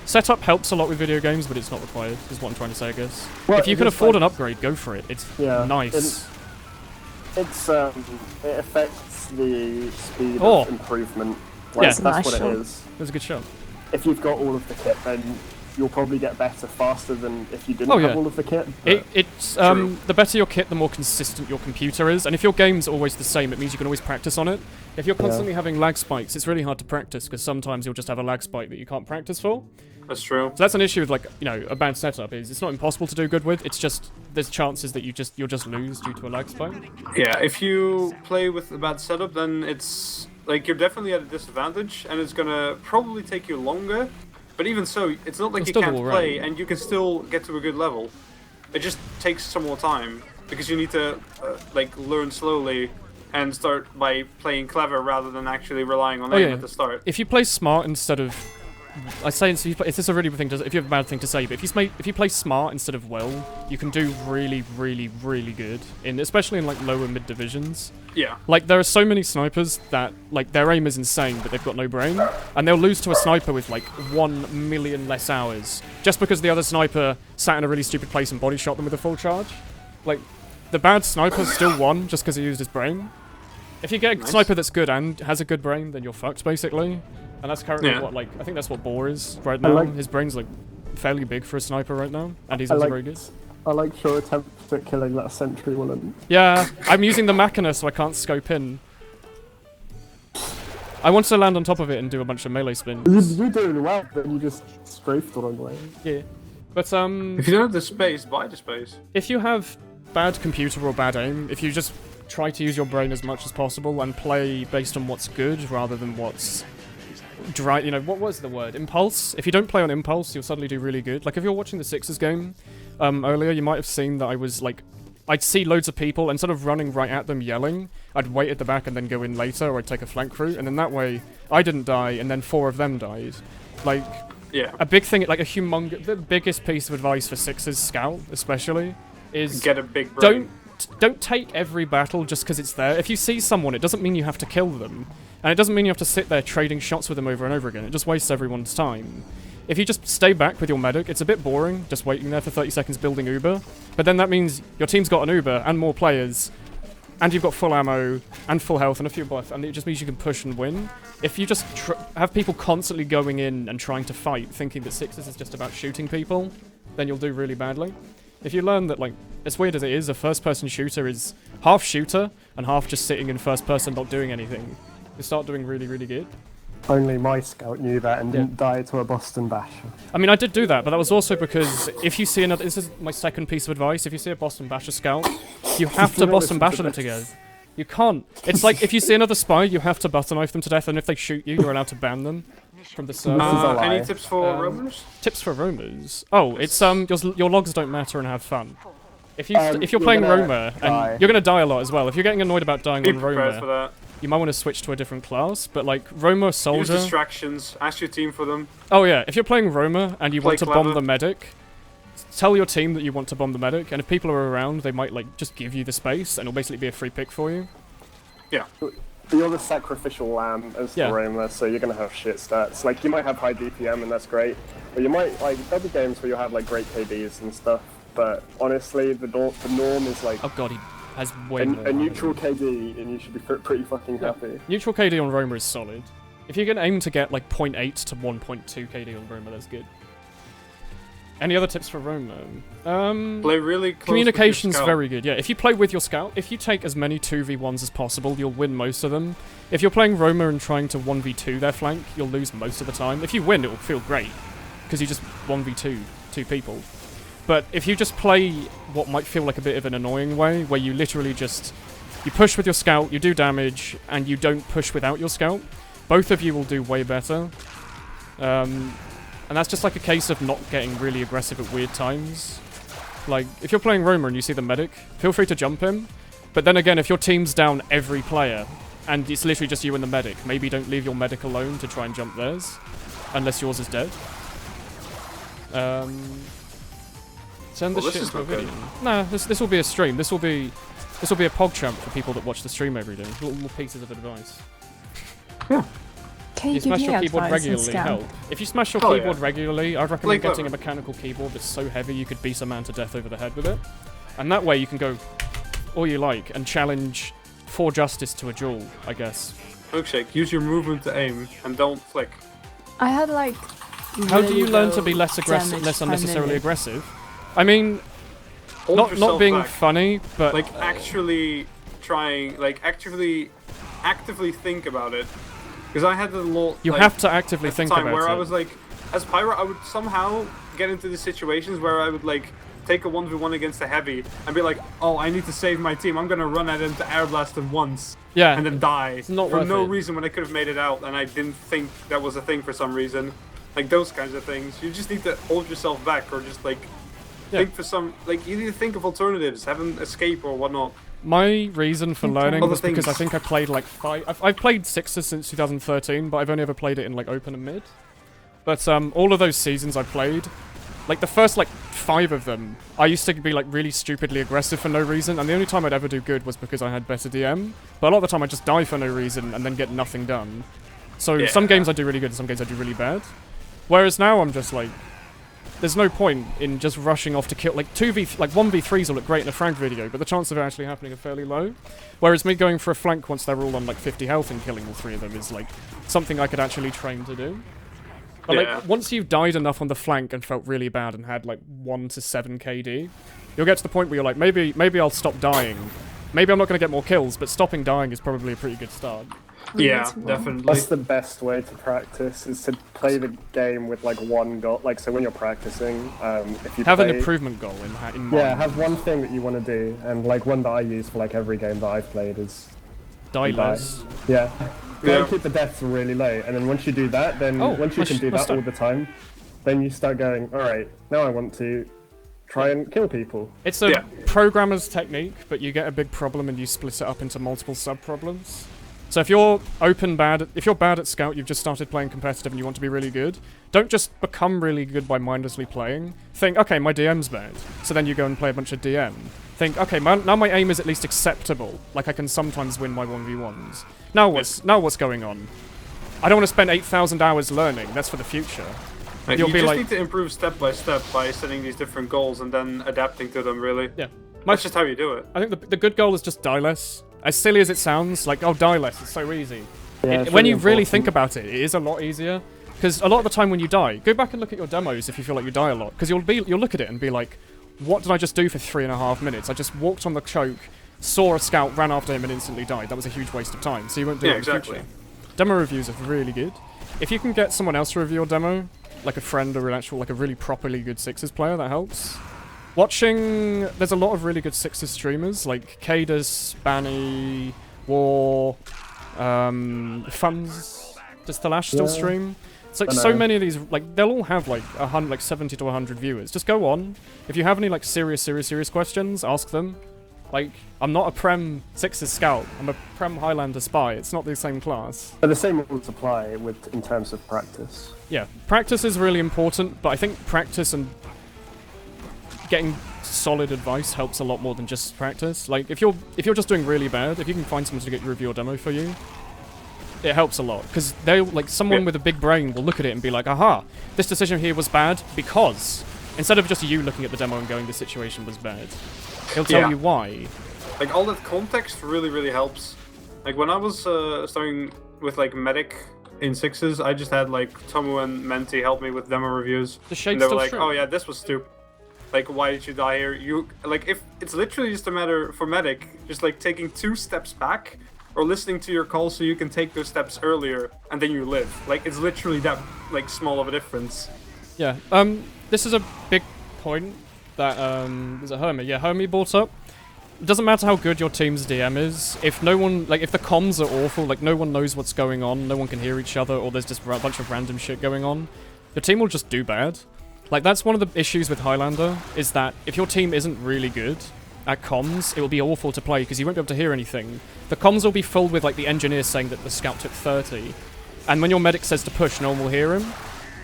setup helps a lot with video games, but it's not required, is what I'm trying to say, I guess. Well, if you it can is afford like- an upgrade, go for it. It's Yeah, nice. it affects the speed Oh. of improvement. Yeah. Like, that's what it Marshall. is. There's a good shot. If you've got all of the kit, then you'll probably get better faster than if you didn't Oh, have yeah. all of the kit. but- It's True. the better your kit, the more consistent your computer is. And if your game's always the same, it means you can always practice on it. If you're constantly having lag spikes, it's really hard to practice because sometimes you'll just have a lag spike that you can't practice for. That's true. So that's an issue with like a bad setup. Is it's not impossible to do good with. It's just there's chances that you'll just lose due to a lag spike. Yeah, if you play with a bad setup, then it's like you're definitely at a disadvantage, and it's gonna probably take you longer. But even so, it's not like It's you still can't all play, right. and you can still get to a good level. It just takes some more time because you need to like learn slowly and start by playing clever rather than actually relying on Oh, aim yeah. at the start. If you play smart instead of, I say if you play, it's just a really bad thing to, if you have a bad thing to say, but if you play smart instead of well, you can do really good especially in like lower mid divisions. Yeah. Like there are so many snipers that like their aim is insane, but they've got no brain, and they'll lose to a sniper with like 1 million less hours just because the other sniper sat in a really stupid place and body shot them with a full charge. Like the bad sniper still won just because he used his brain. If you get a Nice. sniper that's good and has a good brain, then you're fucked basically. And that's currently Yeah. what I think that's what Boar is right now. like- His brain's like fairly big for a sniper right now, and he's I also like- very good. I liked your attempt at killing that sentry Woolen. Yeah, I'm using the Machina so I can't scope in. I wanted to land on top of it and do a bunch of melee spins. You're doing well, but you just strafed the wrong way. Yeah. But If you don't have the space, buy the space. if you have bad computer or bad aim, if you just try to use your brain as much as possible and play based on what's good rather than what's dry, what was the word? Impulse? If you don't play on impulse, you'll suddenly do really good. Like if you're watching the Sixers game earlier, you might have seen that I was like, I'd see loads of people, instead of running right at them yelling, I'd wait at the back and then go in later, or I'd take a flank route, and then that way I didn't die, and then 4 of them died. Like, Yeah. a big thing, like the biggest piece of advice for Sixers Scout, especially, is Get a big brain. don't take every battle just because it's there. If you see someone, it doesn't mean you have to kill them. And it doesn't mean you have to sit there trading shots with them over and over again. It just wastes everyone's time. If you just stay back with your medic, it's a bit boring, just waiting there for 30 seconds building Uber. But then that means your team's got an Uber and more players, and you've got full ammo and full health and a few buff, and it just means you can push and win. If you just have people constantly going in and trying to fight, thinking that Sixers is just about shooting people, then you'll do really badly. If you learn that, like, as weird as it is, a first-person shooter is half shooter and half just sitting in first person not doing anything, you start doing really, really good. Only my scout knew that and didn't die to a Boston Bash. I mean, I did do that, but that was also because if you see another... This is my second piece of advice. If you see a Boston Basher scout, you have to Do not Boston listen to Basher them this. together. You can't. It's like if you see another spy, you have to butter knife them to death, and if they shoot you, you're allowed to ban them from the server. This is a lie. Any tips for Um, roamers? Tips for roamers. Oh, it's your logs don't matter and have fun. if you're you're playing gonna Roma, die. and you're gonna die a lot as well. If you're getting annoyed about dying Be on prepared for Roma, that. you might want to switch to a different class. But like Roma Use Soldier. distractions. Ask your team for them. Oh yeah, if you're playing Roma and you Play want to bomb clever. the medic, tell your team that you want to bomb the medic, and if people are around, they might like just give you the space, and it'll basically be a free pick for you. You're the sacrificial lamb as the Roma, so you're gonna have shit stats. Like, you might have high DPM, and that's great. But you might, like, there'll be games where you'll have, like, great KDs and stuff. But honestly, the norm is, like, Oh god, he has way a more. neutral KD, and you should be pretty fucking happy. Neutral KD on Roma is solid. If you can aim to get like 0.8 to 1.2 KD on Roma, that's good. Any other tips for Roma? Play really close. Communication's with your scout. very good, yeah. If you play with your scout, if you take as many 2v1s as possible, you'll win most of them. If you're playing Roma and trying to 1v2 their flank, you'll lose most of the time. If you win, it'll feel great, because you just 1v2 two people. But if you just play what might feel like a bit of an annoying way, where you literally just... You push with your scout, you do damage, and you don't push without your scout, both of you will do way better. And that's just like a case of not getting really aggressive at weird times. Like, if you're playing Roma and you see the medic, feel free to jump him. But then again, if your team's down every player, and it's literally just you and the medic, maybe don't leave your medic alone to try and jump theirs. Unless yours is dead. Send this shit to a video. Nah, this will be a stream. This will be a PogChamp for people that watch the stream every day. Little pieces of advice. Can You you smash give me your keyboard advice and regularly, scam? help. If you smash your keyboard regularly, I'd recommend getting a mechanical keyboard that's so heavy you could beat a man to death over the head with it. And that way you can go all you like and challenge for justice to a duel, I guess. Milkshake, use your movement to aim and don't flick. I had like. How do you really learn to low be less aggressive, damage less per unnecessarily minute. aggressive? I mean, Hold not yourself being back. funny, but Like, actually trying, like, actively think about it. Because I had a lot. you like, have to actively at the think time about where it. I was like, as Pyro, I would somehow get into the situations where I would like take a 1v1 against a heavy and be like, oh, I need to save my team. I'm gonna run at him to air blast him once. Yeah. And then die not for worth no it. reason when I could have made it out and I didn't think that was a thing for some reason. Like those kinds of things. You just need to hold yourself back or just like think for some, like you need to think of alternatives, have an escape or whatnot. My reason for learning Other was because I things. think I played like I've played Sixes since 2013, but I've only ever played it in like open and mid. But all of those seasons I played, like the first like 5 of them, I used to be like really stupidly aggressive for no reason, and the only time I'd ever do good was because I had better DM. But a lot of the time I just die for no reason and then get nothing done. So some games I do really good and some games I do really bad. Whereas now I'm just like, there's no point in just rushing off to kill, like 1v3s will look great in a frag video, but the chances of it actually happening are fairly low. Whereas me going for a flank once they're all on like 50 health and killing all 3 of them is like something I could actually train to do. But like once you've died enough on the flank and felt really bad and had like 1 to 7 KD, you'll get to the point where you're like, maybe I'll stop dying. Maybe I'm not going to get more kills, but stopping dying is probably a pretty good start. Yeah, definitely. That's the best way to practice, is to play the game with like one goal. Like, so when you're practicing, if you have play, an improvement goal in mind. Yeah, have one thing that you want to do, and like one that I use for like every game that I've played is die less. Yeah. You keep the deaths really low, and then once you do that, then once you can do that all the time, then you start going, alright, now I want to try and kill people. It's a programmer's technique, but you get a big problem and you split it up into multiple sub-problems. So if you're bad at Scout, you've just started playing competitive and you want to be really good, don't just become really good by mindlessly playing. Think, okay, my DM's bad. So then you go and play a bunch of DM. Think, okay, now my aim is at least acceptable. Like I can sometimes win my 1v1s. Now what's going on? I don't want to spend 8,000 hours learning. That's for the future. Like, you just need to improve step by step by setting these different goals and then adapting to them, really. Yeah. That's just how you do it. I think the good goal is just die less. As silly as it sounds, like, oh, die less, it's so easy. Yeah, when you really think about it, it is a lot easier. Because a lot of the time when you die, go back and look at your demos if you feel like you die a lot. Because you'll look at it and be like, what did I just do for 3.5 minutes? I just walked on the choke, saw a scout, ran after him and instantly died. That was a huge waste of time, so you won't do it in the future. Demo reviews are really good. If you can get someone else to review your demo, like a friend or an actual, like a really properly good Sixes player, that helps. Watching, there's a lot of really good Sixes streamers, like Cadus, Banny, War, Funds, does Thalash still stream? It's like I so know. many of these, like they'll all have like 70 to 100 viewers. Just go on. If you have any like serious questions, ask them. Like, I'm not a Prem Sixes scout. I'm a Prem Highlander spy. It's not the same class. But the same rules apply in terms of practice. Yeah, practice is really important, but I think practice and getting solid advice helps a lot more than just practice. Like, if you're just doing really bad, if you can find someone to get your review or demo for you, it helps a lot. Because they'll, like, someone with a big brain will look at it and be like, aha, this decision here was bad because, instead of just you looking at the demo and going, the situation was bad. He'll tell you why. Like, all that context really helps. Like, when I was starting with, like, Medic in Sixes, I just had, like, Tomu and Menti help me with demo reviews. The shade's and they were still like, true. oh yeah, this was stupid. Like, why did you die here? You, like, if it's literally just a matter for Medic, just, like, taking 2 steps back, or listening to your call so you can take those steps earlier, and then you live. Like, it's literally that, like, small of a difference. Yeah, this is a big point that, is it Hermie? Yeah, Hermie brought up. It doesn't matter how good your team's DM is, if no one, like, if the comms are awful, like, no one knows what's going on, no one can hear each other, or there's just a bunch of random shit going on, your team will just do bad. Like, that's one of the issues with Highlander, is that if your team isn't really good at comms, it will be awful to play, because you won't be able to hear anything. The comms will be filled with, like, the engineer saying that the scout took 30, and when your medic says to push, no one will hear him.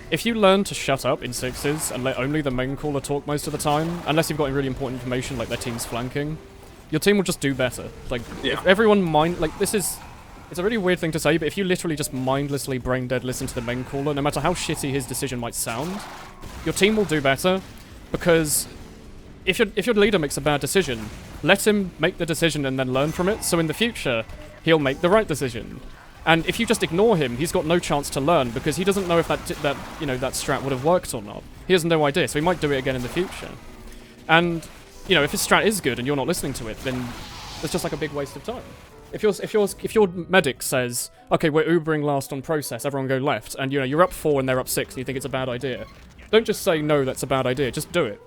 If you learn to shut up in Sixes and let only the main caller talk most of the time, unless you've got really important information like their team's flanking, your team will just do better. Like, if everyone it's a really weird thing to say, but if you literally just mindlessly brain dead listen to the main caller, no matter how shitty his decision might sound, your team will do better, because if your leader makes a bad decision, let him make the decision and then learn from it, so in the future, he'll make the right decision. And if you just ignore him, he's got no chance to learn, because he doesn't know if that strat would have worked or not. He has no idea, so he might do it again in the future. And, you know, if his strat is good and you're not listening to it, then it's just like a big waste of time. If your medic says, okay, we're Ubering last on process, everyone go left, and, you know, you're up 4 and they're up 6 and you think it's a bad idea, don't just say, no, that's a bad idea, just do it.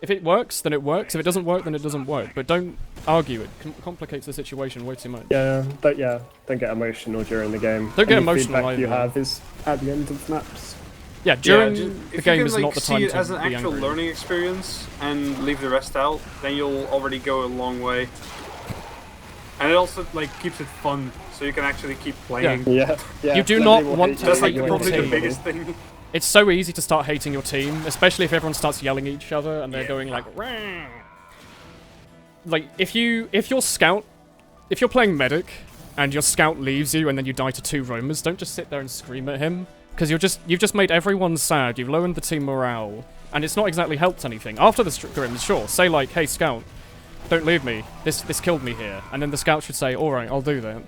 If it works, then it works. If it doesn't work, then it doesn't work. But don't argue it. Complicates the situation way too much. Don't get emotional during the game. Don't get Any emotional feedback either. you have is at the end of maps. Yeah, during If the game you is can, not like, the time see it to as an be actual angry. learning experience and leave the rest out, then you'll already go a long way. And it also, like, keeps it fun, so you can actually keep playing. Yeah. You do Nobody not will want hate to you That's, like, hate your probably the team. biggest thing. It's so easy to start hating your team, especially if everyone starts yelling at each other and they're going like, "Rah!" Like, if you're playing medic and your scout leaves you and then you die to 2 roamers, don't just sit there and scream at him, because you've just made everyone sad. You've lowered the team morale, and it's not exactly helped anything. After the Scrim, sure, say like, hey scout, don't leave me. This killed me here, and then the scout should say, all right, I'll do that.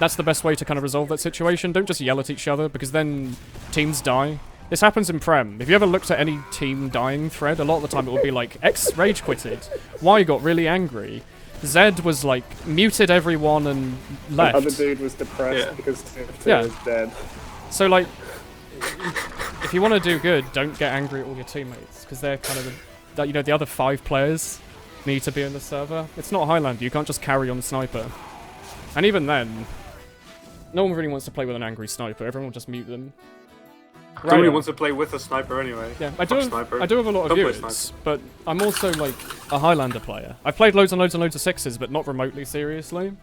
That's the best way to kind of resolve that situation. Don't just yell at each other, because then teams die. This happens in Prem. If you ever looked at any team dying thread, a lot of the time it would be like, X rage quitted, Y got really angry, Z was like, muted everyone and left. The other dude was depressed because TFT was dead. So like, if you want to do good, don't get angry at all your teammates, because they're kind of the other 5 players need to be in the server. It's not Highlander, you can't just carry on Sniper. And even then, no one really wants to play with an angry Sniper, everyone will just mute them. Nobody wants to play with a sniper anyway. Yeah, I do have a lot of Don't play viewers, but I'm also like a Highlander player. I've played loads and loads and loads of Sixes, but not remotely seriously.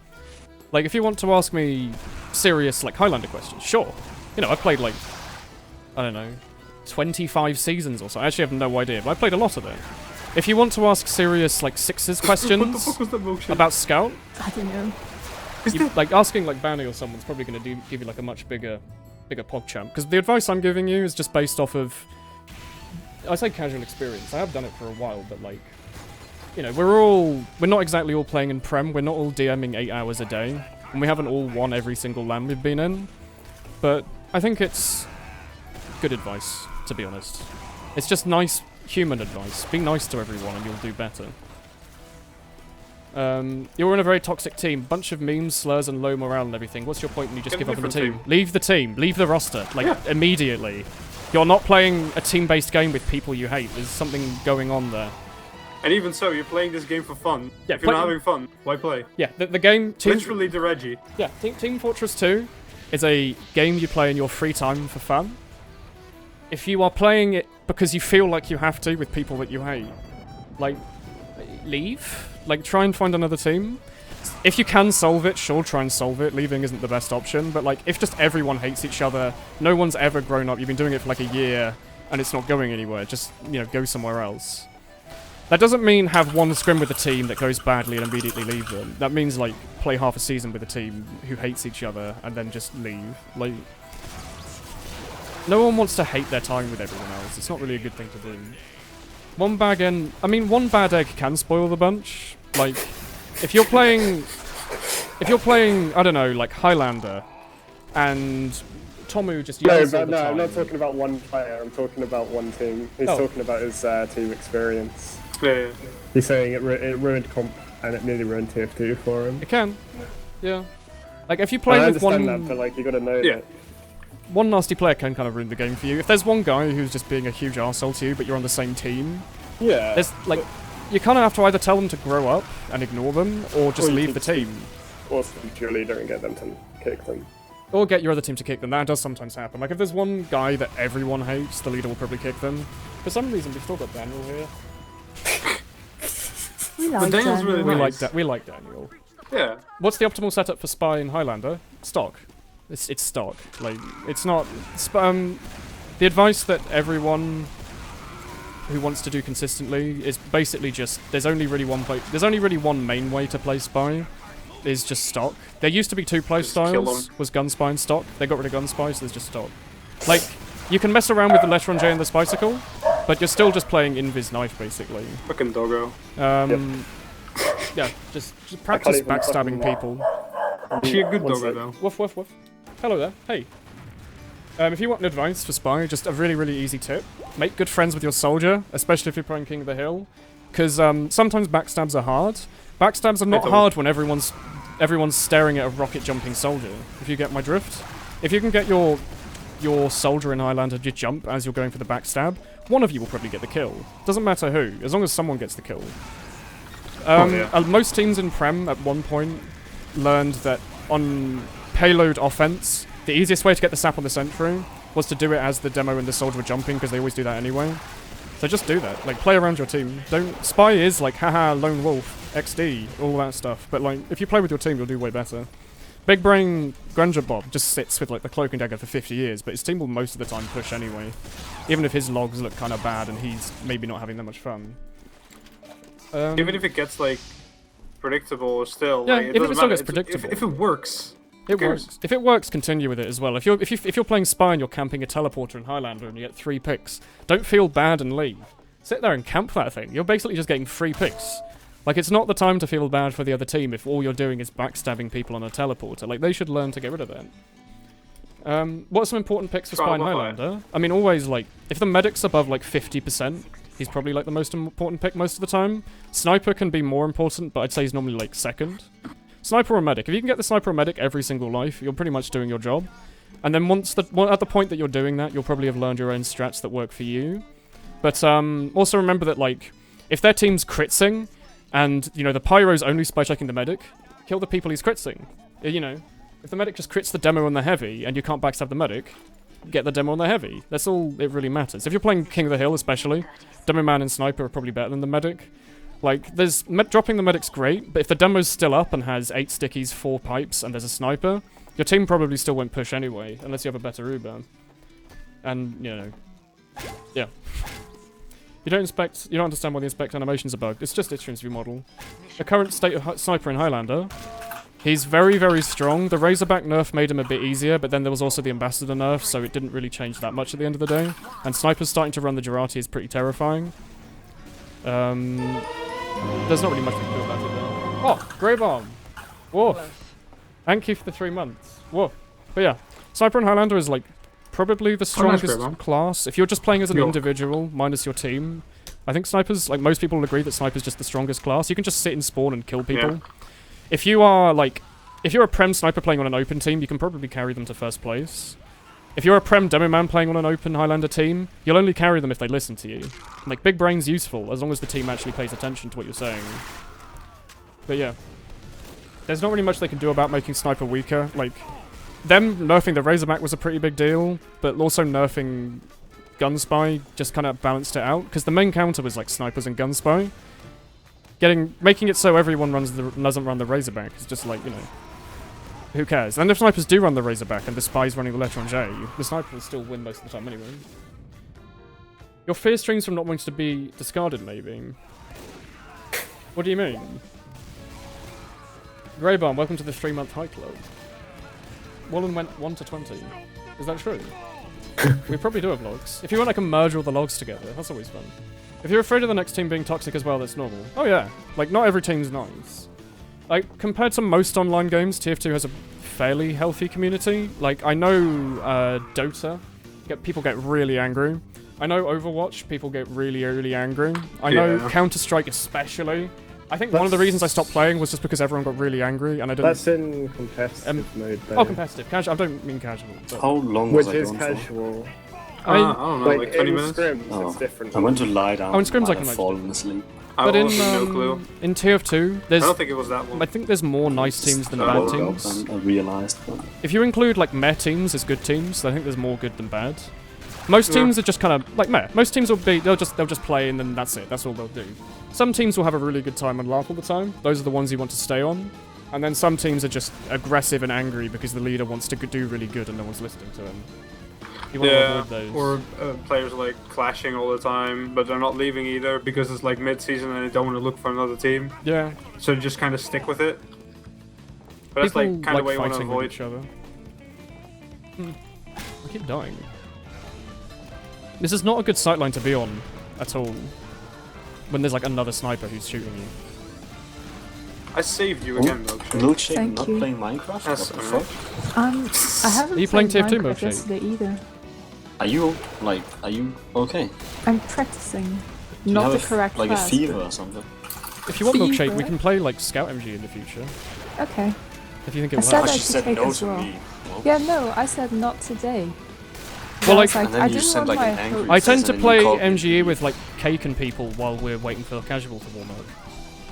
Like, if you want to ask me serious, like, Highlander questions, sure. You know, I've played, like, I don't know, 25 seasons or so. I actually have no idea, but I played a lot of it. If you want to ask serious, like, Sixes questions What the fuck was that motion? about Scout, I don't know. like, asking, like, Banny or someone's probably going to give you, like, a much bigger PogChamp. Because the advice I'm giving you is just based off of, I say casual experience. I have done it for a while, but, like, you know, we're not exactly all playing in Prem. We're not all DMing 8 hours a day. And we haven't all won every single LAN we've been in. But I think it's good advice, to be honest. It's just nice human advice. Be nice to everyone and you'll do better. You're in a very toxic team. Bunch of memes, slurs, and low morale and everything. What's your point when you just give up on the team? Leave the team. Leave the roster. Like, immediately. You're not playing a team-based game with people you hate. There's something going on there. And even so, you're playing this game for fun. Yeah, if you're not having fun, why play? Yeah, the game... Literally the Reggie. Yeah, Team Fortress 2 is a game you play in your free time for fun. If you are playing it because you feel like you have to with people that you hate, like, leave. Like, try and find another team. If you can solve it, sure, try and solve it. Leaving isn't the best option, but like, if just everyone hates each other, no one's ever grown up, you've been doing it for like a year, and it's not going anywhere, just, you know, go somewhere else. That doesn't mean have one scrim with a team that goes badly and immediately leave them. That means, like, play half a season with a team who hates each other and then just leave. Like, no one wants to hate their time with everyone else. It's not really a good thing to do. One bad egg can spoil the bunch. Like, if you're playing, I don't know, like Highlander, and Tomu just yells all the time. I'm not talking about one player. I'm talking about one team. He's talking about his team experience. Yeah. He's saying it ruined comp and it nearly ruined TF2 for him. It can, yeah. Like, if you play with one, that, but like, you gotta know that. One nasty player can kind of ruin the game for you. If there's one guy who's just being a huge arsehole to you, but you're on the same team, there's like, you kind of have to either tell them to grow up and ignore them, or just leave the team. Or speak to your leader and get them to kick them. Or get your other team to kick them. That does sometimes happen. Like, if there's one guy that everyone hates, the leader will probably kick them. For some reason, we've still got Daniel here. We like Daniel's Daniel. really nice. We like Daniel. Yeah. What's the optimal setup for Spy in Highlander? Stock. It's stock. Like, it's not... the advice that everyone who wants to do consistently is basically just... There's only really one main way to play Spy. Is just stock. There used to be two play styles. Was gun spy and stock. They got rid of gun spy, so there's just stock. Like, you can mess around with the Letron J and the Spicicle, but you're still just playing Invis knife, basically. Fucking doggo. Yeah, just practice backstabbing people. She a good doggo though. Woof woof woof. Hello there. Hey. If you want an advice for Spy, just a really, really easy tip. Make good friends with your soldier, especially if you're playing King of the Hill. Because sometimes backstabs are hard. Backstabs are not hard when everyone's staring at a rocket jumping soldier, if you get my drift. If you can get your soldier in Highlander to jump as you're going for the backstab, one of you will probably get the kill. Doesn't matter who, as long as someone gets the kill. Most teams in Prem at one point learned that on payload offense, the easiest way to get the sap on the sentry was to do it as the demo and the soldier were jumping, because they always do that anyway. So just do that. Like, play around your team. Spy is like, haha, lone wolf, XD, all that stuff. But like, if you play with your team, you'll do way better. Big Brain Granger Bob just sits with like the cloak and dagger for 50 years, but his team will most of the time push anyway. Even if his logs look kind of bad and he's maybe not having that much fun. Even if it gets like predictable still. Yeah, like, it even if it still doesn't gets matter. predictable. If it works. It works. If it works, continue with it as well. If you're playing Spy and you're camping a teleporter in Highlander and you get 3 picks, don't feel bad and leave. Sit there and camp that thing. You're basically just getting 3 picks. Like, it's not the time to feel bad for the other team if all you're doing is backstabbing people on a teleporter. Like, they should learn to get rid of that. What are some important picks for Spy in Highlander? I mean, always, like, if the medic's above, like, 50%, he's probably, like, the most important pick most of the time. Sniper can be more important, but I'd say he's normally, like, second. Sniper or medic. If you can get the sniper or medic every single life, you're pretty much doing your job. And then at the point that you're doing that, you'll probably have learned your own strats that work for you. But also remember that, like, if their team's critsing, and, you know, the pyro's only spy checking the medic, kill the people he's critsing. You know, if the medic just crits the demo on the heavy, and you can't backstab the medic, get the demo on the heavy. That's all it really matters. If you're playing King of the Hill especially, Demo Man and Sniper are probably better than the medic. Like, dropping the medic's great, but if the demo's still up and has 8 stickies, 4 pipes, and there's a sniper, your team probably still won't push anyway, unless you have a better Uber. And, you know, yeah. You don't understand why the inspect animations are bugged. It's just its view model. The current state of Sniper in Highlander, he's very, very strong. The Razorback nerf made him a bit easier, but then there was also the Ambassador nerf, so it didn't really change that much at the end of the day. And Sniper's starting to run the Girati is pretty terrifying. There's not really much we can do about it though. Oh, Grey Bomb! Woof! Thank you for the 3 months. Woof. But yeah, Sniper in Highlander is like probably the strongest class. If you're just playing as an individual, minus your team, I think Sniper's, like, most people will agree that Sniper's just the strongest class. You can just sit and spawn and kill people. Yeah. If you're a Prem Sniper playing on an open team, you can probably carry them to first place. If you're a Prem Demo Man playing on an open Highlander team, you'll only carry them if they listen to you. Like, Big Brain's useful, as long as the team actually pays attention to what you're saying. But yeah. There's not really much they can do about making Sniper weaker. Like, them nerfing the Razorback was a pretty big deal, but also nerfing Gunspy just kind of balanced it out, because the main counter was like snipers and Gunspy. Making it so everyone doesn't run the Razorback is just like, you know, who cares? And if snipers do run the Razorback and the spy's running the Letter on J, the sniper will still win most of the time anyway. Your fear streams from not wanting to be discarded, maybe. What do you mean? Greybarn, welcome to the 3-month high club. Woolen went 1 to 20. Is that true? We probably do have logs. If you want, I can merge all the logs together. That's always fun. If you're afraid of the next team being toxic as well, that's normal. Oh yeah. Like, not every team's nice. Like, compared to most online games, TF2 has a fairly healthy community. Like, I know Dota, people get really angry. I know Overwatch, people get really, really angry. I know Counter-Strike especially. I think one of the reasons I stopped playing was just because everyone got really angry and I didn't... That's in competitive mode, though. Oh, competitive. Casual. I don't mean casual. But... How long was Which I is going casual. I don't know, like 20 minutes? Scrims, it's different. I went to lie down. Oh, in Scrims I can have fallen asleep. But in no clue. in TF2, there's... I don't think it was that one. I think there's more nice teams than I bad woke up teams. and I realised. But... If you include like meh teams as good teams, I think there's more good than bad. Most teams are just kind of like meh. Most teams will be they'll just play and then that's it. That's all they'll do. Some teams will have a really good time and laugh all the time. Those are the ones you want to stay on. And then some teams are just aggressive and angry because the leader wants to do really good and no one's listening to him. You want to avoid those. Or players like clashing all the time, but they're not leaving either because it's like mid-season and they don't want to look for another team. Yeah. So they just kind of stick with it. But that's People like kind of what you want to fighting with avoid. each other. I keep dying. This is not a good sightline to be on at all. When there's like another sniper who's shooting you. I saved you again, though. Milkshake Thank not you. playing Minecraft? That's What the fuck? I haven't Are you playing played TF2 Minecraft Milkshake? yesterday either. Are you okay? I'm practicing. Do you Not have the correct like class, a fever but- or something? If you want Milkshake, we Fever? can play like Scout MG in the future. Okay. If you think it I will said help. I she should said take no as to well. me. Well, Yeah, no, I said not today. Well, I like, was like, and then I you didn't sent want like my an angry hopes- I tend to and then you play called me MGE idiot. with like cake and people while we're waiting for casual to warm up.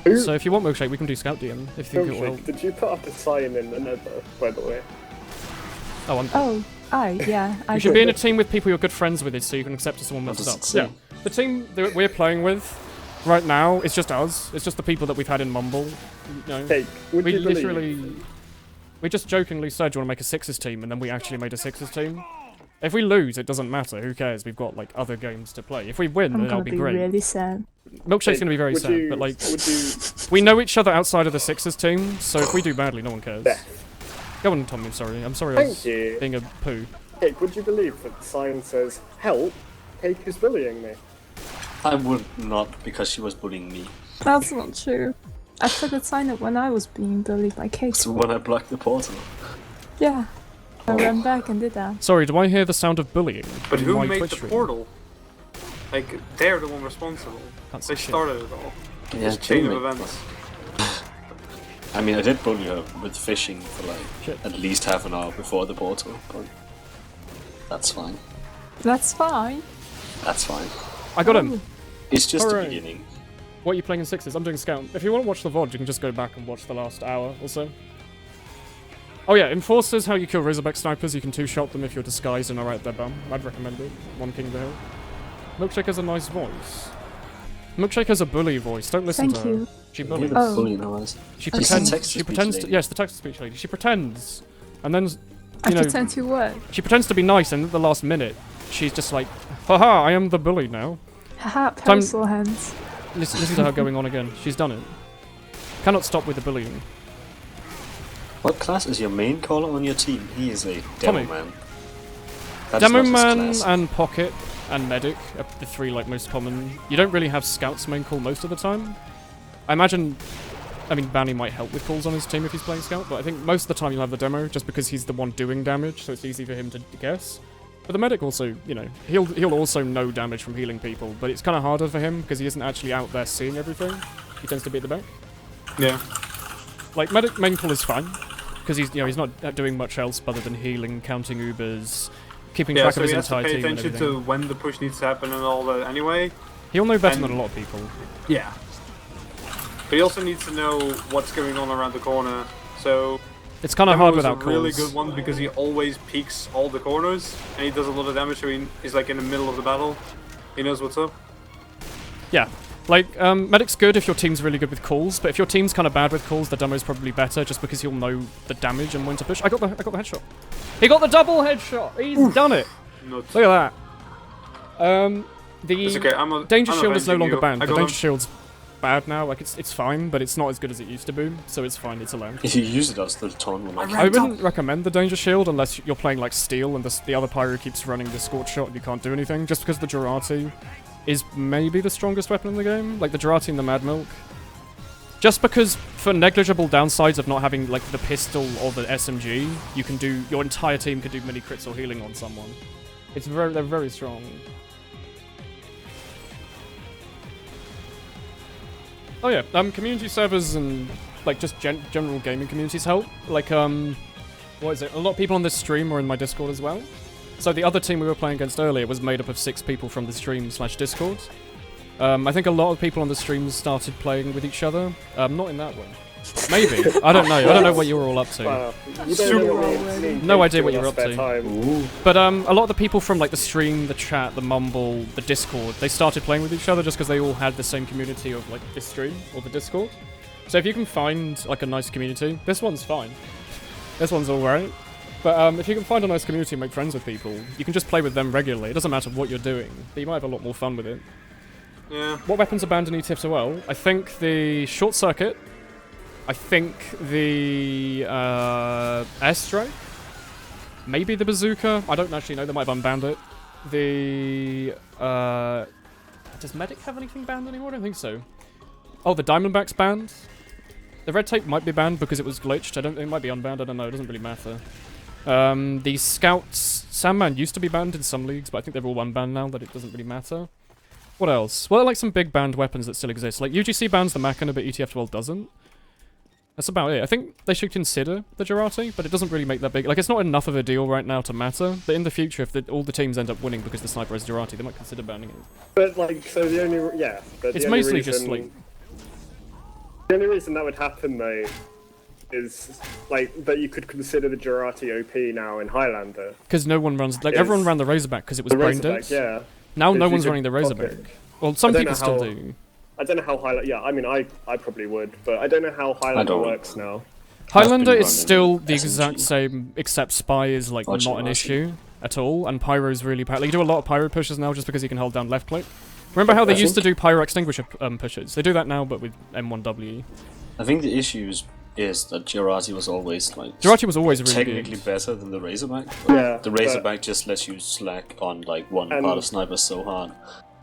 Who- So if you want Milkshake, we can do Scout DM if you think it will help. Milkshake, did you put up a sign in the nether, by the way? Oh, I'm Oh, yeah, I You should be in a did. team with people you're good friends with, so you can accept if someone What messes does it up. say? Yeah. The team that we're playing with right now, it's just us. It's just the people that we've had in Mumble. You know, Hey, would we you believe? literally... We just jokingly said, do you want to make a Sixers team? And then we actually made a Sixers team. If we lose, it doesn't matter. Who cares? We've got like other games to play. If we win, I'm then that'll gonna be be great. really sad. Milkshake's Hey, gonna be very would sad, you- but like... Would you... We know each other outside of the Sixers team, so if we do badly, no one cares. Beth. Go on, Tommy, sorry. I'm sorry I Thank was you. being a poo. Cake, would you believe that the sign says, help, Cake is bullying me? I would not, because she was bullying me. That's not true. I put a sign up when I was being bullied by Kate. So when I blocked the portal. Yeah. I ran back and did that. Sorry, do I hear the sound of bullying? But in who my made Twitch the stream? portal? Like, they're the one responsible. Can't say They shit. started it all. Yeah, This chain of they make- events. I mean, I did bully her with fishing for like Shit. at least half an hour before the portal, but that's fine. That's fine. That's fine. I got him. It's just Alright. the beginning. What are you playing in Sixes? I'm doing Scout. If you want to watch the VOD, you can just go back and watch the last hour or so. Oh yeah, Enforcers, how you kill Razorback snipers. You can two-shot them if you're disguised and are at their bum. I'd recommend it. One King of the Hill. Milkshake has a nice voice. Milkshake has a bully voice. Don't listen Thank to her. you. She You're bullies. the Oh. bully now, is She Okay. pretends. text-to-speech She pretends to. lady. Yes, the text-to-speech lady. She pretends, and then I you know pretend to what? she pretends to be nice, and at the last minute, she's just like, "Haha, I am the bully now." Haha, pencil hands. Listen to her going on again. She's done it. Cannot stop with the bullying. What class is your main caller on your team? He is a Tommy. demo man. That is Demo not his Man class. and Pocket and Medic are the three like most common. You don't really have Scouts main call most of the time. I imagine, I mean, Banny might help with calls on his team if he's playing Scout, but I think most of the time you'll have the Demo just because he's the one doing damage, so it's easy for him to guess. But the Medic also, you know, he'll also know damage from healing people, but it's kind of harder for him because he isn't actually out there seeing everything. He tends to be at the back. Yeah. Like Medic main call is fine because he's not doing much else other than healing, counting Ubers, keeping Yeah, track so of his he has to entire pay team and attention everything. to when the push needs to happen and all that anyway. He'll know better and- than a lot of people. Yeah. But he also needs to know what's going on around the corner. So It's kind of Demo hard is without a really calls. good one because he always peeks all the corners and he does a lot of damage. So he's like in the middle of the battle. He knows what's up. Yeah. Like, Medic's good if your team's really good with calls, but if your team's kind of bad with calls, the demo's probably better, just because you'll know the damage and when to push. I got the headshot. He got the double headshot! He's done it! Nuts. Look at that. The It's okay, Danger I'm Shield is no avenging longer you. banned. I The got Danger him. Shield's bad now. Like, it's fine, but it's not as good as it used to be, so it's fine, it's allowed. If you use it as the taunt one, like, I wouldn't recommend the Danger Shield unless you're playing like Steel and the other Pyro keeps running the Scorch Shot and you can't do anything, just because the Jurati is maybe the strongest weapon in the game, like the Jurati and the Mad Milk. Just because for negligible downsides of not having like the pistol or the SMG, you can do, your entire team can do mini crits or healing on someone. They're very strong. Oh yeah, community servers and like just general gaming communities help. Like what is it? A lot of people on this stream are in my Discord as well. So the other team we were playing against earlier was made up of 6 people from the stream/Discord. I think a lot of people on the stream started playing with each other. Not in that one. Maybe. I don't know. I don't know what you were all up to. Wow. You don't know what me and No Kate idea do what in you're our up spare to. time. But a lot of the people from like the stream, the chat, the mumble, the Discord, they started playing with each other just because they all had the same community of like this stream or the Discord. So if you can find like a nice community, this one's fine. This one's alright. But if you can find a nice community and make friends with people, you can just play with them regularly. It doesn't matter what you're doing, but you might have a lot more fun with it. Yeah. What weapons are banned in ETF as well? I think the short circuit. I think the airstrike. Maybe the bazooka. I don't actually know. They might have unbanned it. The does medic have anything banned anymore? I don't think so. Oh, the Diamondback's banned. The red tape might be banned because it was glitched. I don't think it might be unbanned. I don't know. It doesn't really matter. The Scouts Sandman used to be banned in some leagues, but I think they're all unbanned now. That it doesn't really matter. What else? Well, like some big banned weapons that still exist. Like UGC bans the Machina, but ETF 12 doesn't. That's about it. I think they should consider the Jurati, but it doesn't really make that big. Like, it's not enough of a deal right now to matter. But in the future, if all the teams end up winning because the sniper is Jurati, they might consider banning it. But like, so the only but It's the only mostly reason, just like the only reason that would happen though is like that you could consider the Jurati OP now in Highlander. because no one runs. Like everyone ran the Razorback because it was The brain Razorback, dead. yeah. Now no If you one's could running the pop Razorback. it. Well, some I don't people know still how- do. I don't know how Highlander. Yeah, I mean, I probably would, but I don't know how Highlander don't. works now. Highlander been is running still the SMG. exact same, except Spy is like Or not an Jurati. issue at all, and Pyro's really like you do a lot of Pyro pushes now just because you can hold down left click. Remember how they used to do Pyro Extinguisher pushes? They do that now, but with M1W. I think the issue is that Jurati was always like Jurati was always really technically good. better than the Razorback. Yeah, The but- Razorback just lets you slack on like one And- part of sniper so hard.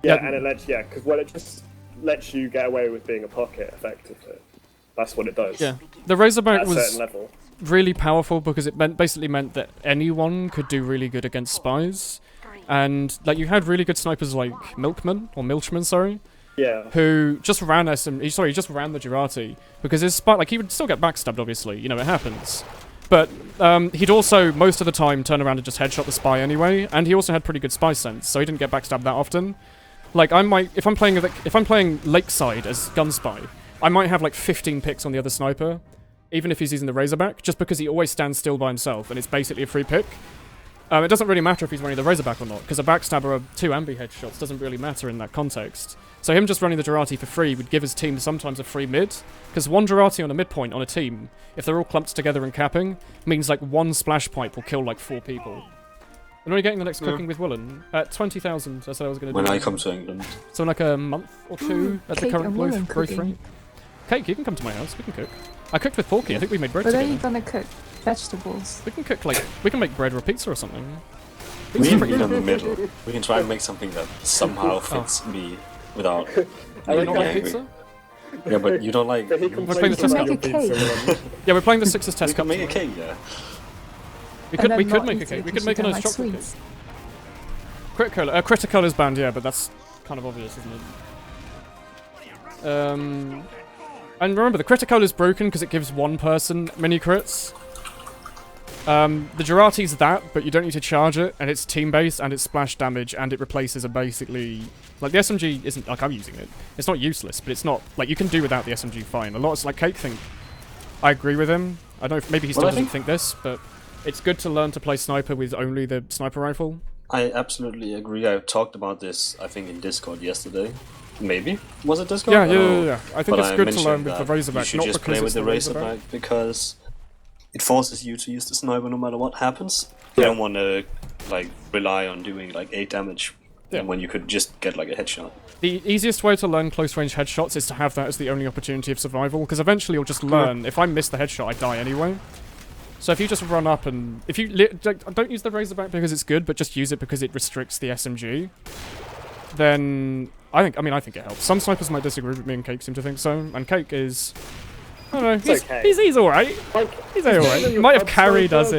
Yeah, Yeah. and it lets because it just lets you get away with being a pocket effectively. That's what it does. Yeah, the Razorback At a was certain level. really powerful because it basically meant that anyone could do really good against spies, and like you had really good snipers like Milchman, sorry, Yeah. who just ran he just ran the Jurati because his spy, like he would still get backstabbed, obviously, you know, it happens. But he'd also most of the time turn around and just headshot the spy anyway, and he also had pretty good spy sense, so he didn't get backstabbed that often. Like if I'm playing Lakeside as gun spy, I might have like 15 picks on the other sniper, even if he's using the Razorback, just because he always stands still by himself, and it's basically a free pick. It doesn't really matter if he's running the Razorback or not, because a backstabber or 2 ambi headshots doesn't really matter in that context. So him just running the Jurati for free would give his team sometimes a free mid, because one Jurati on a midpoint on a team, if they're all clumped together and capping, means like one splash pipe will kill like 4 people. And when are you getting the next cooking with Woolen? At 20,000, I said I was going to do. When I it. come to England, So in like a month or 2 at the Cake current and growth Woolen rate. cooking. Cake, you can come to my house, we can cook. I cooked with Porky, I think we made bread But are together. you gonna cook vegetables? We can cook like, we can make bread or a pizza or something. we Pizza's can pretty meet good. in the middle. We can try and make something that somehow fits me without You making not me like angry. pizza? Yeah, but you don't like. But he you playing complains the test about cup. your Make a pizza. Woolen. Yeah, we're playing the Sixers we test can cup. make a cake, yeah. We And could then make not a eat cake. it We because could you make a don't nice like chocolate cake. sweets. Critical is banned, yeah, but that's kind of obvious, isn't it? And remember, the critical is broken because it gives one person mini crits. The Jurati's that, but you don't need to charge it, and it's team-based, and it's splash damage, and it replaces a basically... Like, the SMG isn't... Like, I'm using it. It's not useless, but it's not... Like, you can do without the SMG fine. A lot of... Like, Cake think... I agree with him. I don't know if maybe he still doesn't think this, but it's good to learn to play sniper with only the sniper rifle. I absolutely agree. I talked about this, I think, in Discord yesterday. Maybe. Was it Discord? Yeah. I think it's good to learn with the Razorback, you should not just because play with it's the Razorback because it forces you to use the sniper no matter what happens. You don't want to like rely on doing like 8 damage when you could just get like a headshot. The easiest way to learn close range headshots is to have that as the only opportunity of survival, because eventually you'll just learn, if I miss the headshot, I die anyway. So if you just run up and... if you don't use the Razorback because it's good, but just use it because it restricts the SMG, then I think it helps. Some snipers might disagree with me, and Cake seem to think so, and Cake is... I don't know, he's alright. He's alright. Might have carried us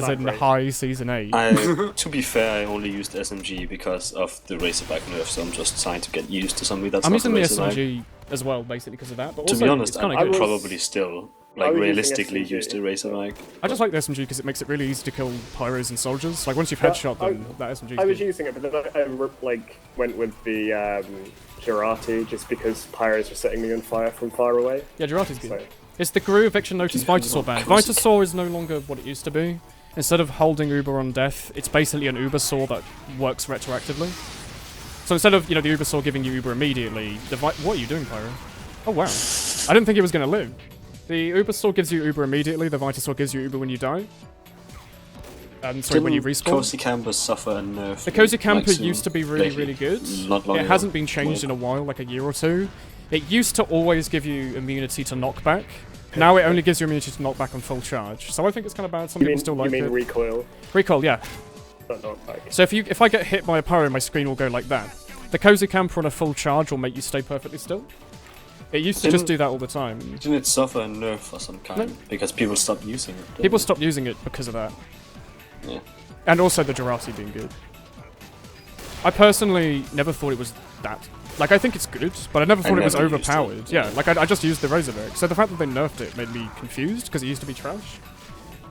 in high Season 8. To be fair, I only used SMG because of the Razorback nerf, so I'm just trying to get used to something that's I'm not using the Razorback. SMG as well, basically, because of that. But to also, be honest, I would good. probably still, like, realistically use the Razorback. I just like the SMG because it makes it really easy to kill pyros and soldiers. Like, once you've headshot them, that SMG is I was good. using it, but then I went with the Girati just because pyros were setting me on fire from far away. Yeah, Girati's good. So. It's the Gru Eviction Notice Vitasaur ban. Vitasaur is no longer what it used to be. Instead of holding Uber on death, it's basically an Uber Saw that works retroactively. So instead of, the Uber Saw giving you Uber immediately, what are you doing, Pyro? Oh wow. I didn't think he was going to live. The Uber Saw gives you Uber immediately, the Vitasaur gives you Uber when you die. Sorry, when you respawn. Cozy Campers suffer a nerf? The Cozy Camper used to be really good. Not long it ago. hasn't been changed in a while, like a year or two. It used to always give you immunity to knockback. Now it only gives you immunity to knockback on full charge. So I think it's kind of bad. Some people still like it. You mean recoil? Recoil, yeah. Not knockback. So if I get hit by a pyro, my screen will go like that. The Cozy Camper on a full charge will make you stay perfectly still. It used to just do that all the time. Didn't it suffer a nerf of some kind? No. Because people stopped using it. People stopped using it because of that. Yeah. And also the Girati being good. I personally never thought it was that. Like, I think it's good, but I never thought it was overpowered. Yeah, like, I just used the Razorback. So the fact that they nerfed it made me confused, because it used to be trash.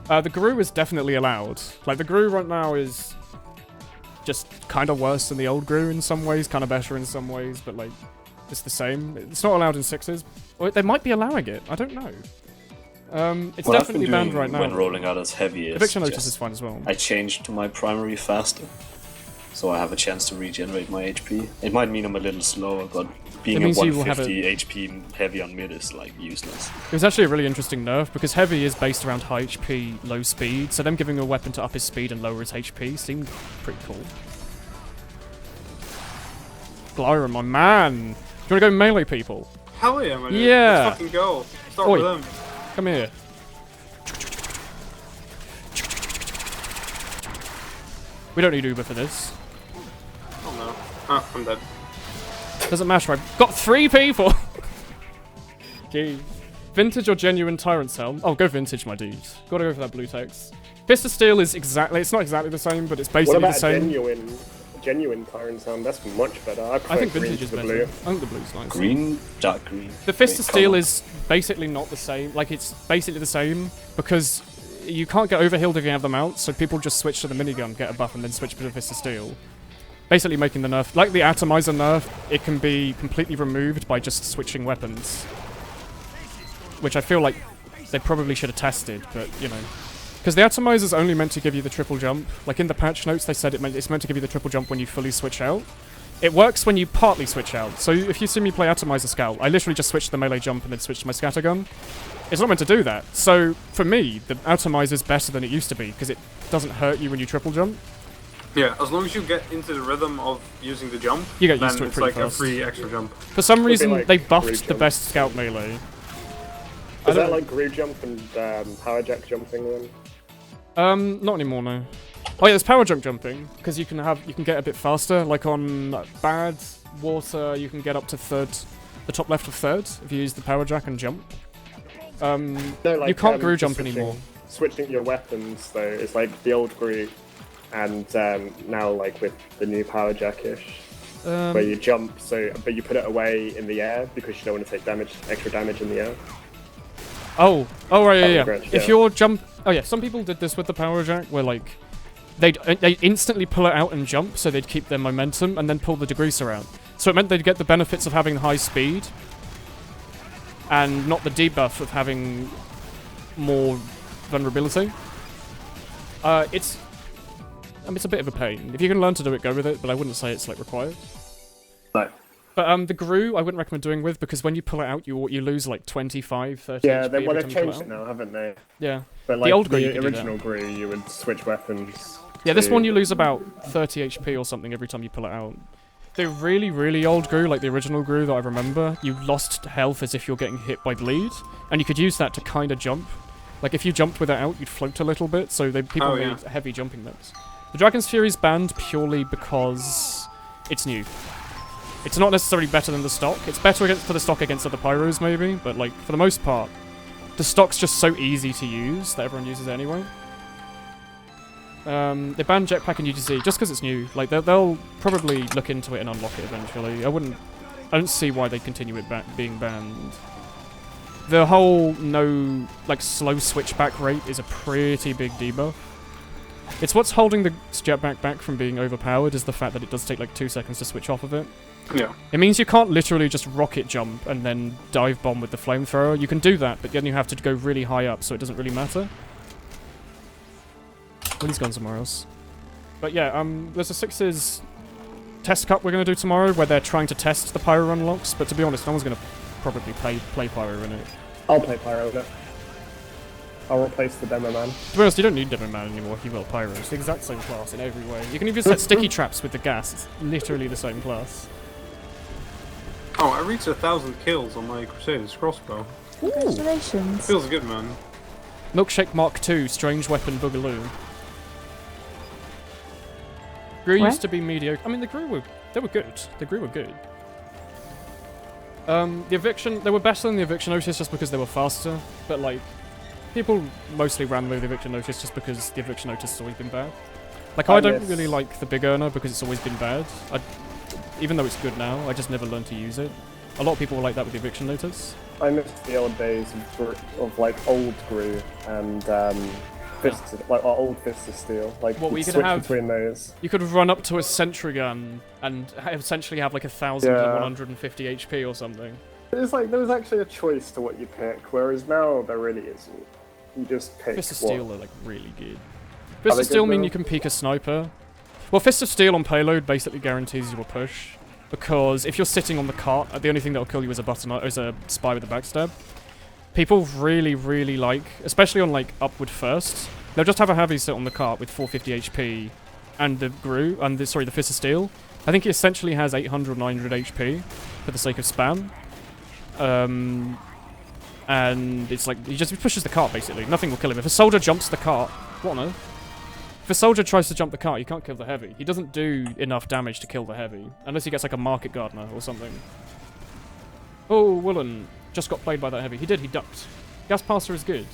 The Gru is definitely allowed. Like, the Gru right now is just kind of worse than the old Gru in some ways, kind of better in some ways, but, like, it's the same. It's not allowed in 6s. Or they might be allowing it. I don't know. It's definitely banned right now. When rolling out as heavy Eviction Notice is fine as well. I changed to my primary faster, so I have a chance to regenerate my HP. It might mean I'm a little slower, but being a 150 HP heavy on mid is like useless. It was actually a really interesting nerf, because heavy is based around high HP, low speed, so them giving a weapon to up his speed and lower his HP seemed pretty cool. Glyra, my man! Do you want to go melee people? Hell yeah, man. Yeah! Let's fucking go. Start with them. Come here. We don't need Uber for this. Oh no. Ah, I'm dead. Doesn't matter, I've got 3 people! Gee. Vintage or genuine Tyrant's Helm? Oh, go vintage, my dude. Gotta go for that blue text. Fist of Steel is it's not exactly the same, but it's basically the same. Genuine Tyrant's Helm? That's much better. I think vintage is better. blue. I think the blue's nice. Green, dark green. The Fist of Steel is basically not the same. Like, it's basically the same, because you can't get overhealed if you have them out, so people just switch to the minigun, get a buff, and then switch to the Fist of Steel. Basically making the nerf, like the Atomizer nerf, it can be completely removed by just switching weapons. Which I feel like they probably should have tested, but, you know. Because the Atomizer's only meant to give you the triple jump. Like in the patch notes, they said it's meant to give you the triple jump when you fully switch out. It works when you partly switch out. So if you see me play Atomizer Scout, I literally just switch to the melee jump and then switch to my scattergun. It's not meant to do that. So for me, the Atomizer's better than it used to be, because it doesn't hurt you when you triple jump. Yeah, as long as you get into the rhythm of using the jump, you get used to it it's pretty like fast. a free extra jump. For some reason, they buffed the best Scout melee. Is that like Groove Jump and Power Jack jumping then? Not anymore, no. Oh yeah, there's Power Jump jumping, because you can get a bit faster. Like on Bad Water, you can get up to the top left of third, if you use the Power Jack and jump. No, like, you can't Groove Jump anymore. Switching your weapons, though, is like the old Groove. And now, like with the new Power Jack-ish, where you jump, but you put it away in the air because you don't want to take extra damage in the air. Oh, right, yeah. Grudge, if you're some people did this with the Power Jack, where like they instantly pull it out and jump, so they'd keep their momentum, and then pull the degreaser out. So it meant they'd get the benefits of having high speed, and not the debuff of having more vulnerability. It's a bit of a pain. If you can learn to do it, go with it, but I wouldn't say it's like required. No. But the Gru, I wouldn't recommend doing with, because when you pull it out, you lose like 25, 30 Yeah, HP they've every time you pull changed it out. now, haven't they? Yeah. But like the old Gru, you could do original that. Gru, you would switch weapons. Yeah, this one you lose about 30 HP or something every time you pull it out. The really, really old Gru, like the original Gru that I remember, you lost health as if you're getting hit by bleed, and you could use that to kind of jump. Like if you jumped with it out, you'd float a little bit, so people made heavy jumping maps. The Dragon's Fury's banned purely because it's new. It's not necessarily better than the stock. It's better for the stock against other Pyros, maybe, but like for the most part, the stock's just so easy to use that everyone uses it anyway. They banned Jetpack and UGC just because it's new. Like they'll probably look into it and unlock it eventually. I don't see why they continue it being banned. The whole no like slow switchback rate is a pretty big debuff. It's what's holding the Jetpack back from being overpowered is the fact that it does take like 2 seconds to switch off of it. Yeah. It means you can't literally just rocket jump and then dive bomb with the flamethrower. You can do that, but then you have to go really high up, so it doesn't really matter. Well, he's gone somewhere else. But yeah, there's a Sixes test cup we're going to do tomorrow where they're trying to test the Pyro unlocks, but to be honest, no one's going to probably play Pyro in it. I'll play Pyro with it. I'll replace the Demo Man. To be honest, you don't need Demo Man anymore if you will Pyro. It's the exact same class in every way. You can even set sticky traps with the gas. It's literally the same class. Oh, I reached 1,000 kills on my Crusaders crossbow. Congratulations. Feels good, man. Milkshake Mark II, Strange Weapon Boogaloo. Gru used to be mediocre. I mean, the Gru were good. The Gru were good. The Eviction, they were better than the Eviction Notice just because they were faster, but like, people mostly ran with the Eviction Notice just because the Eviction Notice has always been bad. Like, I don't really like the Big Earner because it's always been bad. Even though it's good now, I just never learned to use it. A lot of people were like that with the Eviction Notice. I miss the old days of like old Gru and like our old Fist of Steel. Like what we could switch have between those. You could run up to a sentry gun and essentially have like 1,150 HP or something. It's like there was actually a choice to what you pick, whereas now there really isn't. You just pick. Fist of Steel are like really good. Fist of Steel mean you can peek a sniper. Well, Fist of Steel on payload basically guarantees you a push, because if you're sitting on the cart, the only thing that will kill you is a spy with a backstab. People really, really like, especially on like upward first, they'll just have a heavy sit on the cart with 450 HP and the Gru and the Fist of Steel. I think he essentially has 800, 900 HP for the sake of spam. And it's like he just pushes the cart basically. Nothing will kill him. If a soldier jumps the cart, what on earth? If a soldier tries to jump the cart, you can't kill the heavy. He doesn't do enough damage to kill the heavy. Unless he gets like a market gardener or something. Oh, Woolen just got played by that heavy. He did, he ducked. Gas Passer is good.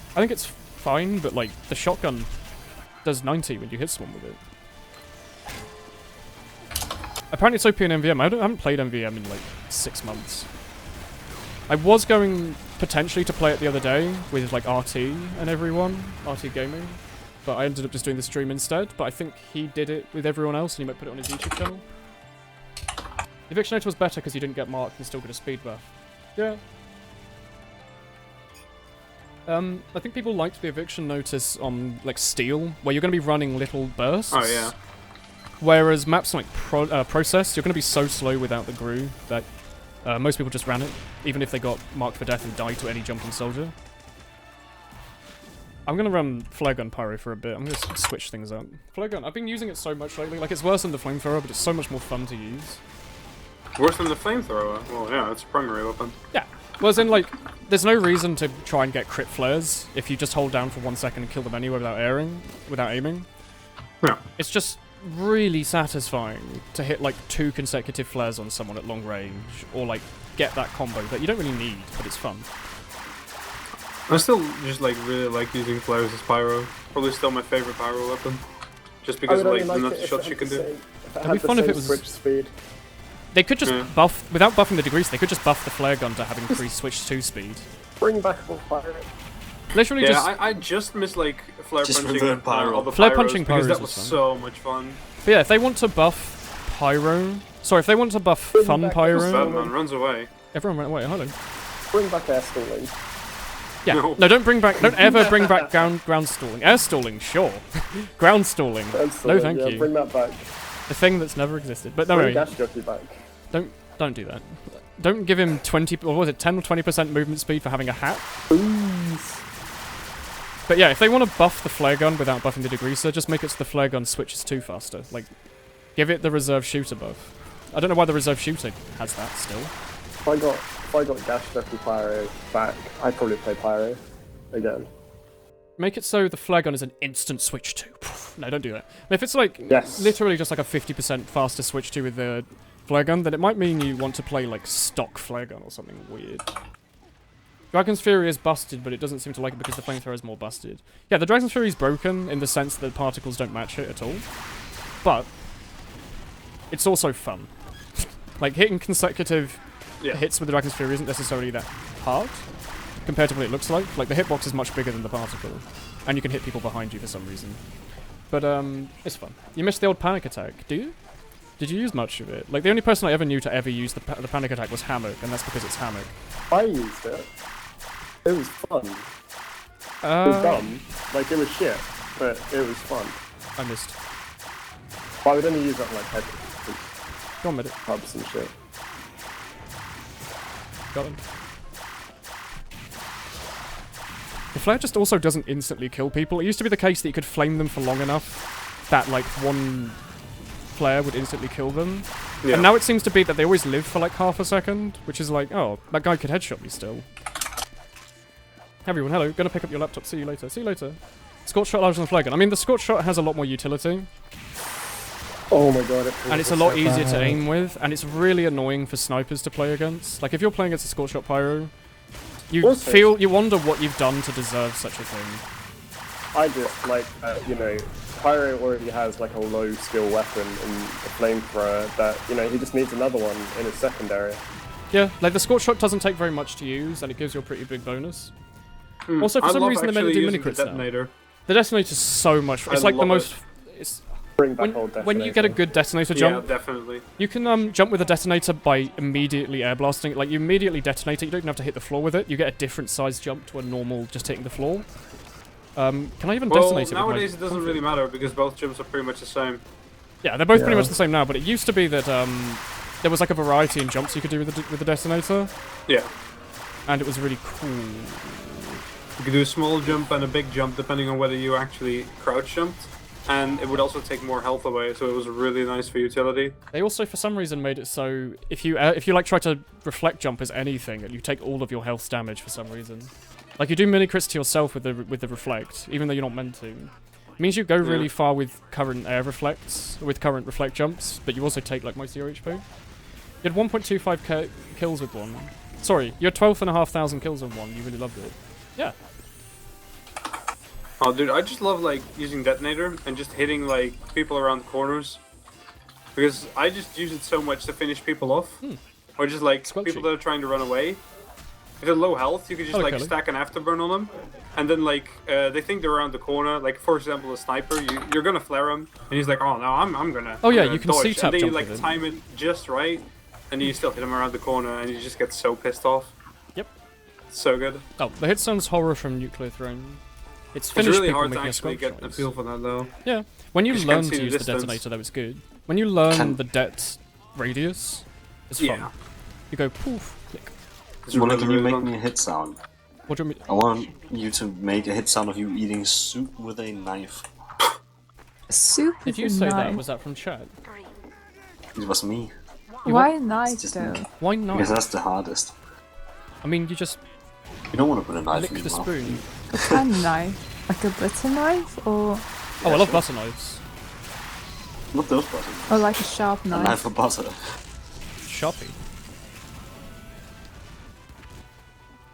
I think it's fine, but like the shotgun does 90 when you hit someone with it. Apparently it's OP in MVM. I haven't played MVM in like 6 months. I was going potentially to play it the other day with like RT and everyone, RT Gaming. But I ended up just doing the stream instead. But I think he did it with everyone else, and he might put it on his YouTube channel. The Eviction Notice was better because you didn't get marked and still get a speed buff. Yeah. I think people liked the Eviction Notice on like Steel, where you're going to be running little bursts. Oh yeah. Whereas maps like Process, you're going to be so slow without the Gru that most people just ran it, even if they got marked for death and died to any jumping soldier. I'm going to run Flare Gun Pyro for a bit. I'm going to switch things up. Flare Gun, I've been using it so much lately. Like, it's worse than the Flamethrower, but it's so much more fun to use. Worse than the Flamethrower? Well, yeah, it's a primary weapon. Yeah. Well, as in, like, there's no reason to try and get crit flares if you just hold down for 1 second and kill them anyway without aiming. Yeah. It's just really satisfying to hit, like, 2 consecutive flares on someone at long range, or, like, get that combo that you don't really need, but it's fun. I still just really like using flares as pyro. Probably still my favorite pyro weapon. Just because of like the nutty shots you can do. It'd be fun if it was switch speed. They could just buff, without buffing the degrees, they could just buff the flare gun to have increased switch 2 speed. Bring back all fire. Literally just... I just miss like flare just punching pyro. the flare punching because pyros that was fun. so much fun. But yeah, if they want to buff pyro... Sorry, if they want to buff fun pyro... That man runs away. Everyone went away, hold on. Bring back air stalling. Yeah. No. No, don't ever bring back ground stalling. Air stalling, sure. Ground stalling. No, thank yeah, you. Bring that back. The thing that's never existed. But no, Bring no, Dash Jockey back. don't do that. Don't give him 20, or what was it, 10 or 20% movement speed for having a hat. Please. But yeah, if they want to buff the flare gun without buffing the degreaser, just make it so the flare gun switches 2 faster. Like, give it the reserve shooter buff. I don't know why the reserve shooter has that still. If I got Dash Jockey Pyro back, I'd probably play Pyro again. Make it so the flare gun is an instant switch to. No, don't do that. If it's like Yes. literally just like a 50% faster switch to with the flare gun, then it might mean you want to play like stock flare gun or something weird. Dragon's Fury is busted, but it doesn't seem to like it because the flamethrower is more busted. Yeah, the Dragon's Fury is broken in the sense that particles don't match it at all. But it's also fun. Like, hitting consecutive hits with the Dragon's Fury isn't necessarily that hard compared to what it looks like. Like, the hitbox is much bigger than the particle. And you can hit people behind you for some reason. But, it's fun. You missed the old panic attack, do you? Did you use much of it? Like, the only person I ever knew to ever use the panic attack was Hammock, and that's because it's Hammock. I used it. It was fun. It was dumb. Like, it was shit, but it was fun. I missed. But I would only use that on, like, head Go on, medic. pubs and shit. Got him. The flare just also doesn't instantly kill people. It used to be the case that you could flame them for long enough that, like, one flare would instantly kill them. Yeah. And now it seems to be that they always live for, like, half a second, which is like, oh, that guy could headshot me still. Everyone, hello. Gonna pick up your laptop. See you later. See you later. Scorch shot larger than flare gun. I mean, the scorch shot has a lot more utility. Oh my god, And it's a lot easier to aim with, and it's really annoying for snipers to play against. Like, if you're playing against a scorch shot pyro, you wonder what you've done to deserve such a thing. I just, like, you know, Pyro already has, like, a low skill weapon in the flamethrower that, you know, he just needs another one in his secondary. Yeah, like, the scorch shot doesn't take very much to use, and it gives you a pretty big bonus. Also, for some reason, the men do mini crits now. The detonator's so much. It's like the most. It's Bring back old detonator. when you get a good detonator jump, Yeah, definitely. you can jump with a detonator by immediately air blasting. Like, you immediately detonate it. You don't even have to hit the floor with it. You get a different size jump to a normal just hitting the floor. Can I even detonate it? Nowadays it doesn't really matter because both jumps are pretty much the same. Yeah, they're both pretty much the same now. But it used to be that there was like a variety in jumps you could do with the detonator. Yeah. And it was really cool. You could do a small jump and a big jump depending on whether you actually crouch jumped. And it would also take more health away, so it was really nice for utility. They also, for some reason, made it so if you like try to reflect jump as anything, you take all of your health damage for some reason. Like, you do mini crits to yourself with the reflect, even though you're not meant to. It means you go really far with current reflect jumps, but you also take like most of your HP. You had 1.25k kills with one. Sorry, you had 12,500 kills on one. You really loved it. Yeah. Oh, dude, I just love, like, using detonator and just hitting, like, people around the corners. Because I just use it so much to finish people off. Or just, like, people that are trying to run away. If they're low health, you can just, like, stack an afterburn on them. And then, like, they think they're around the corner. Like, for example, a sniper, you're gonna flare him. And he's like, oh, no, I'm gonna Oh, yeah, gonna you can dodge. C-tap And then you, jump like, with him. time it just right. And you still hit him around the corner, and you just get so pissed off. Yep. So good. Oh, the hit sounds horror from Nuclear Throne. It's It's finished really people hard to making a actually squelch get a noise. feel for that, though. Yeah. When you You just learn can't see to the use the distance. detonator, though, it's good. When you learn the det radius, it's fun. Yeah. You go poof, click. It's Well, really, can you really make fun. me a hit sound? What do you mean? I want you to make a hit sound of you eating soup with a knife. Soup If is you a say that, knife. was that from chat? It was me. Why a knife just though? me. Why not? Because that's the hardest. I mean, you just You don't want to put a knife lick in the your mouth. spoon. What kind of knife? Like a butter knife or Oh, I love butter knives. Not those buttons. or like a sharp A knife? knife for butter. Sharpie.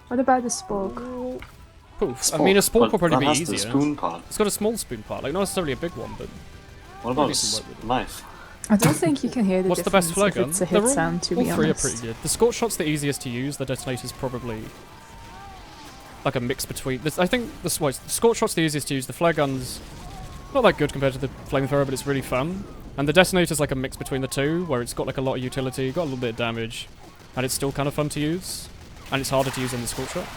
What about the spork? Poof. I mean, a spork will probably that be has easier. the spoon part. It's got a small spoon part, like not necessarily a big one, but What about a decent work with it. knife? I don't think you can hear the what's the difference best flare if gun? it's a They're hit sound, to be all three are honest. pretty good. The scorch shot's the easiest to use. The detonator's probably like a mix between. I think the scorch shot's the easiest to use. The flare gun's not that good compared to the flamethrower, but it's really fun. And the detonator's like a mix between the two, where it's got like a lot of utility, got a little bit of damage, and it's still kind of fun to use. And it's harder to use than the scorch shot.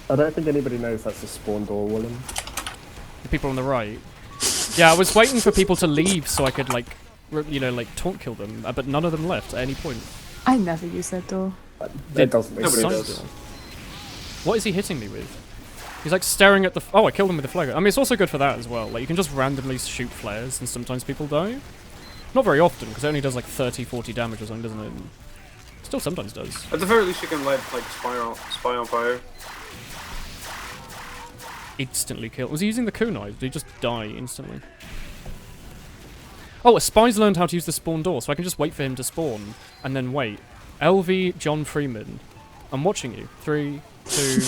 I don't think anybody knows that's a spawn door, Woolen. The people on the right. Yeah, I was waiting for people to leave so I could, like, you know, like, taunt kill them, but none of them left at any point. I never use that door. It doesn't make Nobody sense. does. What is he hitting me with? He's like staring at the. Oh, I killed him with the flare. I mean, it's also good for that as well. Like, you can just randomly shoot flares, and sometimes people die. Not very often, because it only does like 30-40 damage or something, doesn't it? Still sometimes does. At the very least, you can light like spy on fire. Instantly kill. Was he using the kunai? Did he just die instantly? Oh, a spy's learned how to use the spawn door, so I can just wait for him to spawn, and then wait. LV John Freeman. I'm watching you. 3, 2,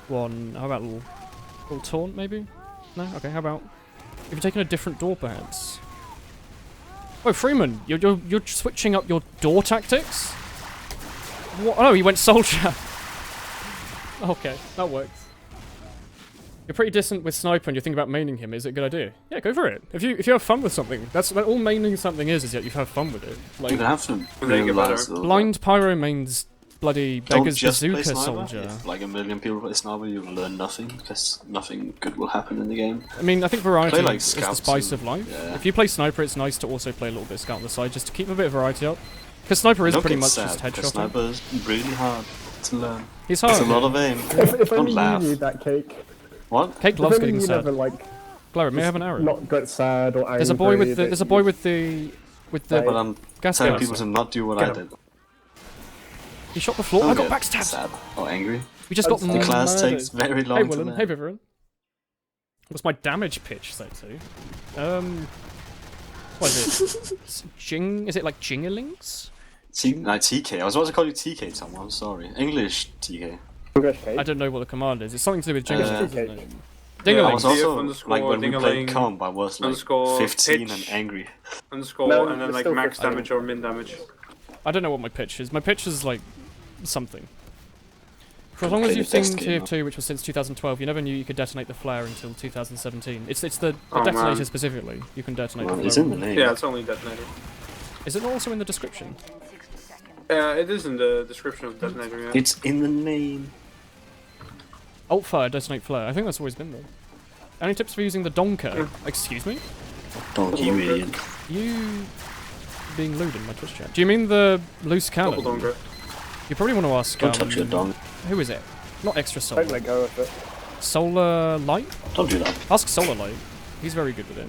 1. How about a little taunt, maybe? No? Okay, how about... If you're taking a different door, perhaps? Oh, Freeman, you're switching up your door tactics? What? Oh, he went soldier. Okay, that works. You're pretty decent with sniper and you think about maining him. Is it a good idea? Yeah, go for it. If you have fun with something, that's all maining something is that you have fun with it. Like, You can have some Make it better. blind pyro mains bloody Don't beggar's just play bazooka sniper. soldier. If like a million people play sniper, you will learn nothing because nothing good will happen in the game. I mean, I think variety Play, like, is the scouts spice and- of life. yeah. If you play sniper, it's nice to also play a little bit of scout on the side, just to keep a bit of variety up. Because sniper is Don't pretty get much sad, just because headshotting. Sniper is really hard to learn. He's hard. It's a lot of aim. If Don't only laugh. you knew that, Cake. What? Cake If loves only getting you sad. never, like, Glory, may I have an arrow? not get sad or angry. There's a boy with the. that There's a boy you- with the. Right. But I'm gas telling gas. people to not do what Get I him. did. He shot the floor. I got backstabbed. Sad or angry. We just got The The murdered. class takes very long Hey, to Woolen. learn. Hey, Vivian. What's my damage pitch say to? What is it? Jing? Is it like jinglings? No, TK. I was about to call you TK, Tom. I'm sorry. English TK. English Cake. I don't know what the command is. It's something to do with Uh, jinglings. isn't Cake. it? I Dinglings. was also underscore, like when we played dingaling, comp, I was like underscore, 15 pitch. and angry. Underscore, No, and then it's like still max 15. damage or min damage. I don't know what my pitch is. My pitch is like something. For as long as Play you've the best seen game, TF2, which was since 2012, you never knew you could detonate the flare until 2017. It's the Oh, detonator man. specifically. You can detonate Well, the it's flare. in the name. Yeah, it's only detonator. Is it also in the description? It is in the description of detonator. Yeah. It's in the name. Alt fire, detonate flare. I think that's always been there. Any tips for using the donker? Excuse me? Don't you idiot. You being lewd in my Twitch chat. Do you mean the loose cannon? Double donger. You probably want to ask. Don't touch your dong. Who is it? Not extra solar. Don't let go of it. Solar light? Don't do that. Ask Solar Light. He's very good with it.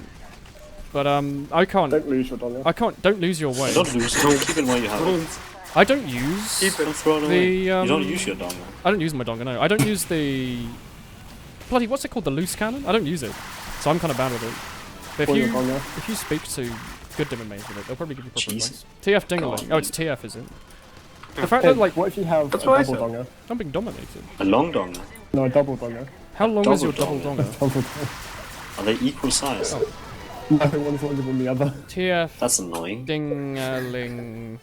But I can't. Don't lose your dollar. I can't. Don't lose your way. Don't lose it. Keep it where you have it. I don't use. Don't throw it away. The, You don't use your dong. I don't use my donga. No, I don't use the. Bloody, what's it called? The loose cannon? I don't use it, so I'm kind of bad with it. But Pull your if donga. you speak to good demon mains with it, they'll probably give you proper Jesus. advice. TF Dingling. God. Oh, it's TF, is it? The fact Hey, that like what if you have That's a what I double said. donger? I'm being dominated. A long dong. No, a double donger. How long is your double Double donga? Double donger. Are they equal size? Oh. No, one's longer than the other. TF That's annoying. Dingling.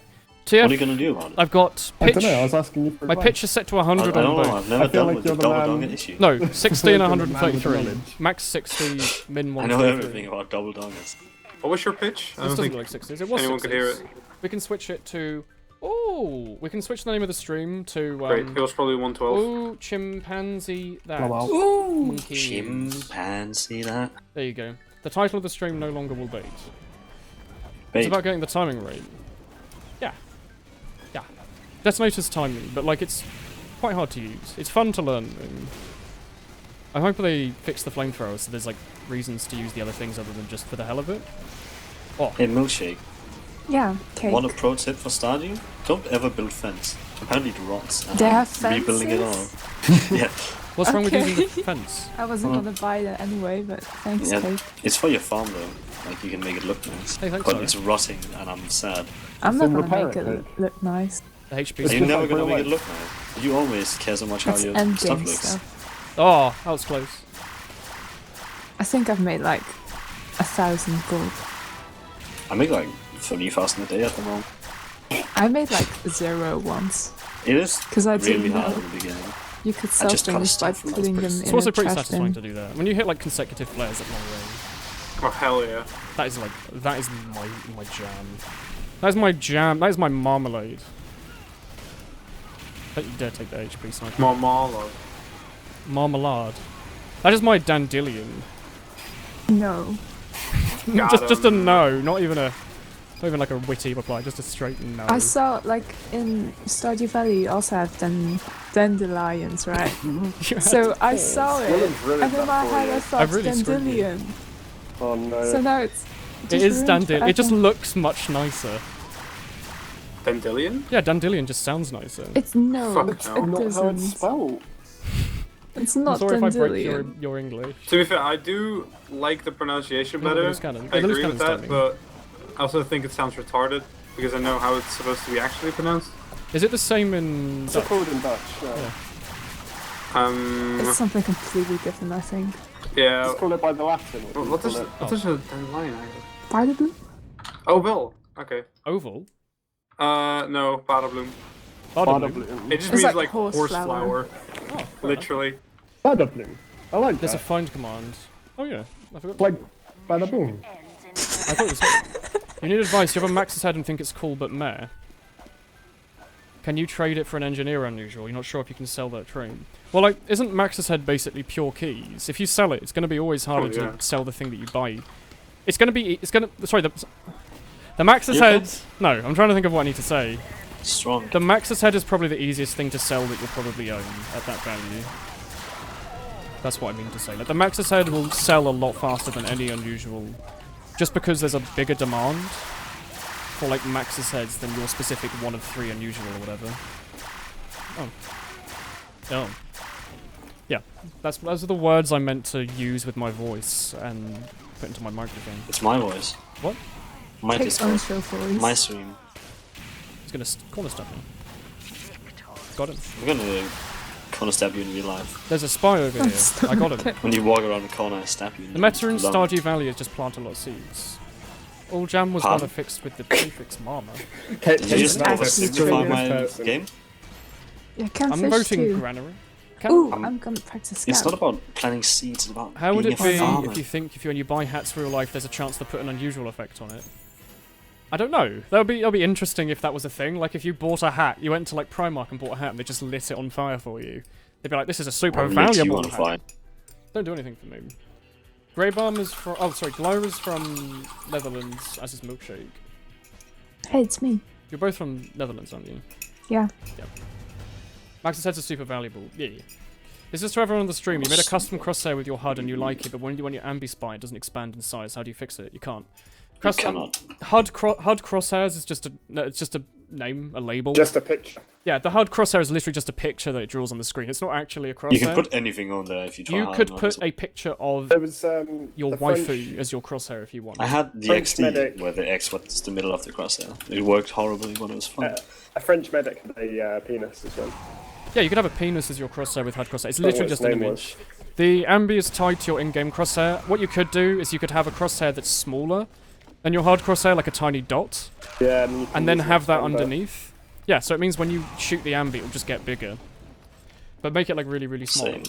What are you TF. gonna do about it? I've got I pitch. don't know, I was asking you for My advice. pitch is set to I 100 don't on know. both. I've never I feel dealt like with the you're the double man- dong issue. No, 60 and Like you're the man with the 133. knowledge. Max 60, min I know 133. everything about double dongers. What was your pitch? I This don't doesn't think look like 60s. It was anyone 60s. could hear it. We can switch it to. Oh, we can switch the name of the stream to. Great. It was probably 112. Ooh, chimpanzee that. Oh, wow. Monkey. Chimpanzee that. There you go. The title of the stream no longer will bait. Bait. It's about getting the timing right. Yeah. Yeah. Detonator's timing, but like it's quite hard to use. It's fun to learn. I hope they fix the flamethrower so there's like reasons to use the other things other than just for the hell of it. Oh, Hey, Milkshake. Yeah, cake. Want a pro tip for Stardew? Don't ever build fence. Apparently it rots. And They I'm have rebuilding it all. fences? Yeah, what's wrong with Okay. using the fence? I wasn't gonna buy that anyway, but thanks, yeah. cake. It's for your farm though. Like you can make it look nice. Hey, thanks, But sorry. it's rotting and I'm sad. I'm Then not repair gonna make it, it look nice. The HP. Are you just never like gonna real make it life. look nice? You always care so much how That's your endgame stuff looks. stuff. Oh, that was close. I think I've made like 1,000 gold. I make like 30,000 a day at the moment. I made like 0 once. It is Because I really didn't hard know in the beginning. you could I sell just cut things by stuff from putting them those It's in also a pretty trash satisfying to bin. do that. When you hit like consecutive flares at long range, Oh hell yeah. that is my jam. That is my jam. That is my marmalade. Don't you dare take the HP sniper. Marmalade. Marmalade. That is my dandelion. No. just a no, not even like a witty reply, just a straight no. I saw, like, in Stardew Valley you also have dandelions, right? So I saw it, Woolen's ruined and in that my for head you. I thought I've really screwed you. dandelion. Oh no. So now it's It just is ruined dandelion. It just forever. looks much nicer. Dandelion? Yeah, dandelion just sounds nicer. It's no, Fuck it no. Not how it's doesn't. spelled. It's I'm not sorry if I break dandelion. your English. To be fair, I do like the pronunciation Yeah, the better. loose cannon. I Yeah, the loose agree with cannon's that, timing. but I also think it sounds retarded because I know how it's supposed to be actually pronounced. Is it the same in It's Dutch? called in Dutch. Yeah. It's something completely different, I think. Yeah. Just call it by the Latin. or What call is it- what is a dandelion? Paardenbloem? Oh, well. Okay. Oval? No, paardenbloem. Paardenbloem? It just It's means like like horse horse flower. flower. Oh, fair enough. Literally. Paardenbloem. I like There's a that. find command. Oh yeah, I forgot. Like Badaboom. I thought it was. You need advice. You have a Max's head and think it's cool but meh. Can you trade it for an engineer unusual? You're not sure if you can sell that train. Well, like, isn't Max's head basically pure keys? If you sell it, it's going to be always harder yeah. to sell the thing that you buy. It's going to be. It's going to. Sorry, the Max's You head. No, I'm trying to think of what I need to say. Strong. The Max's head is probably the easiest thing to sell that you'll probably own at that value. That's what I mean to say. Like, the Max's head will sell a lot faster than any unusual, just because there's a bigger demand for like Max's heads than your specific one of 3 unusual or whatever. Oh. Oh. Yeah, those are the words I meant to use with my voice and put into my microphone. It's my voice. What? My Takes own Discord. show voice. My stream. He's gonna corner stab me. Got him. I'm gonna corner stab you in real life. There's a spy over here. I got him. When you walk around the corner, I stab you. The meta in Love. Stardew Valley is just plant a lot of seeds. All jam was Pardon? rather fixed with the prefix mama. Did you just Actually oversimplify triggered my person. game? Yeah, I'm catfish voting too. granary. Ooh, I'm gonna practice It's scout. not about planting seeds, it's about How would being it a be farmer. if you think when you buy hats for real life, there's a chance to put an unusual effect on it? I don't know. That'll be interesting if that was a thing. Like if you bought a hat, you went to like Primark and bought a hat, and they just lit it on fire for you. They'd be like, "This is a super I'll lit you valuable on hat." fire. Don't do anything for me. Grey Balm is from. Oh, sorry. Glow is from Netherlands, as is Milkshake. Hey, it's me. You're both from Netherlands, aren't you? Yeah. Max's heads are super valuable. Yeah. This is to everyone on the stream. You made a custom crosshair with your HUD and you like it, but when you ambi-spy, it doesn't expand in size. How do you fix it? You can't. You cannot. HUD crosshairs is just a it's just a name, a label. Just a picture. Yeah, the HUD crosshair is literally just a picture that it draws on the screen. It's not actually a crosshair. You can put anything on there if you try You hard could enough. put a picture of There was your the waifu French- as your crosshair if you want. I had the French XD medic. where the X was the middle of the crosshair. It worked horribly when it was fun. a French medic had a penis as well. Yeah, you could have a penis as your crosshair with HUD crosshair. It's I don't know literally what just its an name image. The ambi is tied to your in-game crosshair. What you could do is you could have a crosshair that's smaller than your HUD crosshair, like a tiny dot, Yeah, and, you can and then use have it that on the- underneath. Yeah, so it means when you shoot the ambi, it'll just get bigger. But make it like really, really small. Same.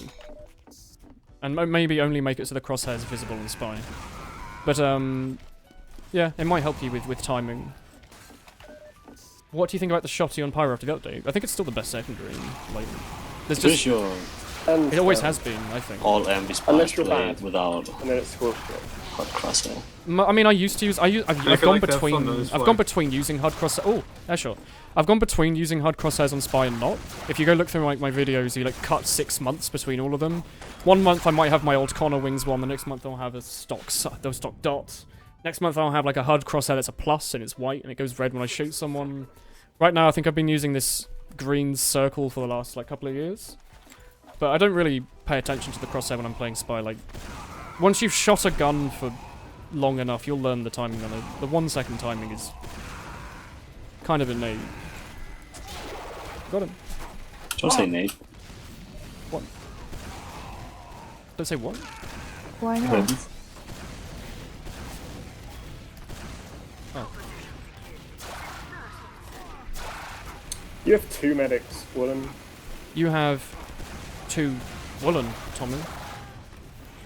And maybe only make it so the crosshair is visible in Spy. But, yeah, it might help you with timing. What do you think about the shotty on Pyro after the update? I think it's still the best secondary. Like, there's Pretty just... sure And, It always has been, I think. all ambi spies Unless you're play bad. without And then it's scorched. hot crosshair. I mean, I used to use. I've I gone feel like they're between. fun on this I've fly. gone between using HUD crosshair. Oh, yeah, sure. I've gone between using HUD crosshairs on Spy and not. If you go look through my videos, you like cut 6 months between all of them. 1 month I might have my old Connor Wings one. The next month I'll have a stock dot. Next month I'll have like a HUD crosshair that's a plus and it's white and it goes red when I shoot someone. Right now I think I've been using this green circle for the last like couple of years. But I don't really pay attention to the crosshair when I'm playing Spy. Like, once you've shot a gun for long enough, you'll learn the timing on it. The 1 second timing is kind of innate. Got him. Don't say Nate. What? Don't say what? Why not? Oh. You have 2 medics, Woolen. You have 2 Woolen, Tommy.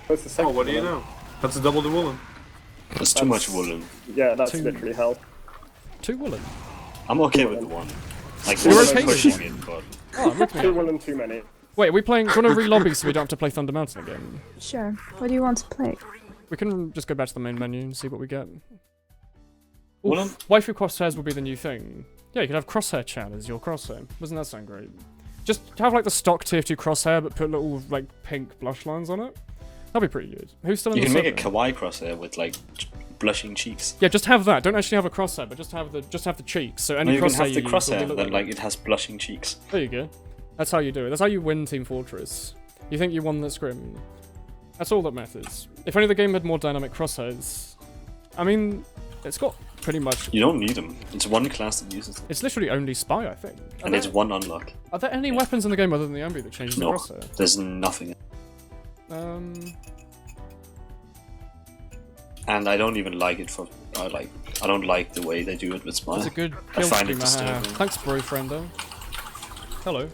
What's the Oh, second what do you one? know? That's a double the Woolen. That's too much woolen. Yeah, that's 2. literally hell. 2 Woolen. I'm okay with the one. Like, You're one's okay with pushing one? it, but Oh, look at 2 me. Woolen too many. Wait, are we playing? Do you want to re-lobby so we don't have to play Thunder Mountain again? Sure. What do you want to play? We can just go back to the main menu and see what we get. Woolen? Waifu crosshairs will be the new thing. Yeah, you could have crosshair chat as your crosshair. Doesn't that sound great? Just have like the stock TF2 crosshair, but put little like pink blush lines on it. That'd be pretty good. Who's still in You the can make a server? kawaii crosshair with like blushing cheeks. Yeah, just have that. Don't actually have a crosshair, but just have the cheeks. So No, any you can crosshair have the you use will crosshair, look then like it has blushing cheeks. There you go. That's how you do it. That's how you win Team Fortress. You think you won the scrim. That's all that matters. If only the game had more dynamic crosshairs. I mean, it's got pretty much... You don't need them. It's one class that uses them. It's literally only Spy, I think. And it's one unlock. Are there any weapons in the game other than the Ambi that changes No, the crosshair? there's nothing. And I don't even like it for... I don't like the way they do it with Spy. It's a good I kill find it stream. disturbing. Thanks, bro, friendo. Hello.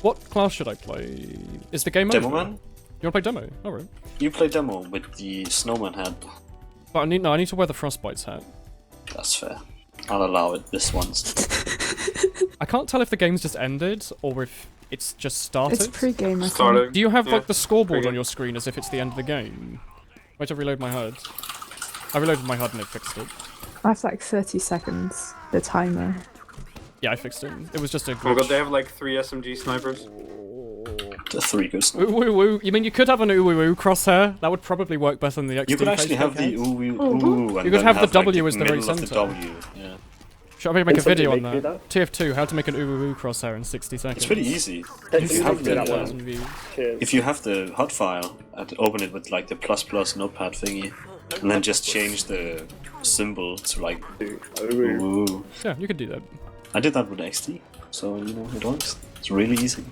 What class should I play? Is the game Demo over? Man? You wanna play demo? Alright. You play demo with the snowman hat. But I need to wear the Frostbite's hat. That's fair. I'll allow it this once. I can't tell if the game's just ended or if it's just started. It's pre-game, I think. Starting. Do you have Yeah. like the scoreboard Pretty on your screen as if it's the end of the game? Wait to reload my HUD. I reloaded my HUD and it fixed it. I have like 30 seconds, the timer. Yeah, I fixed it. It was just a Oh my god, glitch. they have like 3 SMG snipers. The 3 good Ooh, snipers. woo, woo. You mean you could have an ooh, ooh, ooh crosshair? That would probably work better than the XD You could actually Facebook have the head. ooh, ooh, and You could then have the like, W as the middle very of the center. W. Yeah. Should I maybe make a Can somebody video on make me that? TF2, how to make an ooh, ooh, ooh crosshair in 60 seconds. It's pretty easy. Can If you you have make me that the, one? 10,000 views. Cheers. if you have the HUD file, open it with like the ++ notepad thingy, and then just change the symbol to like ooh. Yeah, you could do that. I did that with XD, so you know it works. It's really easy.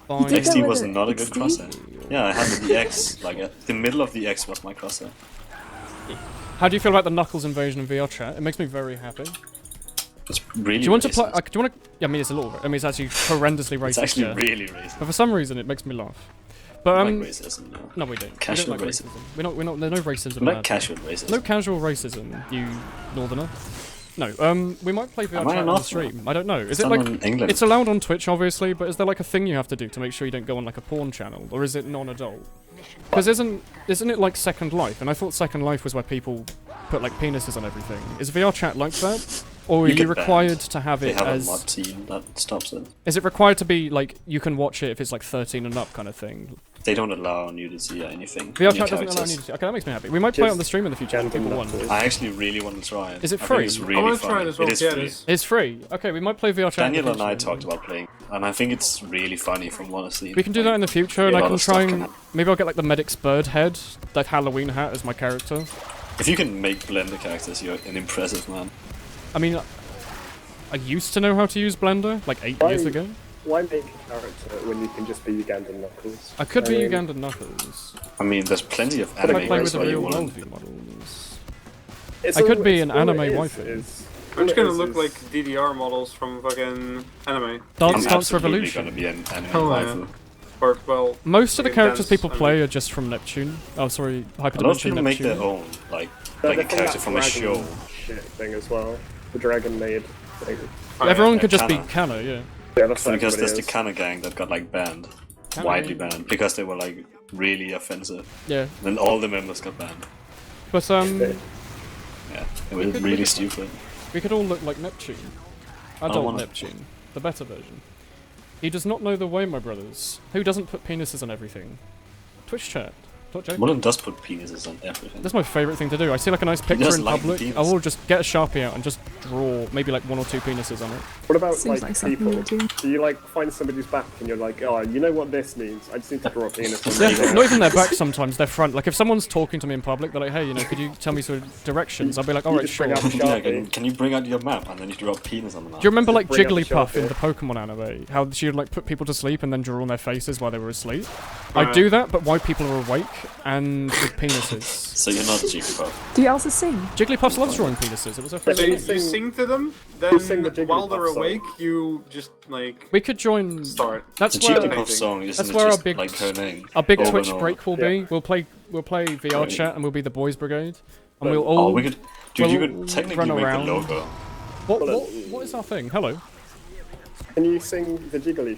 Fine. did that XD with was the not a good XD? crosshair. Yeah, I had the X, like the middle of the X was my crosshair. How do you feel about the Knuckles invasion in VR chat? It makes me very happy. It's really Do you want to play? racist. Do you want to? Yeah, I mean, it's a little. I mean, it's actually horrendously racist. It's actually yeah. really racist. But for some reason, it makes me laugh. But I like racism, no. no, we don't. Casual we don't like racism. We're not. There's no racism. I like allowed. casual racism. No casual racism, you northerner. No. We might play VR Am I chat a on the northerner? stream. I don't know. Is It's it done like in England. it's allowed on Twitch, obviously, but is there like a thing you have to do to make sure you don't go on like a porn channel, or is it non-adult? Because isn't it like Second Life? And I thought Second Life was where people put like penises on everything. Is VR chat like that? Or are You you get required banned. to have They it have as... a mod team that stops it. Is it required to be like, you can watch it if it's like 13 and up kind of thing? They don't allow nudity or anything. VR on your chat doesn't allow characters. nudity. Okay, that makes me happy. We might play it on Just the stream in the future if gender people want. knuckles. I actually really want to try it. Is it I free? think it's I really want to try funny. it as well. It is Yeah, it free. is. It's free. Okay, we might play VR chat. Daniel and I eventually. talked about playing, and I think it's really funny from what I've seen. We can do that in the future, and Yeah, a I lot can of stuff try can and... happen. Maybe I'll get like the Medic's bird head, that Halloween hat as my character. If you can make Blender characters, you're an impressive man. I mean, I used to know how to use Blender, like 8 Why- years ago. Why make a character when you can just be Ugandan Knuckles? I could be mean, Ugandan Knuckles. I mean, there's plenty of Could I anime play games with the where you real want. worldview models? it's I could all- be it's an all it anime is, waifu. is- I'm all just it gonna is look is- like DDR models from fucking anime. Dance I'm Dance absolutely Revolution. gonna be an anime Oh, waifu. Or, well, Most of the Okay, characters dance people anime. play are just from Neptune. Oh, sorry, A lot of Hyperdimension people make Neptune. their own, like the a thing character that from a dragon show. Shit thing as well. The dragon made thing. oh, Everyone yeah. could just be Kana. Kana, yeah. Yeah, that's what Because there's the everybody Kana gang that got like banned, Kana. widely banned, because they were like really offensive. Yeah, Then all the members got banned. but Okay. Yeah, it was could- we really could- stupid. we could all look like Neptune. Adult wanna- Neptune, the better version. He does not know the way, my brothers. Who doesn't put penises on everything? Twitch chat. Not joking. Woolen does put penises on everything. That's my favourite thing to do. I see like a nice picture just in like public, penis. I will just get a Sharpie out and just draw maybe like 1 or 2 penises on it. What about Seems like something people? you do. Do you like find somebody's back and you're like, oh, you know what this means? I just need to draw a penis. on Yeah, there." not even their back sometimes, their front. Like if someone's talking to me in public, they're like, hey, you know, could you tell me sort of directions? I'll be like, You alright, just sure. bring out Do the Yeah, Sharpie. can you bring out your map and then you draw a penis on the map? you remember like Bring up the Jigglypuff in Sharpie. the Pokemon anime? How she would like put people to sleep and then draw on their faces while they were asleep? I Alright. do that, but while people are awake and with penises. So you're not Jigglypuff. Do you also sing? Jigglypuff loves drawing penises. It was her So favorite. you sing- sing to them, sing the then while they're Jigglypuff song. awake, you just like We could join. start. That's The where Jigglypuff song isn't that's it where our just big- like her name? our big over Twitch and over? break will be. We'll play VR Right. chat and we'll be the Boys Brigade, and But- we'll all. Oh, we could, dude. You we'll could technically run make around. the logo. What is our thing? Hello. Can you sing the Jigglypuff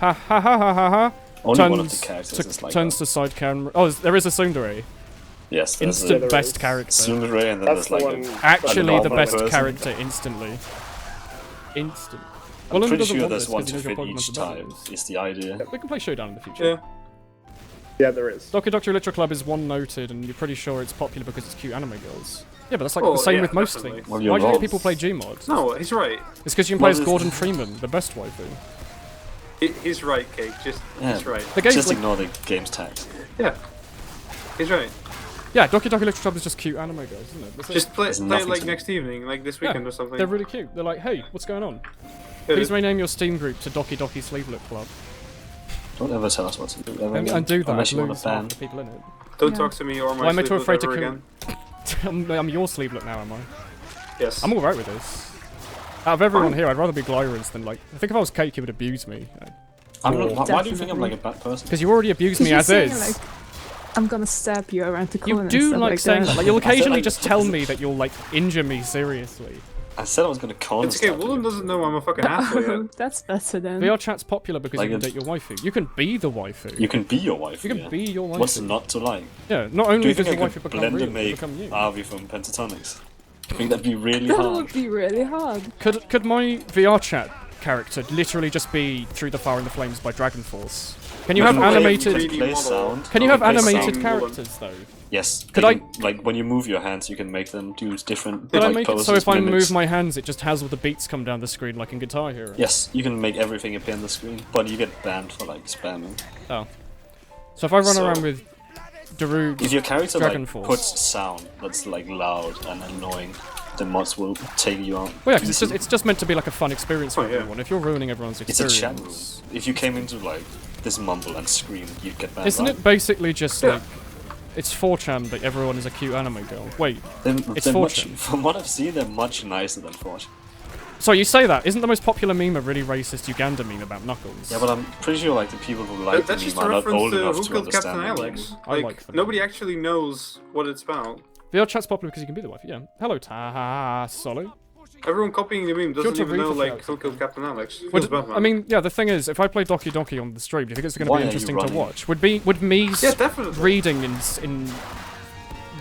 ha ha ha ha ha ha. Only one of the characters is like turns to side camera. Oh, there is a tsundere. Yes, there's Instant a best character. tsundere, and then That's there's like the a... one- Actually, the normal best person. character instantly. Instant. I'm Woolen pretty doesn't sure want there's this one 'cause to he knows your fit Pokemon's each better type, than is the idea. We can play Showdown in the future. Yeah. Yeah, there is. Doki Doki Literature Club is one noted, and you're pretty sure it's popular because it's cute anime girls. Yeah, but that's like Oh, the same yeah, with most definitely. things. Well, Why you're do you think wrong. people play Gmod? No, he's right. It's because you can play as Well, Gordon Freeman, the best waifu. He's right, Cake. He's right. The game's Just like, ignore the game's tags. Yeah. He's right. yeah, Doki Doki Literature Club is just cute anime girls, isn't it? That's it. Just play There's it nothing like to- next evening, like this Yeah, weekend or something. they're really cute. They're like, hey, what's going on? Yeah, Please rename your Steam group to Doki Doki Sleevelet Club. Don't ever tell us what to do. Ever And do that, unless you want lose to ban. half the people in it. Don't Yeah. talk to me or my Why am I too sleepless afraid to ever kill- again. I'm your Sleevelet now, am I? Yes. I'm alright with this. Out of everyone here, I'd rather be Glyra's than like... I think if I was Cake, you would abuse me. I'm Or- not, why do you think I'm like a bad person? Because you already abused me You're as saying, is. like, I'm gonna stab you around the corner. You and do stuff like saying that. Like, you'll I said occasionally I- just tell me that you'll like injure me seriously. I said I was gonna con It's okay, Woolen doesn't know I'm a fucking asshole Oh, yet. that's better then. VR chat's popular because Like you can a- date your waifu. You can be the waifu. You can be your wife. You can yeah. be your waifu. What's not to like? Yeah, not Do only you does think your I waifu could become blend real, and they make become you. Avi from Pentatonics? I think that'd be really That hard. would be really hard. Could my VR chat character literally just be Through the Fire and the Flames by Dragon Force? Can you have can play- animated... you can play sound. Can you You have can play animated sound. characters though? Yes. Could they can- like when you move your hands, you can make them do different Could I like make it poses, so if I mimics. move my hands, it just has all the beats come down the screen like in Guitar Hero? Yes, you can make everything appear on the screen, but you get banned for like spamming. Oh. So if I run So- around with Darude, If your character Dragon like Force. puts sound that's like loud and annoying, then mods will take you out. well, yeah, 'cause easy. it's just meant to be like a fun experience for Oh, yeah. everyone. If you're ruining everyone's It's a experience, chat room. If you came into like this mumble and scream, you'd get banned. isn't right? it basically just Yeah. like it's 4chan, but everyone is a cute anime girl? Wait, It's They're much, 4chan. from what I've seen, they're much nicer than 4chan. so you say that? Isn't the most popular meme a really racist Uganda meme about Knuckles? Yeah, but I'm pretty sure like the people who like the That's just a meme are not reference old to enough Who to Killed Captain understand the meme. Alex. I like them. Nobody actually knows what it's about. VR chat's popular because you can be the wife. Yeah. Hello, Ta Solo. Everyone copying the meme doesn't to even know read the like facts, Who Killed Captain Alex. Who Would, Kills Batman? I mean, yeah. The thing is, if I play Doki Doki on the stream, do you think it's going to Why be are you interesting to running? watch? Would me yeah, definitely. reading in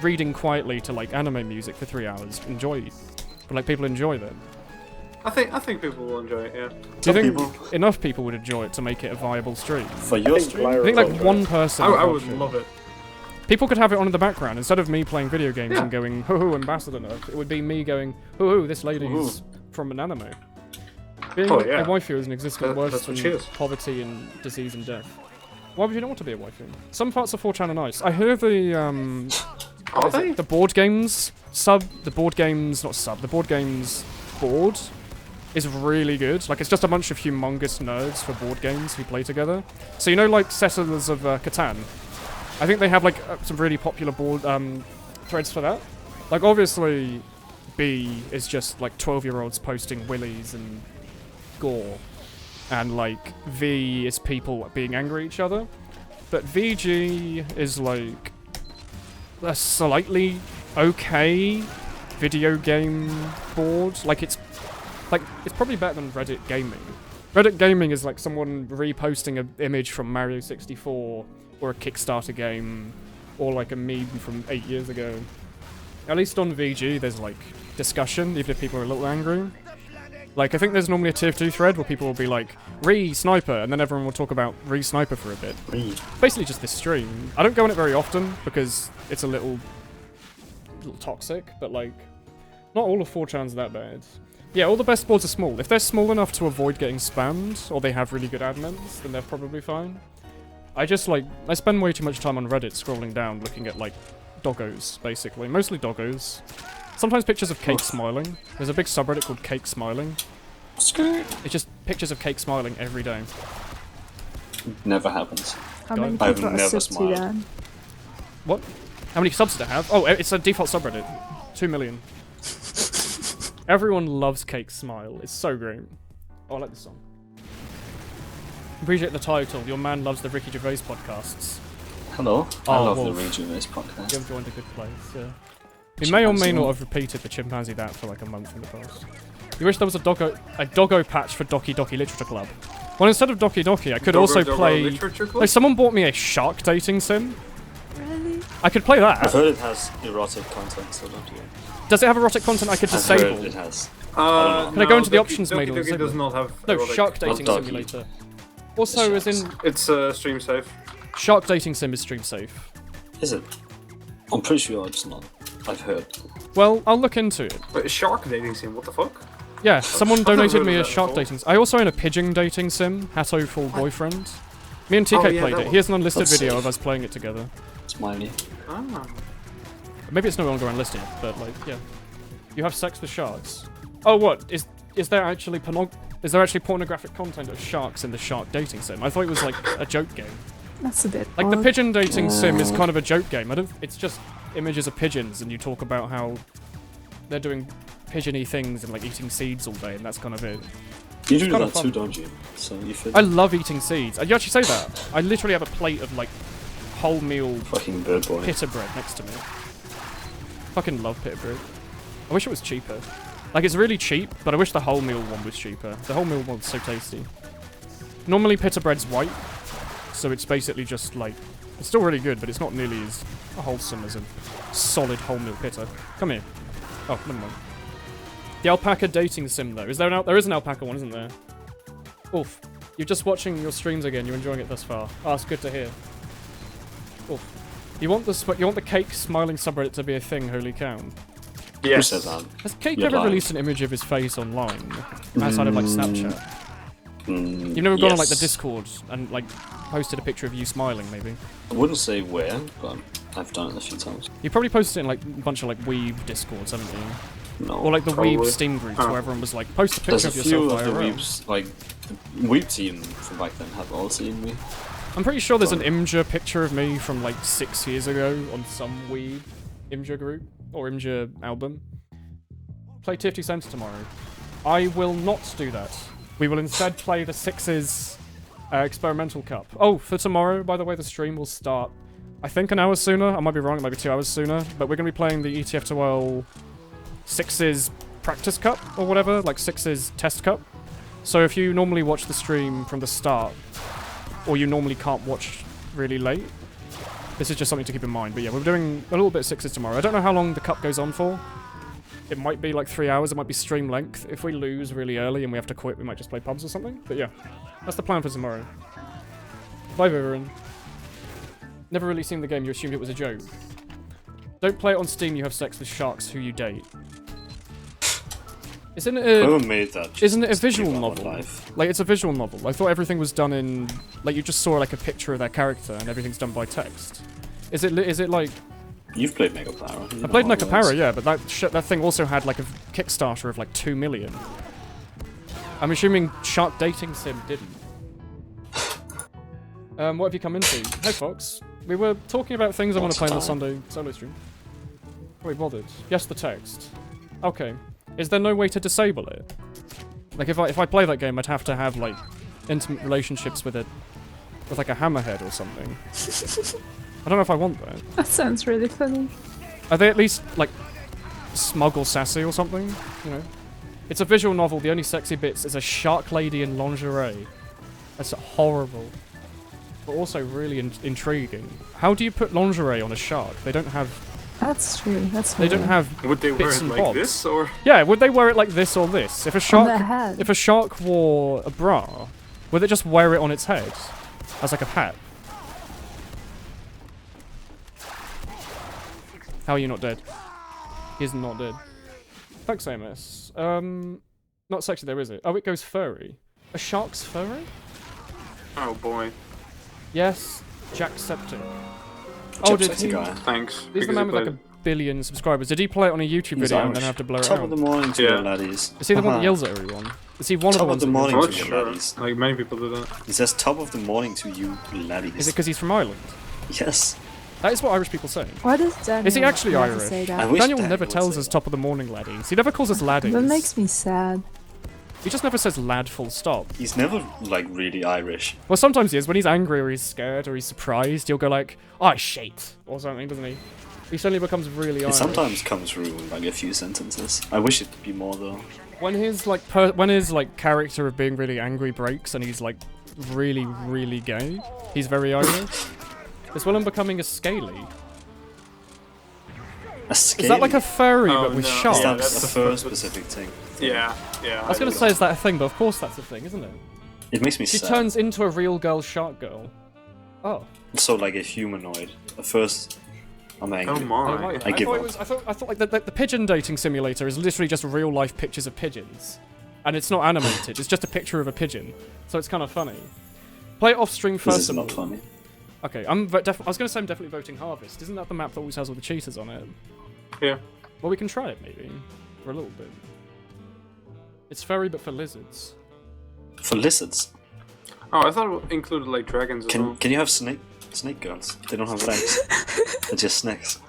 reading quietly to like anime music for 3 hours enjoy? But like people enjoy that. I think people will enjoy it. Yeah. Do you think people. enough people would enjoy it to make it a viable stream? For your stream, I think like one person. I watch would it. love it. People could have it on in the background instead of me playing video games Yeah. and going hoo hoo ambassador nerf. It would be me going hoo hoo this lady's Hoo-hoo. from an anime. Being Oh, yeah. a waifu is an existence worse that's what she than is. poverty and disease and death. Why would you not want to be a waifu? Some parts of 4chan are nice. I hear the Are they? the board games the board games board is really good. Like it's just a bunch of humongous nerds for board games who play together. So you know like Settlers of Catan? I think they have like some really popular board threads for that. Like obviously B is just like 12-year-olds posting willies and gore. And like V is people being angry at each other. But VG is like a slightly okay video game board. Like it's probably better than Reddit gaming. Reddit gaming is like someone reposting an image from Mario 64 or a Kickstarter game or like a meme from 8 years ago. At least on VG there's like discussion, even if people are a little angry. Like I think there's normally a tier 2 thread where people will be like, re-sniper, and then everyone will talk about re-sniper for a bit. Basically just this stream. I don't go on it very often because it's a little toxic, but like not all of 4chan's that bad. Yeah, all the best boards are small. If they're small enough to avoid getting spammed, or they have really good admins, then they're probably fine. I spend way too much time on Reddit scrolling down looking at like doggos, basically. Mostly doggos. Sometimes pictures of Cake smiling. There's a big subreddit called Cake Smiling. It's just pictures of Cake smiling every day. never happens. How many I've people are never subbed to smiled. that? What? How many subs did it have? Oh, it's a default subreddit. 2 million. Everyone loves Cake Smile. It's so great. Oh, I like this song. Appreciate the title. Your man loves the Ricky Gervais podcasts. Hello, I Oh, love Wolf. the Rejuvenace You podcast. have joined a good place, yeah. You may or may Chimpanzee. not have repeated the chimpanzee that for like a month in the past. You wish there was a doggo patch for Doki Doki Literature Club. Well, instead of Doki Doki, I could also play... Like, someone bought me a shark dating sim. Really? I could play that. I've heard it has erotic content, so don't do it. Does it have erotic content I could disable? I've heard it has. Can I go into the options Doki menu? Doki does not have No, erotic. shark dating Not Doki. simulator. Also, as in... It's stream safe. Shark dating sim is stream safe. Is it? I'm pretty sure it's not. I've heard. Well, I'll look into it. Wait, shark dating sim, what the fuck? Yeah, someone I've never donated heard me of a that shark before. dating sim. I also own a pigeon dating sim, Hatto Full Boyfriend. Me and TK Oh, yeah, played that it. one. Here's an unlisted That's video safe. of us playing it together. Smiley. Ah. Maybe it's no longer unlisted, but like, yeah. You have sex with sharks. Oh, what? Is there actually pornographic content of sharks in the shark dating sim? I thought it was like a joke game. That's a bit Like the odd. pigeon dating sim is kind of a joke game. It's just images of pigeons and you talk about how they're doing pigeony things and like eating seeds all day and that's kind of it. You do kind that of fun. too, don't you? So you fit. I love eating seeds. You actually say that. I literally have a plate of like wholemeal Fucking bird boy. pita bread next to me. Fucking love pita bread. I wish it was cheaper. Like it's really cheap, but I wish the wholemeal one was cheaper. The wholemeal one's so tasty. Normally pita bread's white, so it's basically just like it's still really good, but it's not nearly as wholesome as a solid wholemeal pita. Come here. Oh, never mind. The alpaca dating sim though. There is an alpaca one, isn't there? Oof. You're just watching your streams again. You're enjoying it thus far. Oh, it's good to hear. Oof. You want the cake smiling subreddit to be a thing? Holy cow! Yes. Who said that? Has Cake You're ever lying. released an image of his face online outside of like Snapchat? Mm, You've never gone on like the yes. Discord and like posted a picture of you smiling, maybe? I wouldn't say where, but I've done it a few times. You probably posted it in like a bunch of like Weeb Discords, haven't you? No. Or like the Probably. Weeb Steam groups Oh. where everyone was like, post a There's picture a of few yourself of the IRL. Weebs, like the Weeb team from back then have all seen me. I'm pretty sure there's an Imgur picture of me from like 6 years ago on some Weeb Imgur group or Imgur album. Play TFT Center tomorrow. I will not do that. We will instead play the Sixes Experimental Cup. Oh, for tomorrow, by the way, the stream will start, I think, an hour sooner. I might be wrong, it might be 2 hours sooner. But we're going to be playing the ETF2L Sixes Practice Cup or whatever, like Sixes Test Cup. So if you normally watch the stream from the start, or you normally can't watch really late, this is just something to keep in mind. But yeah, we're doing a little bit of Sixes tomorrow. I don't know how long the cup goes on for. It might be like 3 hours, it might be stream length. If we lose really early and we have to quit, we might just play pubs or something. But yeah, that's the plan for tomorrow. Bye, Vivian. Never really seen the game, you assumed it was a joke. Don't play it on Steam, you have sex with sharks who you date. Isn't it Whoever made that? Isn't it a just visual gave up on novel? life. Like, it's a visual novel. I thought everything was done in... Like, you just saw, like, a picture of their character and everything's done by text. Is it like... You've played Mega Power. I played Nekapara, yeah, but that thing also had, like, a Kickstarter of, like, 2 million. I'm assuming Shark Dating Sim didn't. What have you come into? Hey, Fox. We were talking about things I want to play on the Sunday solo stream. Are we bothered? Yes, the text. Okay. Is there no way to disable it? Like, if I play that game, I'd have to have, like, intimate relationships with like, a hammerhead or something. I don't know if I want that. That sounds really funny. Are they at least, like, smug or sassy or something? You know? It's a visual novel. The only sexy bits is a shark lady in lingerie. That's horrible. But also really intriguing. How do you put lingerie on a shark? They don't have... That's true. That's They don't weird. have Would they wear bits it and like bobs. this, or? Yeah, would they wear it like this or this? If a On their shark... head. If a shark wore a bra, would it just wear it on its head? As like a hat? How are you not dead? He's not dead. Thanks, Amos. Not sexy though, is it? Oh, it goes furry. A shark's furry? Oh boy. Yes, Jacksepticeye. Oh, did he? Guy. Thanks. He's the man with like a billion subscribers. Did he play it on a YouTube He's video and Irish. then have to blur it Top out? of the morning to Yeah. you, laddies. Is he the one that Haha. yells at everyone? Is he one of the Top ones of the that yells morning at Not to you, sure. laddies. Like many people do that. He says top of the morning to you, laddies. Is it because he's from Ireland? Yes. That is what Irish people say. Why does Daniel Is he actually never Irish? say I that? wish Daniel Daniel never would tells say us that. top of the morning laddies. He never calls us laddies. That makes me sad. He just never says lad full stop. He's never, like, really Irish. Well, sometimes he is. When he's angry or he's scared or he's surprised, he'll go like, oh, shit, or something, doesn't he? He suddenly becomes really It Irish. sometimes comes through in, like, a few sentences. I wish it could be more, though. When his like character of being really angry breaks and he's like really, really gay, he's very Irish. Is Woolen becoming a scaly? A scaly? Is that like a furry Oh, but with no. sharks? Is that that's a the fur first- specific thing? Yeah, yeah. I was gonna say, is that a thing? But of course that's a thing, isn't it? It makes me She sad. turns into a real girl shark girl. Oh. So like a humanoid. At first, I'm angry. Oh my. Right. I give thought up. it was, I thought like the pigeon dating simulator is literally just real life pictures of pigeons, and it's not animated. It's just a picture of a pigeon, so it's kind of funny. Play it off stream This first is of not all. funny. Okay, I was gonna say I'm definitely voting Harvest. Isn't that the map that always has all the cheaters on it? Yeah. Well, we can try it maybe for a little bit. It's furry, but for lizards. For lizards. Oh, I thought it included like dragons as well. Can you have snake girls? They don't have legs. They're just snakes.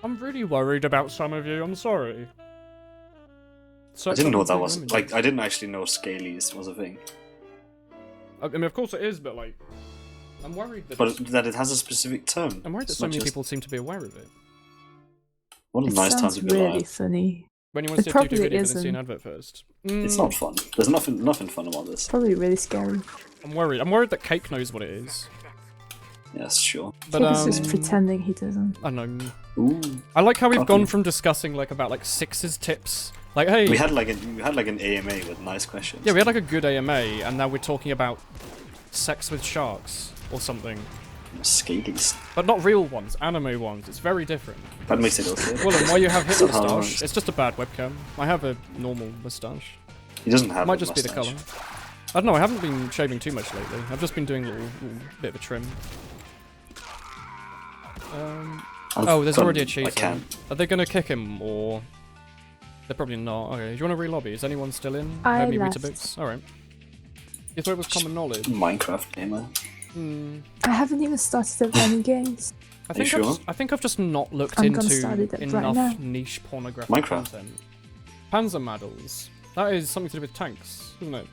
I'm really worried about some of you. I'm sorry. So I didn't know that was like. I didn't actually know scalies was a thing. I mean, of course it is, but like, I'm worried that. But that it has a specific term. I'm worried that It's so not many just- people seem to be aware of it. What a It nice time sounds to be really alive. funny. When you want It to see a 2D probably video, then see an isn't. advert first. It's not fun. There's nothing fun about this. Probably really scary. I'm worried. I'm worried that Cake knows what it is. Yes, sure. But He's just pretending he doesn't. I know. Ooh. I like how we've Copy. gone from discussing like about like Six's tips. Like, hey, We had like an AMA with nice questions. yeah, we had like a good AMA, and now we're talking about sex with sharks or something. Scalies. But not real ones, anime ones. It's very different. That makes it okay. Well, and why you have his Somehow moustache? honest. It's just a bad webcam. I have a normal moustache. He doesn't have. Might a just be the mustache. colour. I don't know. I haven't been shaving too much lately. I've just been doing a little bit of a trim. Oh, there's already a cheater. I can. Are they gonna kick him or? They're probably not. Okay, do you want to re-lobby? Is anyone still in? I Maybe left. Weetabix. All right. You thought it was common knowledge? Minecraft gamer. I haven't even started up any games. I Are you think sure? I think I've just not looked I'm gonna start into it up right enough now. niche pornographic Minecraft. content. Panzer medals. That is something to do with tanks, isn't it?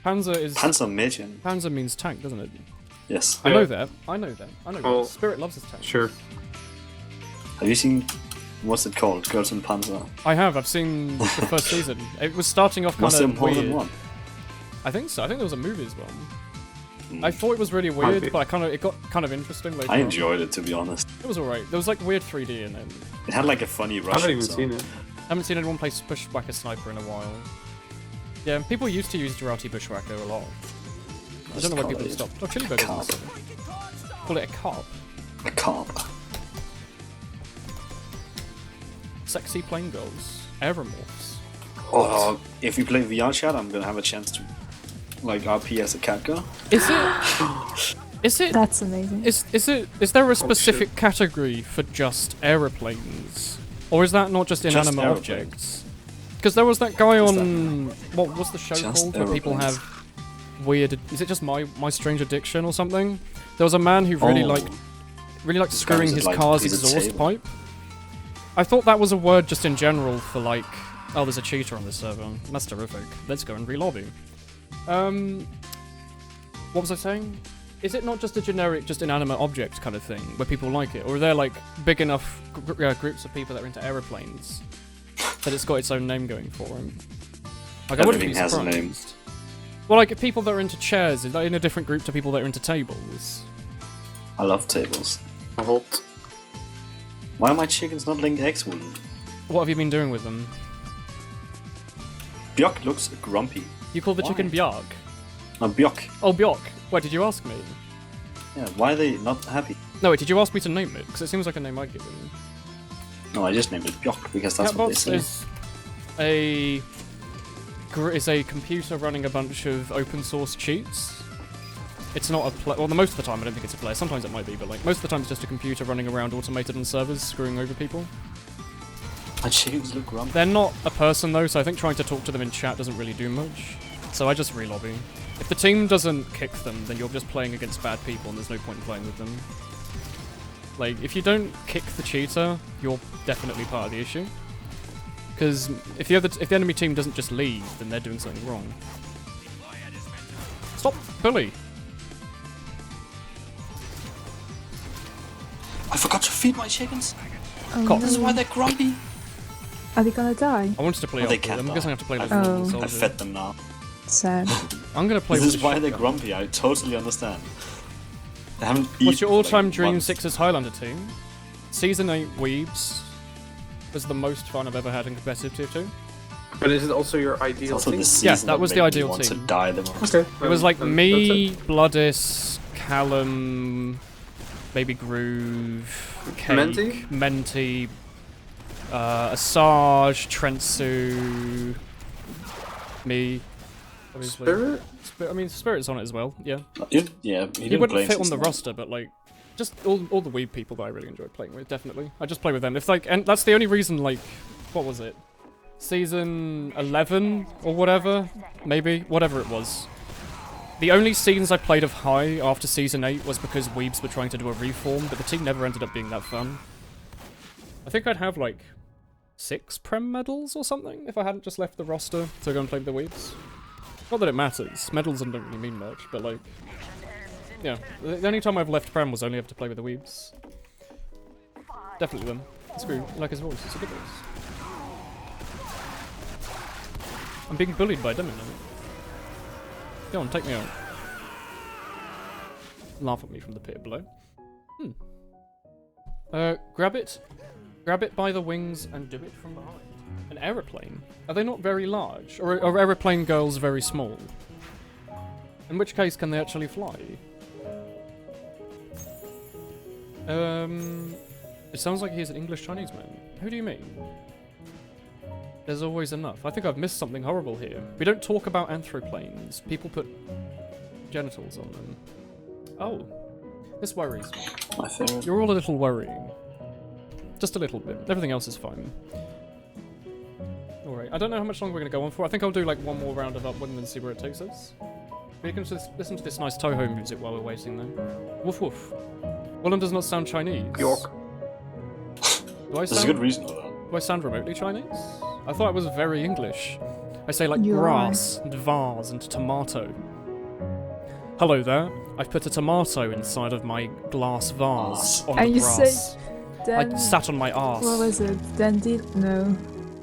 Panzer is Panzer Mädchen. Panzer means tank, doesn't it? Yes. I Yeah. know that. I know that. I know Well, that. Spirit loves his tank. Sure. Have you seen? What's it called? Girls in Panzer. I have. I've seen the first season. It was starting off kind Was there of more weird. than one? I think so. I think there was a movie as well. I thought it was really weird, be. but it got kind of interesting later I on. enjoyed it, to be honest. It was alright. There was like weird 3D in it. It had like a funny I Russian haven't even song. seen it. I haven't seen anyone play Bushwhacker Sniper in a while. Yeah, people used to use Girardi Bushwhacker a lot. I don't know why call people it stopped. Oh, Chili Burgers. carp. Call it a carp. A carp. Sexy plain girls. Aeromorphs. Oh, if we play VR chat, I'm gonna have a chance to, like, RP as a cat girl. Is it? Is it? That's amazing. Is there a specific category for just aeroplanes, or is that not just Just inanimate aeroplanes. objects? Because there was that guy What's on what was the show Just called where people aeroplanes. have weird. Is it just my strange addiction or something? There was a man who really Oh. liked This guy screwing was his like- car's he's a exhaust table. pipe. I thought that was a word just in general for like, oh, there's a cheater on this server. That's terrific. Let's go and re-lobby. What was I saying? Is it not just a generic, just inanimate object kind of thing where people like it, or are there like big enough groups of people that are into aeroplanes that it's got its own name going for them? Like, I wouldn't be Everything has a surprised. name. Well, like people that are into chairs, is that in a different group to people that are into tables? I love tables. Halt. Why are my chickens not laying eggs, Woolen? What have you been doing with them? Björk looks grumpy. You call the chicken Why? Bjarg? No, Björk. Oh, Bjork. Wait, did you ask me? Yeah, why are they not happy? No, wait, did you ask me to name it? Because it seems like a name I'd give them. No, I just named it Björk because that's what they Catbots say. is a computer running a bunch of open source cheats. It's not a play. Well, most of the time I don't think it's a player. Sometimes it might be, but like most of the time it's just a computer running around automated on servers, screwing over people. My chickens look grumpy. They're not a person though, so I think trying to talk to them in chat doesn't really do much. So I just re-lobby. If the team doesn't kick them, then you're just playing against bad people, and there's no point in playing with them. Like, if you don't kick the cheater, you're definitely part of the issue. Because if the enemy team doesn't just leave, then they're doing something wrong. Stop bully! I forgot to feed my chickens. Oh, Cock. This is why they're grumpy. Are they gonna die? I wanted to play Oh, they Alfred. can't I'm die. guessing I have to play like Oh. Woolen I soldier. fed them now. Sad. I'm gonna play This with is the why they're shotgun. grumpy. I totally understand. They haven't eaten What's your for, all-time like, Dream months. Sixers Highlander team? Season 8 Weebs was the most fun I've ever had in competitive Tier 2. But is it also your It's ideal also team? the season Yeah, that was made the me ideal want team. to die the most. Okay. It was like then me, that's Bloodis, Callum, maybe Groove, Cake, Menti, Asajj, Trentsu, me, obviously. Spirit? I mean, Spirit's on it as well, yeah. Yeah, he He didn't play wouldn't fit on since the then. roster, but like, just all the weeb people that I really enjoyed playing with, definitely. I just play with them. If like, and that's the only reason, like, what was it? Season 11 or whatever, maybe, whatever it was. The only scenes I played of High after Season 8 was because Weebs were trying to do a reform, but the team never ended up being that fun. I think I'd have like 6 Prem medals or something if I hadn't just left the roster to go and play with the Weebs. Not that it matters, medals don't really mean much, but like, yeah, the only time I've left Prem was only ever to play with the Weebs. Definitely them. Screw, like his voice, it's a good voice. I'm being bullied by Demon now. Go on, take me out. Laugh at me from the pit below. Grab it. Grab it by the wings and do it from behind. An aeroplane? Are they not very large? Or are aeroplane girls very small? In which case, can they actually fly? It sounds like he's an English Chinese man. Who do you mean? There's always enough. I think I've missed something horrible here. We don't talk about anthroplanes. People put genitals on them. Oh. This worries me. My favorite. You're all a little worrying. Just a little bit. Everything else is fine. Alright, I don't know how much longer we're going to go on for. I think I'll do like one more round of Upwind and then see where it takes us. We can just listen to this nice Toho music while we're waiting though. Woof woof. Woolen does not sound Chinese. York. Do I There's a sound, good reason for that. do I sound remotely Chinese? I thought it was very English. I say like You are. grass and vase and tomato. Hello there. I've put a tomato inside of my glass vase on And the you grass. I Then, sat on my arse. what was it? No.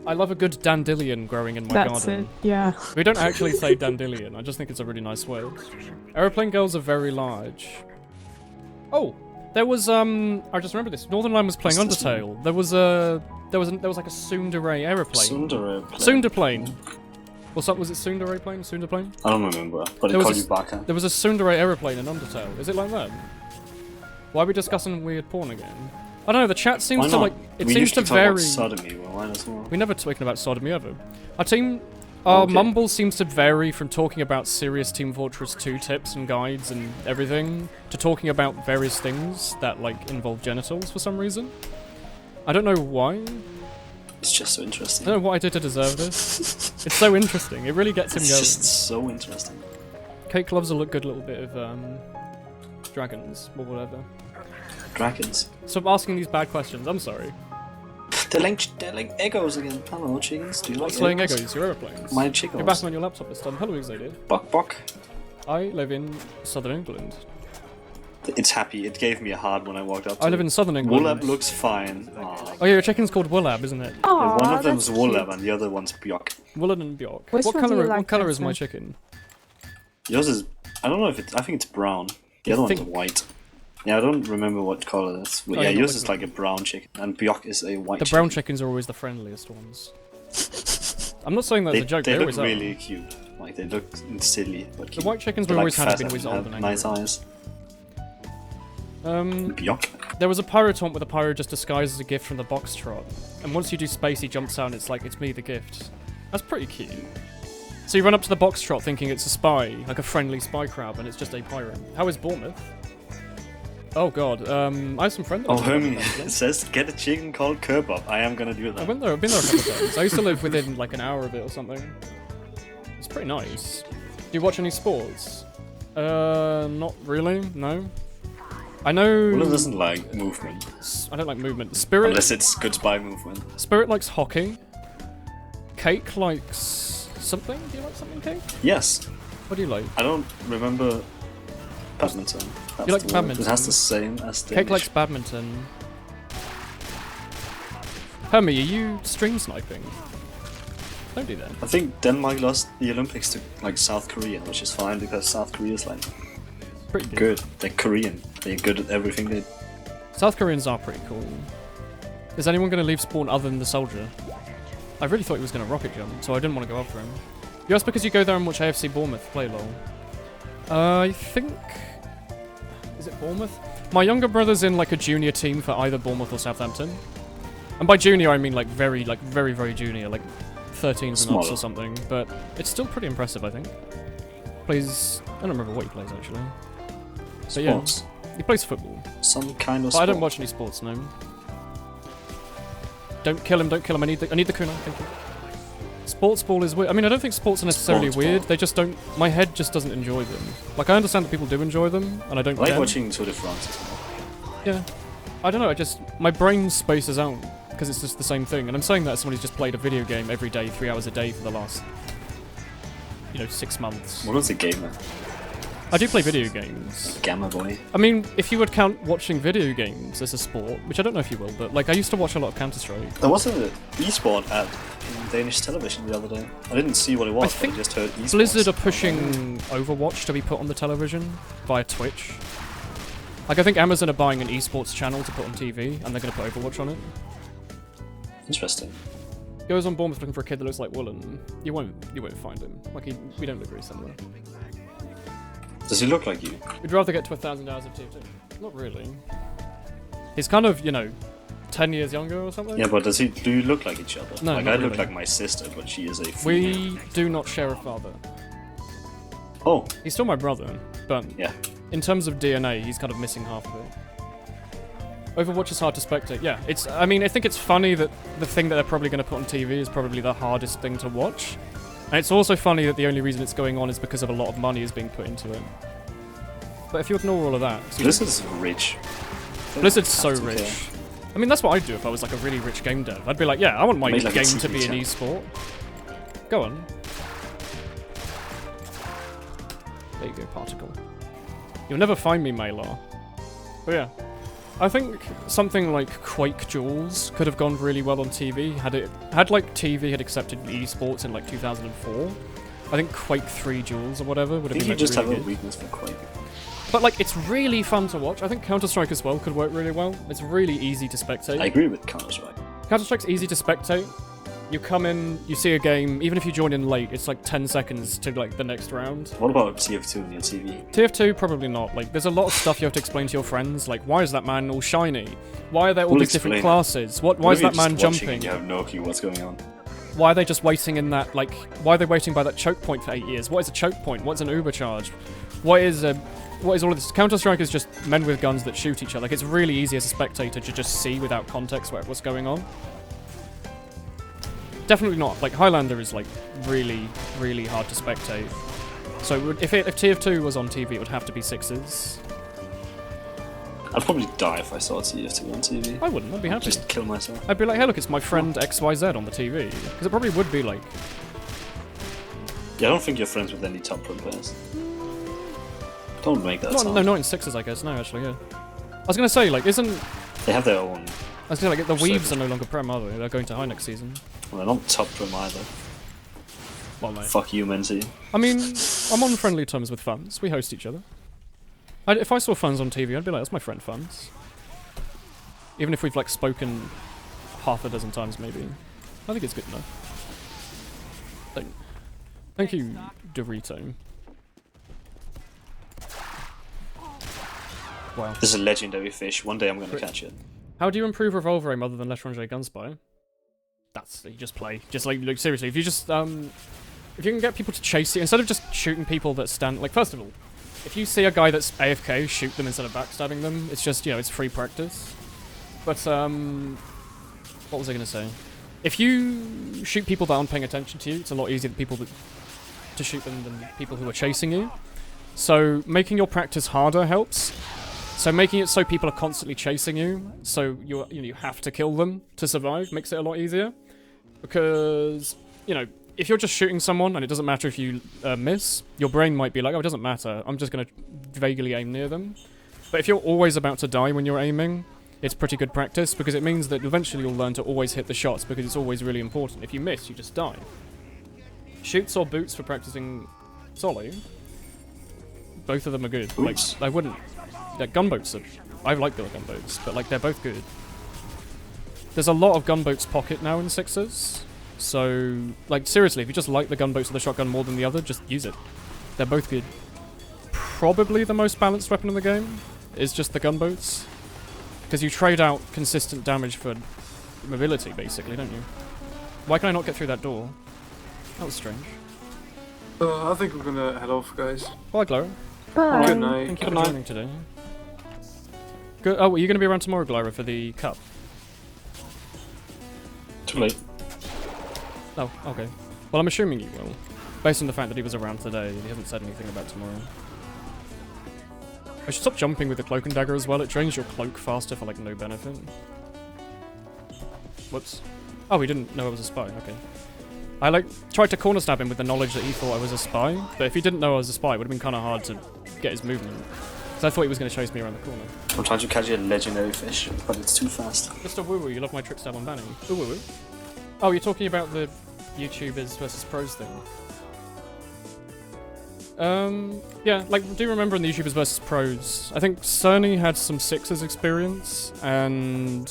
I love a good dandelion growing in my That's garden. it. Yeah. We don't actually say dandelion, I just think it's a really nice word. Aeroplane girls are very large. Oh, there was I just remember this. Northern Line was playing What's this Undertale. There was like a Tsundere aeroplane. Sunderplane. Or something, was it Tsundere plane? Sunderplane? I don't remember, but it There was called a- you Baka. There was a Tsundere aeroplane in Undertale. Is it like that? Why are we discussing weird porn again? I don't know, the chat Why seems to not? like it we seems to usually talk about vary. sodomy, well, why not more? We never spoken about sodomy ever. Our Okay. mumble seems to vary from talking about serious Team Fortress 2 tips and guides and everything to talking about various things that like involve genitals for some reason. I don't know why. It's just so I interesting. don't know what I did to deserve this. It's so interesting. It really gets him It's going. just so interesting. Cake loves a good little bit of dragons or whatever. Dragons. Stop asking these bad questions. I'm sorry. They're like echoes again. Hello, chickens. Do you What's like laying echoes? Your airplanes. My You're chickens. back on your laptop this time. Hello, Xavier. Buck, buck. I live in southern England. It's happy. It gave me a heart when I walked up to I live it. in southern England. Woolab looks fine. Aw. Oh yeah, your chicken's called Woolab, isn't it? Oh, One of them's Woolab and the other one's Bjork. Woolen and Bjork. Which What one do color? you like What color is my better? chicken? Yours is... I don't know if it's... I think it's brown. The other one's think- white. Yeah, I don't remember what color it is. But Oh, yeah, you're yours not is looking like a brown chicken. And Bjork is a white The chicken. brown chickens are always the friendliest ones. I'm not saying that as a joke. They look always are. really cute. Like, they look silly, but The cute. white chickens we They're, always like, had have fat been always and old have and nice angry. eyes. Um, Bjork. there was a pyro taunt where the pyro just disguised as a gift from the box trot, and once you do space, he jumps out and it's like, it's me, the gift. That's pretty cute. So you run up to the box trot thinking it's a spy, like a friendly spy crab, and it's just a pyro. How is Bournemouth? Oh god, I have some friends. Oh, Hermie says, get a chicken called Kebab. I am gonna do I that. went there. I've been there a couple of times. I used to live within like an hour of it or something. It's pretty nice. Do you watch any sports? Not really. No. I know. Woolen doesn't like movement. I don't like movement. Spirit. Unless it's good spy movement. Spirit likes hockey. Cake likes something. Do you like something, Cake? Yes. What do you like? I don't remember badminton. That's You like the word. badminton? It has the same as the Cake likes English. badminton. Hermie, are you stream sniping? Don't do that. I think Denmark lost the Olympics to like South Korea, which is fine because South Korea is like Pretty good. They're Korean. They're good at everything they. South Koreans are pretty cool. Is anyone going to leave spawn other than the soldier? I really thought he was going to rocket jump, so I didn't want to go after him. You asked because you go there and watch AFC Bournemouth play LOL. I think... Is it Bournemouth? My younger brother's in like a junior team for either Bournemouth or Southampton. And by junior I mean like very, very junior, like 13s and ups or something. But it's still pretty impressive, I think. Plays... I don't remember what he plays actually. But Sports. Yeah, he plays football. Some kind of But I don't sport. watch any sports, no. Don't kill him, don't kill him. I need the kunai, thank you. Sports ball is weird. I mean, I don't think sports are necessarily Sports weird. ball. They just don't... My head just doesn't enjoy them. Like, I understand that people do enjoy them, and I don't I like care. watching Tour de France as well. Yeah. I don't know, I just... My brain spaces out, because it's just the same thing. And I'm saying that as someone who's just played a video game every day, 3 hours a day for the last... 6 months. What was a gamer? I do play video games. Gamma boy. I mean, if you would count watching video games as a sport, which I don't know if you will, but like I used to watch a lot of Counter-Strike. There was an e-sport ad in Danish television the other day. I didn't see what it was, think but I just heard e-sports. Blizzard are pushing Overwatch to be put on the television via Twitch. Like, I think Amazon are buying an esports channel to put on TV, and they're going to put Overwatch on it. Interesting. Goes on Bournemouth looking for a kid that looks like Woolen. You won't find him. Like, we don't look very similar. Does he look like you? We'd rather get to 1,000 hours of TF2. Not really. He's kind of, 10 years younger or something. Yeah, but do you look like each other? No, like not I look really. like my sister, but she is a female. We do not share a father. Oh, He's still my brother, but yeah. in terms of DNA, he's kind of missing half of it. Overwatch is hard to spectate. Yeah, I mean, I think it's funny that the thing that they're probably going to put on TV is probably the hardest thing to watch. And it's also funny that the only reason it's going on is because of a lot of money is being put into it. But if you ignore all of that... Blizzard's rich. Blizzard's so Captain rich. Care. I mean, that's what I'd do if I was like a really rich game dev. I'd be like, yeah, I want my Made like a game to TV be an channel. esport. Go on. There you go, particle. You'll never find me, Malar. But yeah. I think something like Quake Duels could have gone really well on TV had like TV had accepted esports in like 2004. I think Quake 3 Duels or whatever would I have think been you just really have a good. weakness for Quake. But like, it's really fun to watch. I think Counter-Strike as well could work really well. It's really easy to spectate. I agree with Counter-Strike. Counter-Strike's easy to spectate. You come in, you see a game, even if you join in late, it's like 10 seconds to like the next round. What about TF2 on your TV? TF2, probably not. Like, there's a lot of stuff you have to explain to your friends, like, why is that man all shiny? Why are there all We'll these different explain. classes? Why What is if you're that man just watching jumping? and you have no clue what's going on? Why are they just waiting in that, like, why are they waiting by that choke point for 8 years? What is a choke point? What's an Uber charge? What is all of this? Counter-Strike is just men with guns that shoot each other. Like, it's really easy as a spectator to just see without context what's going on. Definitely not. Like, Highlander is, like, really, really hard to spectate. So if TF2 was on TV, it would have to be 6s. I'd probably die if I saw TF2 on TV. I wouldn't. I'd be happy. Just kill myself. I'd be like, hey, look, it's my friend XYZ on the TV. Because it probably would be like... Yeah, I don't think you're friends with any top pro players. Don't make that sound. No, not in 6s, I guess. No, actually, yeah. I was going to say, like, isn't... They have their own. I was going to like, the Weaves Circuit. are no longer Prem, are they? They're going to high next season. Well, they're not top pro either. Well, no. Fuck you, Menzi. I mean, I'm on friendly terms with Funds. We host each other. If I saw Funds on TV, I'd be like, that's my friend Funds. Even if we've, like, spoken half a dozen times, maybe. I think it's good enough. Thank you, Dorito. Wow. This is a legendary fish. One day I'm gonna catch it. How do you improve Revolver Aim other than L'Étranger Gunspy? That's, you just play. Just like seriously, if you just, if you can get people to chase you, instead of just shooting people that stand, like, first of all, if you see a guy that's AFK, shoot them instead of backstabbing them. It's just, it's free practice. But, what was I gonna say? If you shoot people that aren't paying attention to you, it's a lot easier to shoot them than people who are chasing you. So, making your practice harder helps. So making it so people are constantly chasing you, so you have to kill them to survive, makes it a lot easier. Because, if you're just shooting someone and it doesn't matter if you miss, your brain might be like, oh, it doesn't matter, I'm just going to vaguely aim near them. But if you're always about to die when you're aiming, it's pretty good practice because it means that eventually you'll learn to always hit the shots because it's always really important. If you miss, you just die. Shoots or boots for practicing solo. Both of them are good. Like, I wouldn't... gunboats are... I like the gunboats, but like they're both good. There's a lot of gunboats pocket now in 6s. So, like seriously, if you just like the gunboats or the shotgun more than the other, just use it. They're both good. Probably the most balanced weapon in the game is just the gunboats. Because you trade out consistent damage for mobility, basically, don't you? Why can I not get through that door? That was strange. I think we're gonna head off, guys. Bye, Glara. Bye. Good night. Thank you for joining today. Good. Oh, are you going to be around tomorrow, Glara, for the cup? Too late. Oh, okay. Well, I'm assuming you will. Based on the fact that he was around today, he hasn't said anything about tomorrow. I should stop jumping with the cloak and dagger as well. It drains your cloak faster for, like, no benefit. Whoops. Oh, he didn't know I was a spy. Okay. I, like, tried to corner stab him with the knowledge that he thought I was a spy. But if he didn't know I was a spy, it would have been kind of hard to get his movement. Because I thought he was going to chase me around the corner. I'm trying to catch a legendary fish, but it's too fast. Mr. Woo Woo, you love my trick stab on banning. Woo Woo. Oh, you're talking about the YouTubers versus pros thing. Yeah, like, do remember in the YouTubers versus pros, I think Cerny had some 6s experience, and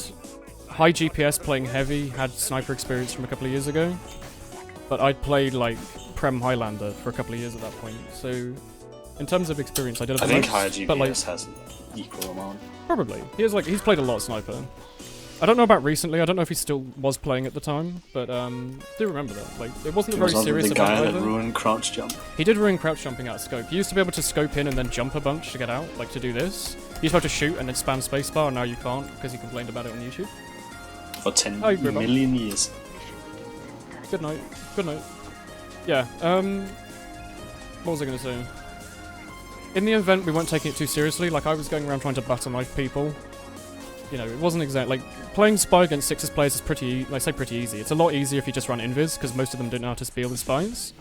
High GPS playing heavy had sniper experience from a couple of years ago. But I'd played, like, Prem Highlander for a couple of years at that point, so in terms of experience, I did have the I think most, High GPS but, like, has an equal amount. Probably. He's played a lot of sniper. I don't know about recently, I don't know if he still was playing at the time, but do remember that. Like, it wasn't He a very was serious the event guy that either. ruined crouch jump. He did ruin crouch jumping out of scope. He used to be able to scope in and then jump a bunch to get out, like to do this. He used to be able to shoot and then spam spacebar, and now you can't because he complained about it on YouTube. For 10 Oh, you're million years. Good night. Good night. Yeah, what was I gonna say? In the event, we weren't taking it too seriously. Like, I was going around trying to butter knife people. You know, it wasn't exact. Like, playing spy against 6s players is pretty, I say pretty easy. It's a lot easier if you just run invis, because most of them don't know how to spiel with spies.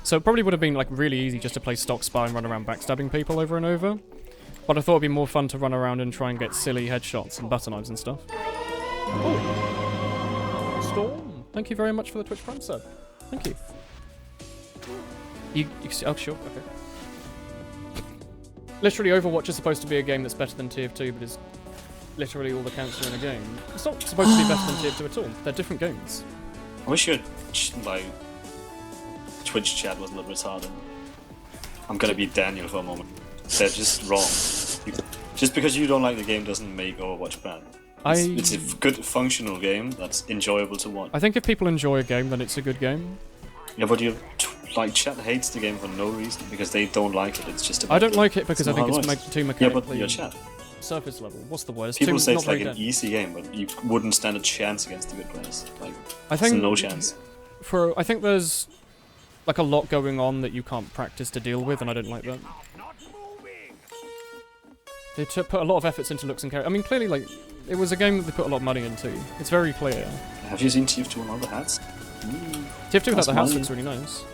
So it probably would have been, like, really easy just to play stock spy and run around backstabbing people over and over. But I thought it'd be more fun to run around and try and get silly headshots and butter knives and stuff. Oh. Storm, thank you very much for the Twitch Prime sub. Thank you. Oh, sure, okay. Literally, Overwatch is supposed to be a game that's better than TF2, but is literally all the counts are in a game. It's not supposed to be better than TF2 at all. They're different games. I wish your, like, Twitch chat wasn't a little retarded. I'm gonna be Daniel for a moment. They're just wrong. Just because you don't like the game doesn't make Overwatch bad. It's a good functional game that's enjoyable to watch. I think if people enjoy a game, then it's a good game. Yeah, but your chat hates the game for no reason because they don't like it. It's just about I don't like it because I think it's too Yeah, mechanically but your chat. surface level. What's the word? It's People too, say not it's like very an dense. easy game, but you wouldn't stand a chance against the good players. Like, I think there's no chance. I think there's like a lot going on that you can't practice to deal with, and I don't like that. They put a lot of efforts into looks and character. I mean, clearly, like, it was a game that they put a lot of money into. It's very clear. Have you seen TF2 on other hats? TF2 without That's the house money. looks really nice.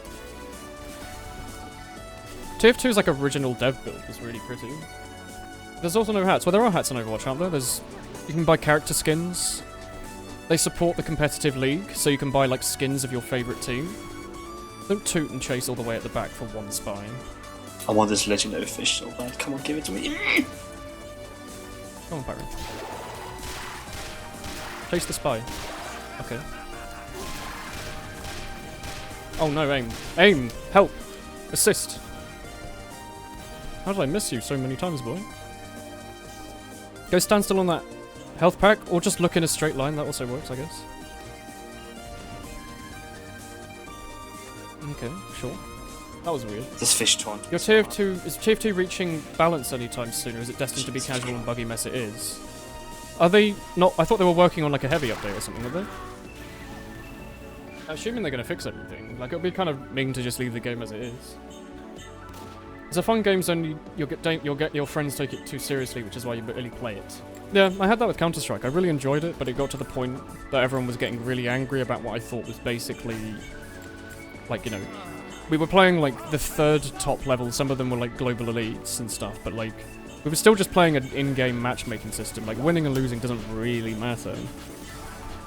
TF2's like original dev build is really pretty. There's also no hats. Well, there are hats on Overwatch, aren't there? You can buy character skins. They support the competitive league, so you can buy like skins of your favourite team. Don't toot and chase all the way at the back for one spy. I want this legendary fish so bad. Come on, give it to me. Come on, Byron. Chase the spy. Okay. Oh no, aim. Aim! Help! Assist! How did I miss you so many times, boy? Go stand still on that health pack, or just look in a straight line, that also works, I guess. Okay, sure. That was weird. This fish taunt. Your TF2, is TF2 reaching balance anytime soon, or is it destined to be casual and buggy mess it is? Are they not? I thought they were working on like a heavy update or something, were they? Assuming they're going to fix everything. Like, it would be kind of mean to just leave the game as it is. It's a fun game, only you'll get your friends take it too seriously, which is why you really play it. Yeah, I had that with Counter-Strike. I really enjoyed it, but it got to the point that everyone was getting really angry about what I thought was basically, like, you know, we were playing like the third top level. Some of them were like global elites and stuff, but like We were still just playing an in-game matchmaking system. Like, winning and losing doesn't really matter.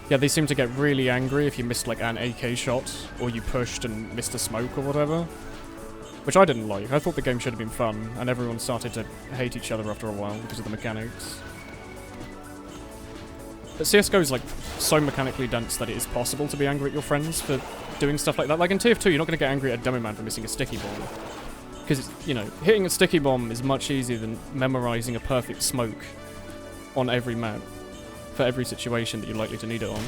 Yeah, they seem to get really angry if you missed, like, an AK shot, or you pushed and missed a smoke or whatever. Which I didn't like. I thought the game should have been fun, and everyone started to hate each other after a while because of the mechanics. But CSGO is, like, so mechanically dense that it is possible to be angry at your friends for doing stuff like that. Like, in Tier 2, you're not going to get angry at a dummy man for missing a sticky bomb. Because, you know, hitting a sticky bomb is much easier than memorizing a perfect smoke on every map for every situation that you're likely to need it on.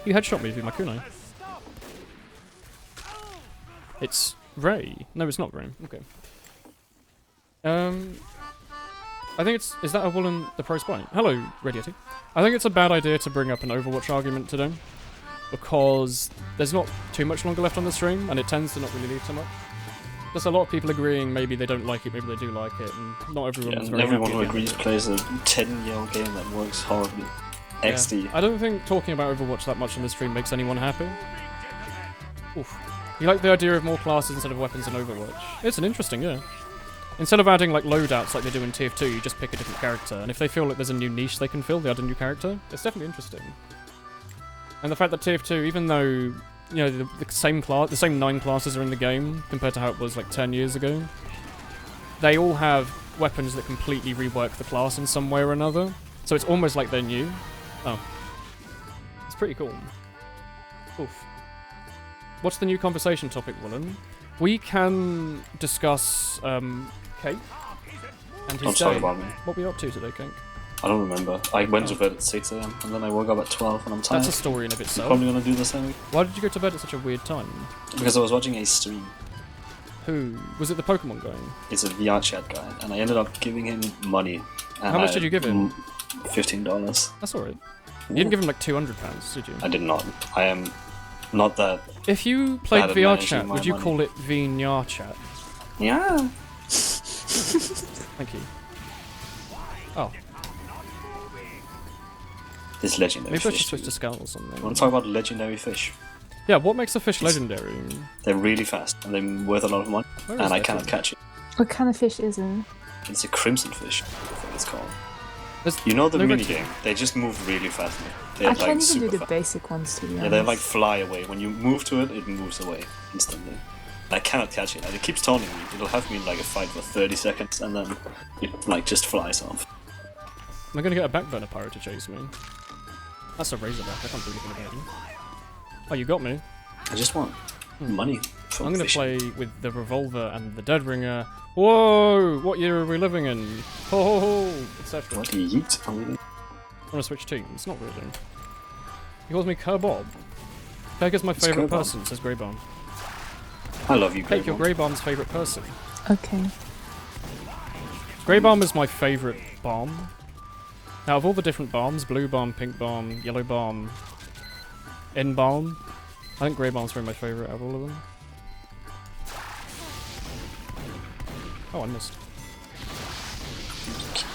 You headshot me with my kunai. It's Ray. No, it's not Ray. Okay. I think it's... Is that a Woolen the Pro Spy? Hello, Radiaty. I think it's a bad idea to bring up an Overwatch argument today, because there's not too much longer left on the stream, and it tends to not really leave so much. There's a lot of people agreeing maybe they don't like it, maybe they do like it, and not everyone's very everyone who happy agrees plays a 10-year-old game that works horribly. Yeah. XD. I don't think talking about Overwatch that much on the stream makes anyone happy. Oof. You like the idea of more classes instead of weapons in Overwatch? It's an interesting, yeah. Instead of adding like loadouts like they do in TF2, you just pick a different character, and if they feel like there's a new niche they can fill, they add a new character. It's definitely interesting. And the fact that TF2, even though, you know, the same 9 classes are in the game compared to how it was like 10 years ago, they all have weapons that completely rework the class in some way or another. So it's almost like they're new. Oh. It's pretty cool. Oof. What's the new conversation topic, Woolen? We can discuss Cake and his day. About me. What are we up to today, Cake? I don't remember. I went to bed at 6 AM and then I woke up at 12 and I'm tired. That's a story in of itself. Probably gonna do the same. Why did you go to bed at such a weird time? Because I was watching a stream. Who? Was it the Pokemon guy? It's a VR chat guy, and I ended up giving him money. And How much did you give him? $15. That's alright. You didn't give him like £200, did you? I did not. I am not that. If you played bad at VR managing chat, my would you money. call it VR chat? Yeah. Thank you. Oh, This legendary maybe I fish. should switch to Scout or something. Want to talk about legendary fish? Yeah, what makes a fish legendary? They're really fast and they're worth a lot of money, Where and is I that cannot thing? catch it. What kind of fish is it? It's a crimson fish, I think it's called. There's You know the no minigame? They just move really fast. They're I like can't even super do the fast. basic ones, to be honest. Yeah, they like fly away. When you move to it, it moves away instantly. I cannot catch it, and it keeps taunting me. It'll have me in like a fight for 30 seconds, and then it like just flies off. I'm gonna get a backburner pirate to chase me. That's a razorback, I can't do anything about him. Oh, you got me. I just want money. From I'm gonna fishing. play with the revolver and the dead ringer. Whoa! What year are we living in? Ho ho ho! Etc. What do you eat? Oh, really? I wanna switch teams, not really. He calls me Kerbob. Cake is my It's favourite Kerbob. person, says Greybomb. I love you, Cake, you're Grey Greybomb's favourite person. Okay. Greybomb is my favourite bomb. Out of all the different bombs, blue bomb, pink bomb, yellow bomb, in bomb, I think Greybomb's probably my favourite out of all of them. Oh, I missed.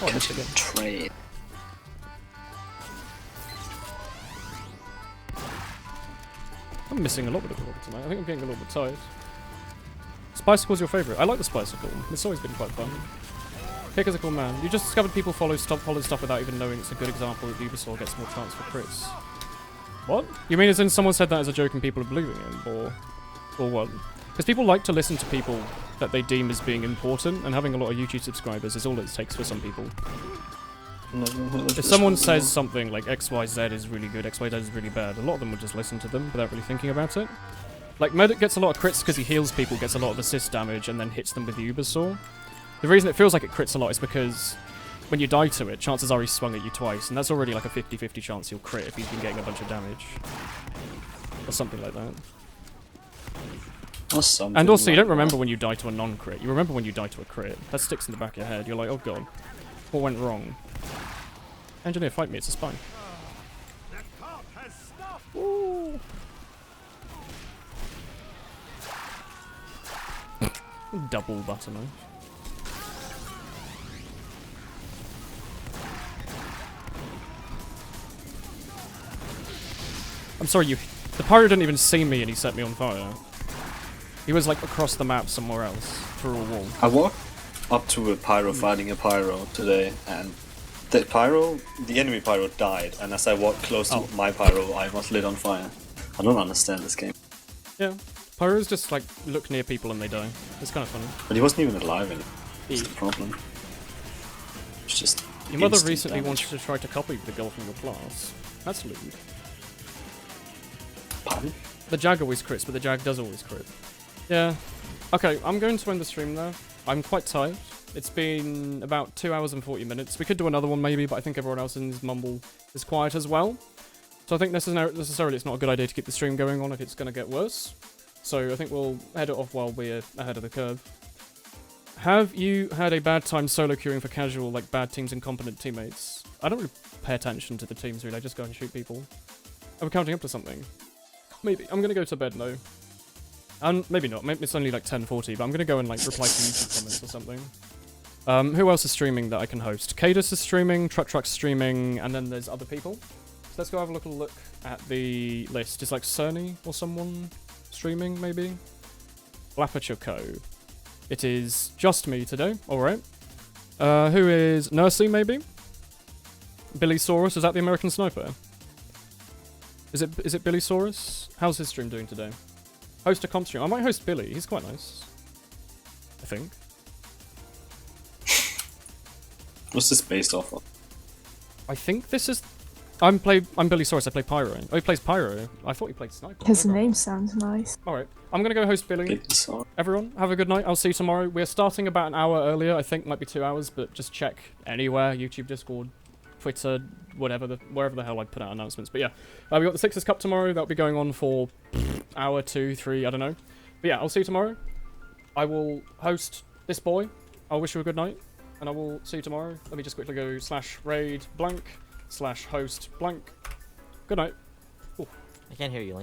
Oh, I missed Catch again. a trade. I'm missing a lot with the water tonight. I think I'm getting a little bit tired. Spicicle's your favourite. I like the Spicicle. It's always been quite fun. Kick is a cool man. You just discovered people follow stuff without even knowing it's a good example that Ubisoft gets more chance for crits. What? You mean as in someone said that as a joke and people are believing it? Or what? Because people like to listen to people that they deem as being important, and having a lot of YouTube subscribers is all it takes for some people. If someone says something like XYZ is really good, XYZ is really bad, a lot of them will just listen to them without really thinking about it. Like, Medic gets a lot of crits because he heals people, gets a lot of assist damage, and then hits them with the Ubersaw. The reason it feels like it crits a lot is because when you die to it, chances are he swung at you twice, and that's already like a 50-50 chance he'll crit if he's been getting a bunch of damage. Or something like that. And also, you don't remember when you die to a non-crit, you remember when you die to a crit. That sticks in the back of your head, you're like, oh god, what went wrong? Engineer, fight me, it's a spy. Ooh. Double butter knife. I'm sorry, the pirate didn't even see me and he set me on fire. He was like across the map somewhere else, through a wall. I walk up to a pyro fighting a pyro today, and the enemy pyro died, and as I walked close to my pyro, I was lit on fire. I don't understand this game. Yeah. Pyros just like look near people and they die. It's kind of funny. But he wasn't even alive anymore. That's the problem. It's just Your mother instant recently damage. wanted to try to copy the girl from your class. That's lewd. Pardon? The Jag always crits, but the Jag does always crit. Yeah. Okay, I'm going to end the stream there. I'm quite tired. It's been about 2 hours and 40 minutes. We could do another one maybe, but I think everyone else in this mumble is quiet as well. So I think necessarily it's not a good idea to keep the stream going on if it's going to get worse. So I think we'll head it off while we're ahead of the curve. Have you had a bad time solo queuing for casual, like bad teams and competent teammates? I don't really pay attention to the teams really, I just go and shoot people. Are we counting up to something? Maybe. I'm gonna go to bed now. And maybe not, maybe it's only like 10:40, but I'm gonna go and like reply to YouTube comments or something. Who else is streaming that I can host? Cadus is streaming, Truck's streaming, and then there's other people. So let's go have a look at the list. Is like Cerny or someone streaming, maybe? Blapperchoco. It is just me today, alright. Who is Nursey, maybe? Billy Saurus, is that the American Sniper? Is it Billy Saurus? How's his stream doing today? Host a comp stream. I might host Billy, he's quite nice. I think. What's this based off of? I think this is... I'm Billy Saurus, I play Pyro. Oh, he plays Pyro. I thought he played Sniper. His name sounds nice. Alright, I'm gonna go host Billy. Everyone, have a good night. I'll see you tomorrow. We're starting about an hour earlier. I think might be 2 hours, but just check anywhere. YouTube, Discord, Twitter, wherever the hell I put out announcements. But yeah, we got the Sixers Cup tomorrow. That'll be going on for hour, 2, 3, I don't know. But yeah, I'll see you tomorrow. I will host this boy. I'll wish you a good night, and I will see you tomorrow. Let me just quickly go /raid blank /host blank. Good night. Ooh. I can't hear you, Link.